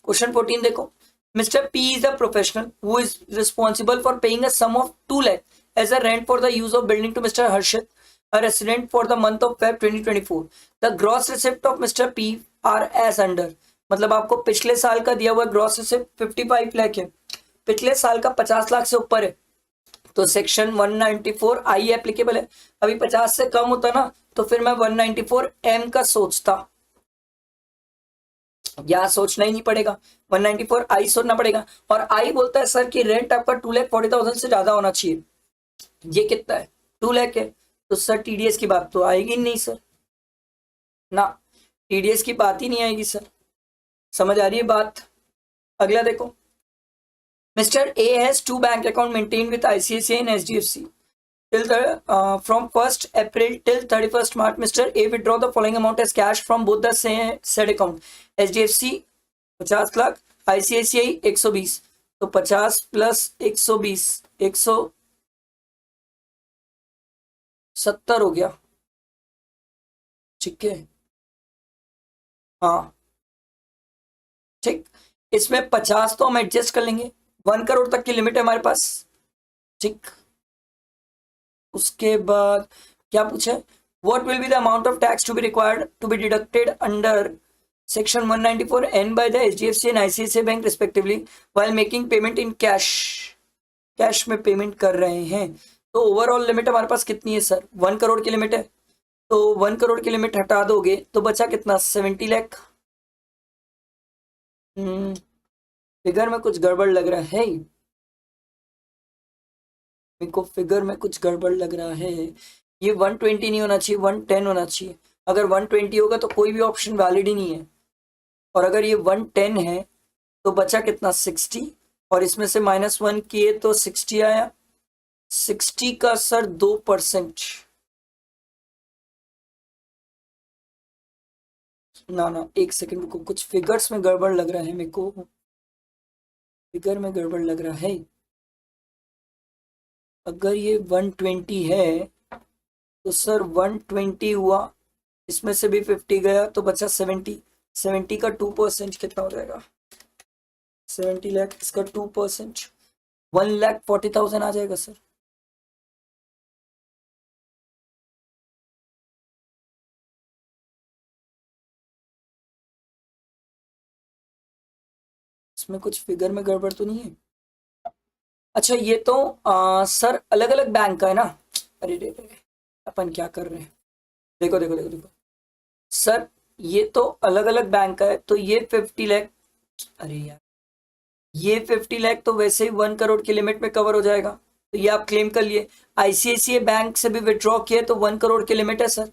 क्वेश्चन 14 देखो, mister P is a professional who is responsible for paying a sum of 2 lakh as a rent for the use of building to mister Harshit, a resident, for the month of Feb 2024। The gross receipt of mister P are as under. मतलब आपको पिछले साल का दिया हुआ gross receipt 55 lakh है, पिछले साल का 50 लाख से ऊपर है, तो सेक्शन 194 आई एप्लीकेबल है। अभी 50 से कम होता ना तो फिर मैं 194 M का सोचता, या सोचना ही नहीं पड़ेगा, 194 आई सोचना पड़ेगा। और आई बोलता है सर कि रेंट आपका 2,40,000 से ज्यादा होना चाहिए। ये कितना है? 2 लाख है, तो सर टीडीएस की बात तो आएगी नहीं सर ना, टीडीएस की बात ही नहीं आएगी सर। समझ आ रही है बात? अगला देखो, mister A has 2 bank account maintain with ICICI and HDFC till from 1st April till 31st March। Mr. A withdraw the following amount as cash from both the said account। HDFC 50 lakh, ICICI 120, तो 50 plus 120 170 हो गया। ठीक है हाँ ठीक, इसमें 50 तो हम एडजस्ट कर लेंगे, 1 करोड़ तक की लिमिट है हमारे पास। ठीक, उसके बाद क्या पूछा है, what will be the amount of tax to be required to be deducted under section 194N by the HDFC and ICICI bank respectively while making payment in cash. Cash में पेमेंट कर रहे हैं, तो ओवरऑल लिमिट हमारे पास कितनी है sir? 1 crore की limit है, तो 1 करोड़ की लिमिट हटा दोगे तो बचा कितना? 70 लाख। फिगर में कुछ गड़बड़ लग रहा है, मेरे को फिगर में कुछ गड़बड़ लग रहा है। ये 120 नहीं होना चाहिए, 110 होना चाहिए। अगर 120 होगा तो कोई भी ऑप्शन वैलिड ही नहीं है, और अगर ये 110 है तो बचा कितना? 60, और इसमें से -1 किए तो 60 आया। 60 का सर 2%। ना एक सेकंड रुको, कुछ फिगर्स में गड़बड़ लग रहा है मेरे को, फिगर में गड़बड़ लग रहा है। अगर ये 120 है तो सर 120 हुआ, इसमें से भी 50 गया तो बचा 70। 70 का 2% कितना हो जाएगा? 70 लाख, इसका 2% 1,40,000 आ जाएगा सर। इसमें कुछ फिगर में गड़बड़ तो नहीं है? अच्छा ये तो सर अलग अलग बैंक का है ना। अरे रे रे, अपन क्या कर रहे हैं, देखो देखो देखो देखो सर, ये तो अलग अलग बैंक का है, तो ये 50 लाख, अरे यार ये 50 लाख तो वैसे ही 1 करोड़ की लिमिट में कवर हो जाएगा, तो ये आप क्लेम कर लिए। ICICI बैंक से भी विड्रॉ किए तो 1 करोड़ की लिमिट है सर।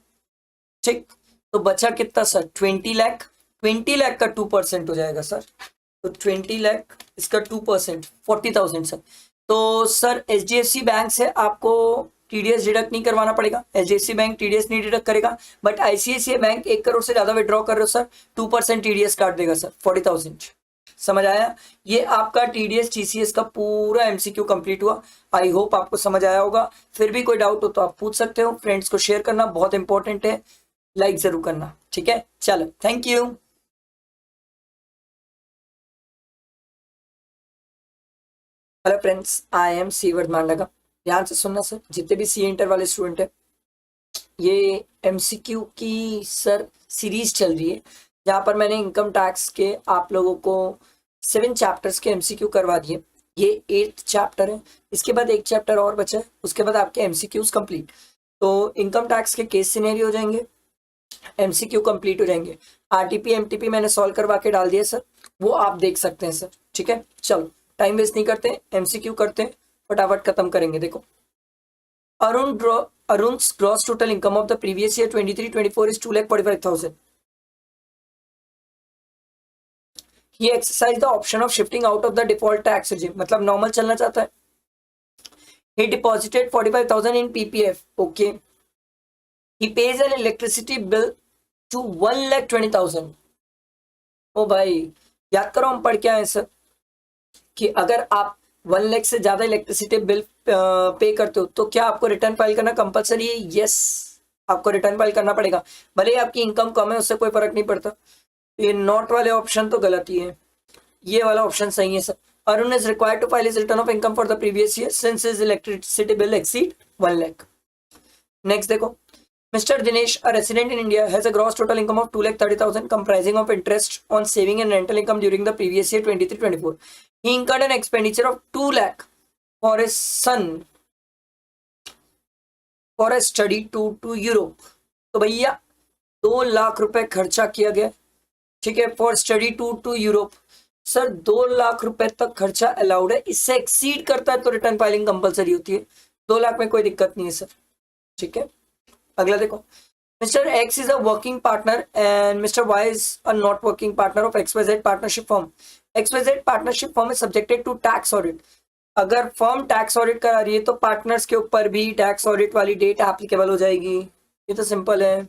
ठीक, तो बचा कितना सर? 20 लाख। 20 लाख का 2% हो जाएगा सर, तो 20 लाख इसका 2% 40,000 सर। तो सर HDFC बैंक से आपको TDS डिडक्ट नहीं करवाना पड़ेगा, HDFC बैंक TDS नहीं डिडक्ट करेगा, बट ICICI बैंक 1 करोड़ से ज्यादा विड्रॉ कर रहे हो सर, 2% TDS काट देगा सर, 40,000। समझ आया? ये आपका TDS TCS का पूरा MCQ कंप्लीट हुआ। आई होप आपको समझ आया होगा। फिर भी कोई डाउट हो तो आप पूछ सकते हो। फ्रेंड्स को शेयर करना बहुत इंपॉर्टेंट है, लाइक जरूर करना। ठीक है, चलो thank you. Hello friends, I am सीवर्ड मांडका। ध्यान से सुनना सर, जितने भी सी इंटर वाले स्टूडेंट है, ये एमसीक्यू की सर सीरीज चल रही है जहाँ पर मैंने इनकम टैक्स के आप लोगों को 7 चैप्टर्स के एमसीक्यू करवा दिए। ये 8th चैप्टर है, इसके बाद एक चैप्टर और बचा है, उसके बाद आपके एमसीक्यूज कंप्लीट। तो इनकम टैक्स के केस सिनेरियो हो जाएंगे, एमसीक्यू कंप्लीट हो जाएंगे। आरटीपी एमटीपी मैंने सॉल्व करवा के डाल दिया सर, वो आप देख सकते हैं सर। ठीक है, चलो टाइम वेस्ट नहीं करते, एमसीक्यू करते हैं, फटाफट खत्म करेंगे। देखो, Arun's gross total income of the previous year 23-24 is 2,45,000. He exercised the option of shifting out of the default tax regime. मतलब नॉर्मल चलना चाहता है। He deposited 45,000 in PPF. Okay. He pays an electricity bill to 1,20,000. ओ भाई, याद करो हम पढ़ के आए सर कि अगर आप 1 लाख से ज्यादा इलेक्ट्रिसिटी बिल पे करते हो तो क्या आपको रिटर्न फाइल करना कंपलसरी है? यस, आपको रिटर्न फाइल करना पड़ेगा, भले ही आपकी इनकम कम है, उससे कोई फर्क नहीं पड़ता। ये नॉट वाले ऑप्शन तो गलत ही है, ये वाला ऑप्शन सही है sir. Arun is required to file his return of income for the previous year since his electricity bill exceed 1 lakh. Next देखो, Mr. Dinesh, a resident in India, has a gross total income of 2,30,000 comprising of interest on saving and rental income during the previous year 23-24. He incurred an expenditure of 2 lakh for his son for a study tour to Europe. तो भैया 2 लाख रुपए खर्चा किया गया, ठीक है, for study tour to Europe. Sir 2 lakh रुपए तक खर्चा अलाउड है, इससे एक्सीड करता है तो रिटर्न फाइलिंग कंपलसरी होती है। 2 लाख में कोई दिक्कत नहीं है सर। ठीक है, अगला देखो, mister X is a working partner and mister Y is a not working partner of XYZ partnership firm. XYZ partnership firm is subjected to tax audit. अगर फर्म टैक्स ऑडिट करा रही है तो पार्टनर्स के ऊपर भी टैक्स ऑडिट वाली date applicable हो जाएगी, ये तो सिंपल है।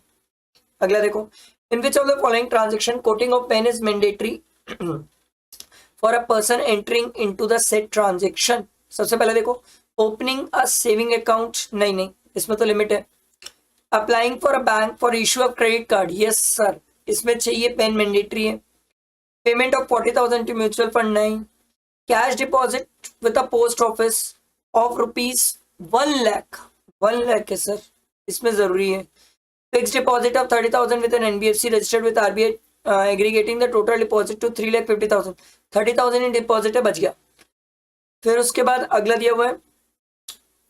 अगला देखो, in which of the following transaction quoting of PAN is mandatory for a person entering into the set transaction. सबसे पहले देखो, ओपनिंग अ सेविंग अकाउंट, नहीं, इसमें तो लिमिट है। Applying for a bank for issue of credit card, yes sir, इसमें चाहिए PAN mandatory है। Payment of 40,000 to mutual fund, नहीं। Cash deposit with a post office of ₹1 lakh, 1 lakh है सर, इसमें जरूरी है। Fix deposit of 30,000 with an NBFC registered with RBI aggregating the total deposit to 3,50,000। 30,000 in deposit है, बच गया। फिर उसके बाद अगला दिया हुआ है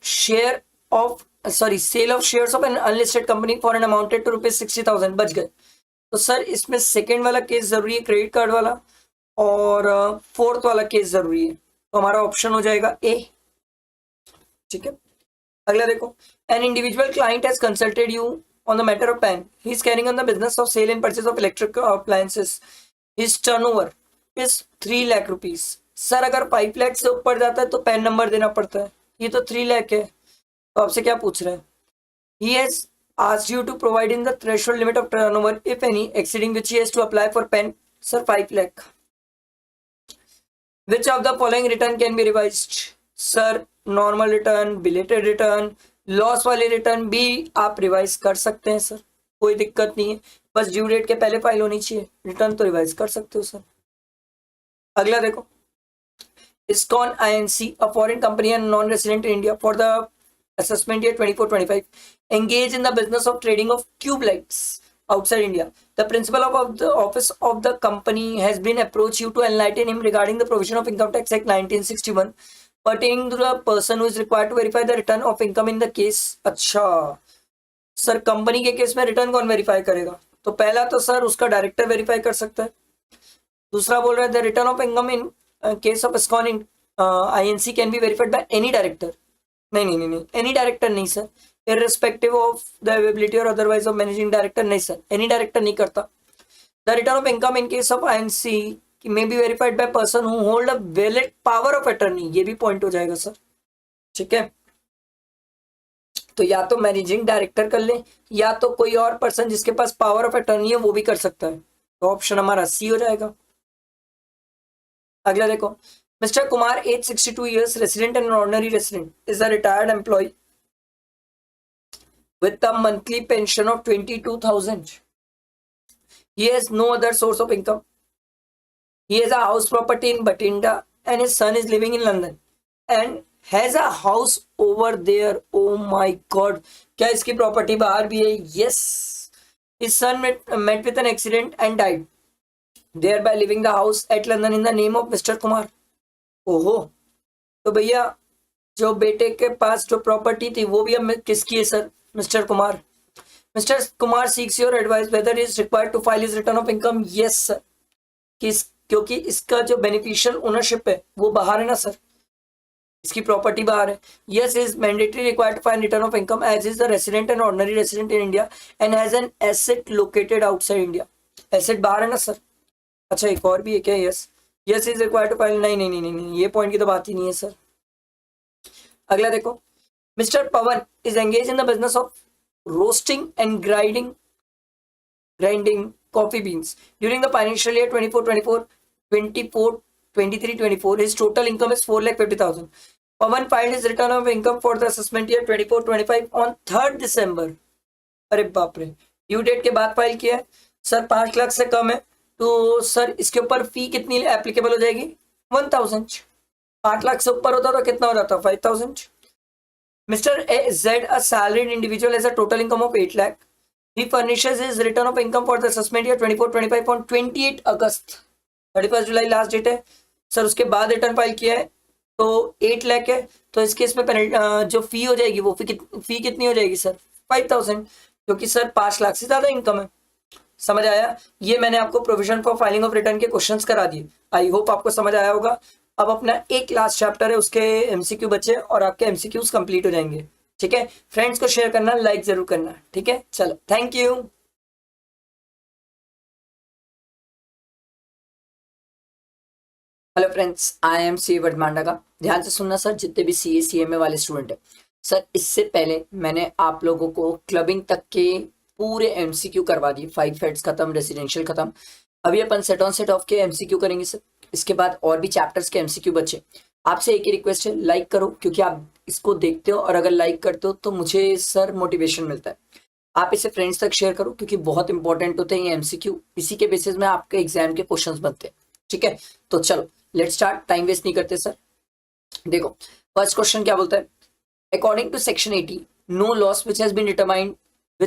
share of sale of shares of an unlisted company for an amounted to ₹60,000, बच गए। तो सर इसमें सेकेंड वाला केस जरूरी है, क्रेडिट कार्ड वाला, और फोर्थ वाला केस जरूरी है, तो हमारा ऑप्शन हो जाएगा ए। ठीक है, अगला देखो, an individual client has consulted you on the matter of PAN. He is carrying on the business of sale and purchase of electric appliances. His turnover is 3 lakh rupees. Sir अगर 5 लाख से ऊपर जाता है तो पैन नंबर देना पड़ता है, ये तो 3 लाख है, तो आपसे क्या पूछ रहे हैं? He has asked you to provide in the threshold limit of turnover, if any, exceeding which he has to apply for PAN. Sir, 5 lakh. Which of the following return can be revised? Sir, normal return, belated return, loss वाले return भी आप revise कर सकते हैं sir, कोई दिक्कत नहीं है, बस ड्यू डेट के पहले फाइल होनी चाहिए, रिटर्न तो रिवाइज कर सकते हो सर। अगला देखो, ISKCON INC, a foreign company and non-resident in India, for the assessment year 24-25, engage in the business of trading of tube lights outside India. The principal of the office of the company has been approached you to enlighten him regarding the provision of Income Tax Act 1961 pertaining to the person who is required to verify the return of income in the case. अच्छा sir, company के case में return कौन verify करेगा? तो पहला तो sir उसका director verify कर सकता है, दूसरा बोल रहा है the return of income in case of ISKCON INC can be verified by any director. नहीं, एनी डायरेक्टर नहीं sir, irrespective of the availability और अदरवाइज ऑफ मैनेजिंग डायरेक्टर, नहीं सर, एनी डायरेक्टर नहीं करता। The return of income in case of INC may be verified by person who hold a valid power of attorney, ये भी point हो जाएगा sir. ठीक है, तो या तो मैनेजिंग डायरेक्टर कर ले या तो कोई और पर्सन जिसके पास पावर ऑफ अटर्नी है वो भी कर सकता है, तो ऑप्शन हमारा सी हो जाएगा। अगला देखो, Mr. Kumar, age 62 years, resident and ordinary resident, is a retired employee with a monthly pension of 22,000. He has no other source of income. He has a house property in Bathinda and his son is living in London. And has a house over there. Oh my god, क्या इसकी property बाहर भी है? Yes, his son met with an accident and died, thereby leaving the house at London in the name of Mr. Kumar. ओहो, तो भैया जो बेटे के पास जो प्रॉपर्टी थी वो भी अब किसकी है sir? Mister Kumar. Mister Kumar seeks your advice whether is required to file his return of income. Yes sir, क्योंकि इसका जो बेनिफिशियल ओनरशिप है वो बाहर है ना सर, इसकी प्रॉपर्टी बाहर है। Yes, is mandatory required to file return of income as is the resident and ordinary resident in India and has an asset located outside India. Asset बाहर है ना सर। अच्छा, एक और भी है क्या? Yes, yes is required to file. नहीं नहीं नहीं नहीं, ये पॉइंट की तो बात ही नहीं है सर। अगला देखो, mister Pawan is engage in the business of roasting and grinding coffee beans during the financial year 23-24. His total income is 4,50,000. Pawan filed his return of income for the assessment year 24-25 on 3rd December. अरे बाप रे, due date के बाद file किया है sir. 5 lakh से कम है तो सर इसके ऊपर फी कितनी एप्लीकेबल हो जाएगी? 1000। 8 लाख से ऊपर होता तो कितना हो जाता? 5000। Mister Z, a salaried individual, has a total income of 8 lakh. He furnishes his return of income for the assessment year 24-25 on 28 August. 31 जुलाई लास्ट डेट है सर। उसके बाद रिटर्न फाइल किया है तो 8 लाख है, तो इस केस में जो फी हो जाएगी वो फी कितनी हो जाएगी सर? 5000, क्योंकि सर 5 लाख से ज्यादा इनकम है। समझ आया? ये मैंने आपको provision for filing of return के क्वेश्चंस करा दिए। आई होप आपको समझ आया होगा। अब अपना एक लास्ट चैप्टर है, उसके एमसीक्यू बचे और आपके एमसीक्यूज कंप्लीट हो जाएंगे। ठीक है, फ्रेंड्स को शेयर करना, लाइक जरूर करना। ठीक है, चलो, thank you. Hello friends, I am C वर्धमांडा का। ध्यान से सुनना सर, जितने भी सीए सीएमए वाले स्टूडेंट है सर, इससे पहले मैंने आप लोगों को क्लबिंग तक के पूरे एमसीक्यू करवा दिए। 5 हेड्स खत्म, रेसिडेंशियल खत्म। अभी अपन सेट ऑन सेट ऑफ के एमसीक्यू करेंगे सर। इसके बाद और भी चैप्टर्स के एमसीक्यू बचे। आपसे एक ही रिक्वेस्ट है, लाइक करो, क्योंकि आप इसको देखते हो और अगर लाइक करते हो तो मुझे सर मोटिवेशन मिलता है। आप इसे फ्रेंड्स तक शेयर करो, क्योंकि बहुत इंपॉर्टेंट होते हैं ये एमसीक्यू। इसी के बेसिस में आपके एग्जाम के क्वेश्चंस बनते हैं। ठीक है, तो चलो लेट स्टार्ट, टाइम वेस्ट नहीं करते सर। देखो, फर्स्ट क्वेश्चन क्या बोलता है? According to section 80, no loss which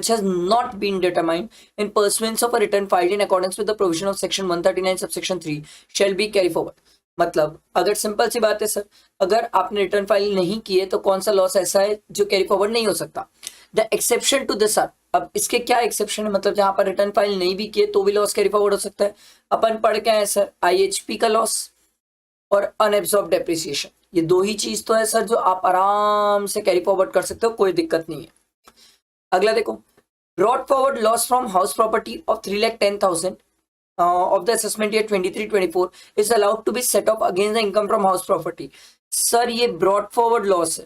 has not been determined in pursuance of a return filed in accordance with the provision of section 139 subsection 3 shall be carry forward। मतलब अगर simple सी बात है sir, अगर आपने रिटर्न फाइल नहीं किए तो कौन सा लॉस ऐसा है जो कैरी फॉरवर्ड नहीं हो सकता? The exception to this are, अब इसके क्या एक्सेप्शन है? मतलब जहां पर रिटर्न फाइल नहीं भी किए तो भी लॉस कैरी फॉरवर्ड हो सकता है। अपन पढ़ के आए सर, IHP का लॉस और अनएब्सॉर्ब डेप्रिसिएशन, ये दो ही चीज तो है सर जो आप आराम से कैरी फॉरवर्ड कर सकते हो, कोई दिक्कत नहीं है। अगला देखो, brought forward loss from house property of 3,10,000 of the assessment year 23-24 is allowed to be set off against the income from house property। Sir ये ब्रॉड फॉरवर्ड लॉस है।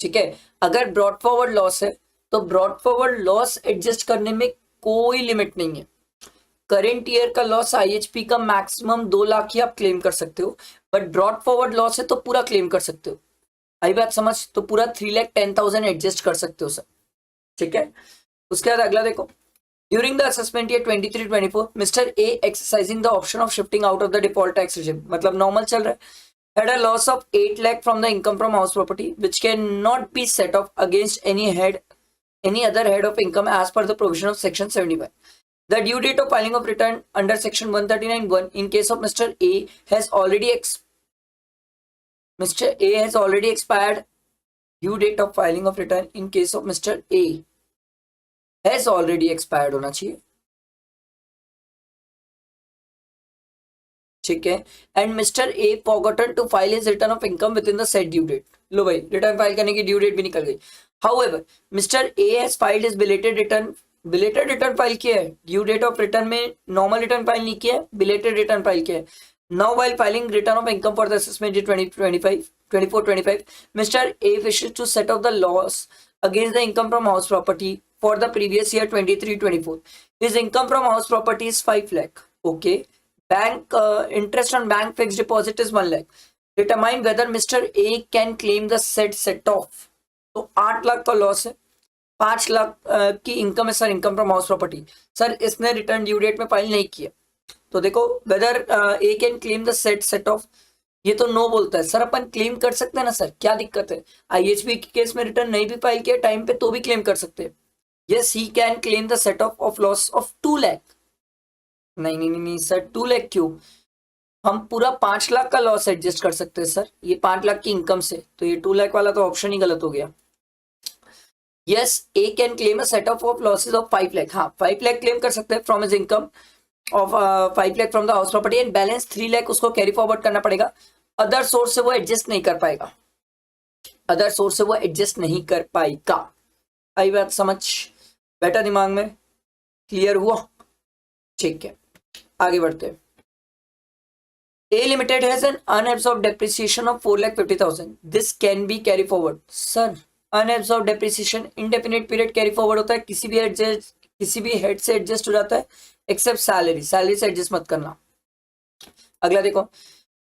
ठीक है, अगर ब्रॉड फॉरवर्ड लॉस है तो ब्रॉड फॉरवर्ड लॉस एडजस्ट करने में कोई लिमिट नहीं है। करेंट ईयर का लॉस IHP का मैक्सिमम 2 लाख ही आप क्लेम कर सकते हो, बट ब्रॉड फॉरवर्ड लॉस है तो पूरा क्लेम कर सकते हो। आई बात समझ? तो पूरा 3,10,000 एडजस्ट कर सकते हो सर। ठीक है, उसके बाद अगला देखो, during the assessment year 23-24 mister A exercising the option of shifting out of the default tax regime, मतलब नॉर्मल चल रहा है, had a loss of 8 lakh from the income from house property which cannot be set off against any other head of income as per the provision of section 75। The due date of filing of return under section 139(1) in case of Mr. A has already expired। Due date of filing of return in case of Mr. A has already expired होना चाहिए। ठीक है, and mister A forgotten to file his return of income within the set due date. लो भाई, return file करने की due date भी निकल गई। However mister A has filed his belated return file किया है। ड्यू डेट ऑफ रिटर्न में नॉर्मल रिटर्न फाइल नहीं किया है, बिलेटेड रिटर्न फाइल किया है। Now while filing return of income for the assessment year 24-25 mister A wishes to set off the loss against the income from house property for the previous year 23-24। his income from house property is 5 lakh। okay, bank interest on bank fixed deposit is 1 lakh। determine whether Mr. A can claim the said set off। तो 8 लाख का loss है, 5 लाख की income है sir, income from house property. Sir इसने return due date में file नहीं किया, तो देखो whether A can claim the set off. ये तो नो बोलता है सर, अपन क्लेम कर सकते हैं ना सर, क्या दिक्कत है? आईएचबी के केस में रिटर्न नहीं भी फाइल किया टाइम पे तो भी क्लेम कर सकते हैं। Yes he can claim the set of loss of 2 lakh. नहीं नहीं नहीं सर, 2 लाख क्यों? हम पूरा 5 लाख का लॉस एडजस्ट कर सकते हैं सर, ये 5 लाख की इनकम से, तो ये 2 लाख वाला तो ऑप्शन ही गलत हो गया। Yes A can claim a set of losses of 5 lakh. हाँ 5 लाख क्लेम कर सकते हैं from his income of 5 lakh from the house property and balance 3 lakh उसको कैरी फॉरवर्ड करना पड़ेगा। अदर सोर्स से वो एडजस्ट नहीं कर पाएगा, अदर सोर्स से वो एडजस्ट नहीं कर पाएगा। आई बात समझ? बैठा दिमाग में? क्लियर हुआ? ठीक है, आगे बढ़ते हैं। A Limited has an unabsorbed depreciation of 4,50,000. This can be carry forward. Sir, unabsorbed depreciation indefinite period carry forward होता है, किसी भी हेड से एडजस्ट हो जाता है एक्सेप्ट सैलरी, सैलरी से एडजस्ट मत करना। अगला देखो,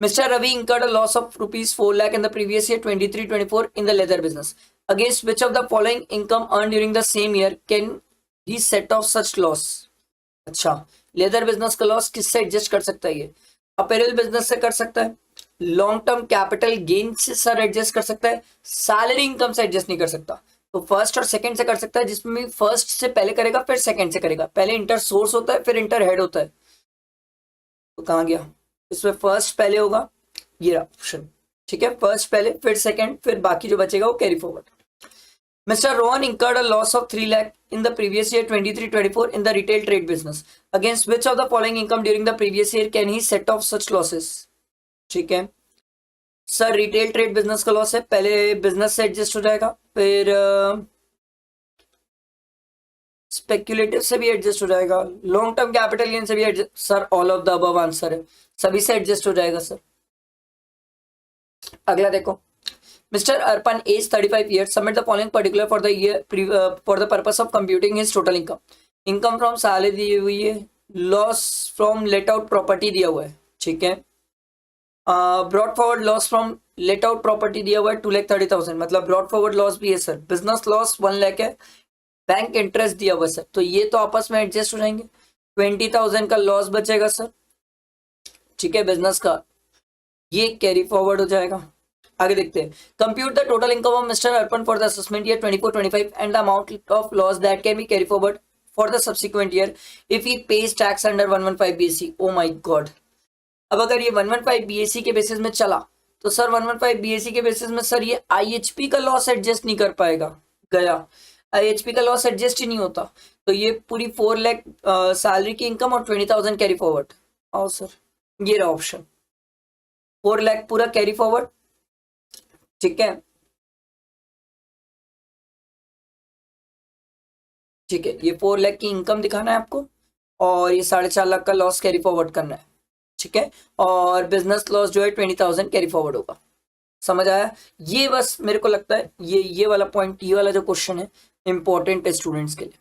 mister Ravi incurred a loss of rupees 4 lakh in the previous year 23-24 in the leather business. Against which of the following income earned during the same year can he set off such loss? अच्छा, leather business का loss किससे adjust कर सकता है? ये apparel business से कर सकता है, लॉन्ग टर्म कैपिटल गेन से सर एडजस्ट कर सकता है, सैलरी इनकम से एडजस्ट नहीं कर सकता। तो फर्स्ट और सेकंड से कर सकता है, जिसमें फर्स्ट से पहले करेगा फिर सेकंड से करेगा। पहले इंटर सोर्स होता है फिर इंटर हेड होता है। तो कहाँ गया? इसमें फर्स्ट पहले होगा, ये ऑप्शन ठीक है, फर्स्ट पहले फिर सेकंड फिर बाकी जो बचेगा वो carry forward. Mr. Rohan incurred a loss of 3 lakh in the previous year 23-24 in the retail trade business. Against which of the following income during the previous year can he set off such losses? ठीक है sir, retail trade business का loss है, पहले business से adjust हो जाएगा, फिर speculative से भी एडजस्ट हो जाएगा, लॉन्ग टर्म कैपिटल गेन से भी adjust. Sir all of the above answer है, सभी से एडजस्ट हो जाएगा सर। अगला देखो, Mr. Arpan, age 35 years, submit the following particular for the year for the purpose of computing his total income. Income from salary दी हुई है, loss from let out property दिया हुआ है, ठीक है। Brought forward loss from let out property दिया हुआ है 2,30,000, मतलब brought forward loss भी है सर। Business loss 1 लाख है, बैंक इंटरेस्ट दिया हुआ है सर, तो ये तो आपस में एडजस्ट हो जाएंगे। 20,000 का लॉस बचेगा सर, ठीक है, बिजनेस का, ये कैरी फॉरवर्ड हो जाएगा। आगे देखते हैं, compute the total income of mister Arpan for the assessment year 24-25 and the amount of loss that can be carry forward for the subsequent year if he pays tax under 115 BSc. O my God, अब अगर ये 115 BSc के basis में चला तो sir 115 BSc के basis में sir ये आईएचपी का लॉस एडजस्ट नहीं कर पाएगा, गया, आईएचपी का लॉस एडजस्ट ही नहीं होता। तो ये पूरी 4 लाख सैलरी की इनकम और 20,000 कैरी फॉरवर्ड। आओ सर, ये रहा ऑप्शन, 4 लाख पूरा कैरी फॉरवर्ड, ठीक है, ठीक है, ये 4 लाख की इनकम दिखाना है आपको और ये 4.5 लाख का लॉस कैरी फॉरवर्ड करना है, ठीक है, और बिजनेस लॉस जो है 20,000 कैरी फॉरवर्ड होगा। समझ आया? ये बस मेरे को लगता है ये वाला पॉइंट, ये वाला जो क्वेश्चन है इंपॉर्टेंट है स्टूडेंट्स के लिए,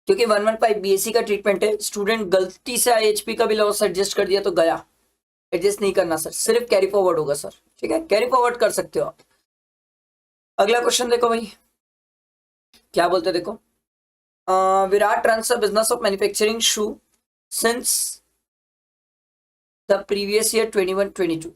क्योंकि 115 बीएससी का ट्रीटमेंट है। स्टूडेंट गलती से आईएचपी का भी लॉस एडजस्ट कर दिया तो गया, एडजस्ट नहीं करना सर, सिर्फ कैरी फॉरवर्ड होगा सर, ठीक है, कैरी फॉरवर्ड कर सकते हो आप। अगला क्वेश्चन देखो भाई, क्या बोलते देखो, Virat runs a business of manufacturing shoe since the previous year 21-22,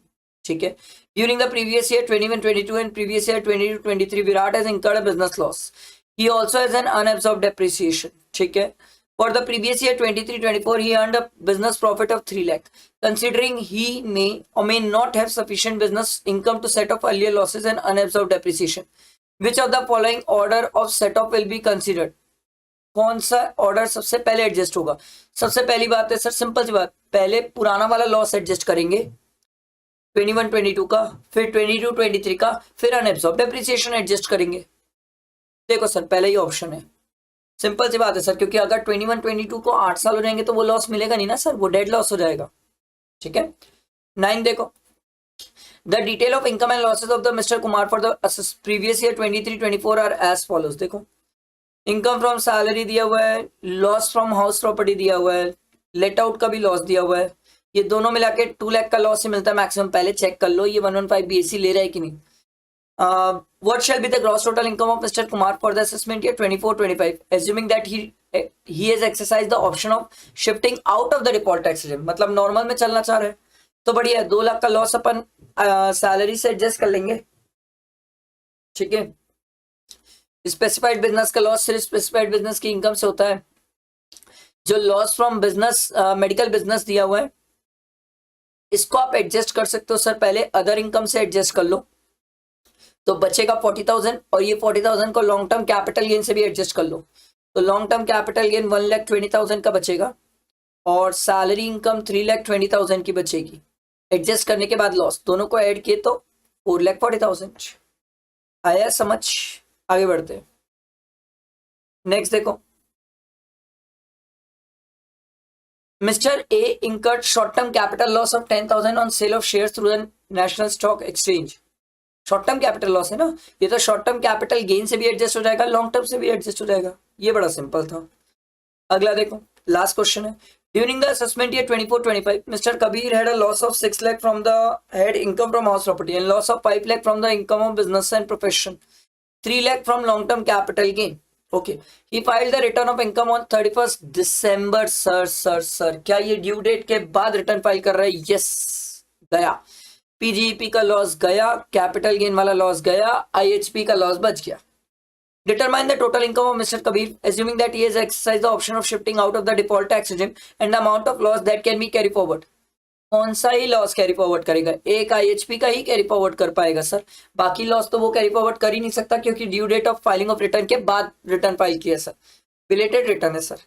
ठीक है, during the previous year 21-22 and previous year 22-23 Virat has incurred a business loss, he also has an unabsorbed depreciation, ठीक है। For the previous year 23-24, he earned a business profit of 3 lakh. Considering he may or may not have sufficient business income to set off earlier losses and unabsorbed depreciation, which of the following order of set off will be considered? कौन सा order सबसे पहले adjust होगा? सबसे पहली बात है sir, simple सी बात, पहले पुराना वाला लॉस एडजस्ट करेंगे 21-22 का, फिर 22-23 का, फिर अनएब्सॉर्ब डेप्रिसिएशन एडजस्ट करेंगे। देखो सर, पहले ही ऑप्शन है, सिंपल सी बात है सर, क्योंकि अगर 21-22 को 8 साल हो जाएंगे तो वो लॉस मिलेगा नहीं ना सर, वो डेड लॉस हो जाएगा, ठीक है। 9 देखो, the detail of income and losses of the mister Kumar for the previous year 23-24 are as follows. देखो, इनकम फ्रॉम सैलरी दिया हुआ है, लॉस फ्रॉम हाउस प्रॉपर्टी दिया हुआ है, लेट आउट का भी लॉस दिया हुआ है, ये दोनों मिला के 2 लाख का लॉस ही मिलता है मैक्सिमम। पहले चेक कर लो ये 115 बीएससी ले रहा है कि नहीं। What shall be the gross total income of Mr. Kumar for the assessment year 24-25, assuming that he has exercised the option of shifting out of the default tax regime? मतलब normal में चलना चाह रहे हैं तो बढ़िया है, 2 लाख का लॉस अपन सैलरी से एडजस्ट कर लेंगे, ठीक है। स्पेसिफाइड बिजनेस का लॉस सिर्फ स्पेसिफाइड बिजनेस की इनकम से होता है। जो loss from business medical business दिया हुआ है इसको आप एडजस्ट कर सकते हो सर, पहले अदर इनकम से एडजस्ट कर लो तो बचेगा 40,000, और ये 40,000 को लॉन्ग टर्म कैपिटल गेन से भी एडजस्ट कर लो तो लॉन्ग टर्म कैपिटल गेन 1,20,000 का बचेगा और सैलरी इनकम 3,20,000 की बचेगी। एडजस्ट करने के बाद लॉस दोनों को ऐड किए तो 4,40,000। आया समझ? आगे बढ़ते हैं। नेक्स्ट देखो, mister A incurred short term capital loss of 10,000 on sale of shares through the national stock exchange. Short term capital loss है ना, ये तो शॉर्ट टर्म कैपिटल गेन से भी एडजस्ट हो जाएगा, लॉन्ग टर्म से भी एडजस्ट हो जाएगा, ये बड़ा सिंपल था। अगला देखो, लास्ट क्वेश्चन है। During the assessment year 24-25 mister Kabir had a loss of 6 lakh from the head income from house property and loss of 5 lakh from the income of business and profession, 3 lakh from long term capital gain. Okay, he filed the return of income on 31 December. Sir क्या ये due date के बाद return file कर रहा है? Yes, गया। पीजीईपी का loss गया, कैपिटल गेन वाला लॉस गया, आईएचपी का लॉस बच गया। Determine the total income of Mr. Kabir, assuming that he has exercised the option of shifting out of the default tax regime, and the amount of loss that can be carry forward. कौन सा ही loss carry forward करेगा? एक IHP का ही carry forward कर पाएगा sir, बाकी loss तो वो कैरी फॉरवर्ड कर ही नहीं सकता क्योंकि due date of filing of return के बाद रिटर्न फाइल किया सर, बिलेटेड रिटर्न है सर।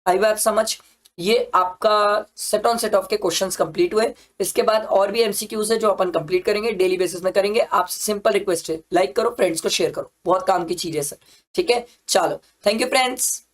आई बात समझ? ये आपका सेट ऑन सेट ऑफ के क्वेश्चंस कंप्लीट हुए। इसके बाद और भी एमसीक्यूज है जो अपन कंप्लीट करेंगे, डेली बेसिस में करेंगे। आपसे सिंपल रिक्वेस्ट है, लाइक करो, फ्रेंड्स को शेयर करो, बहुत काम की चीज है सर, ठीक है। चलो, थैंक यू फ्रेंड्स।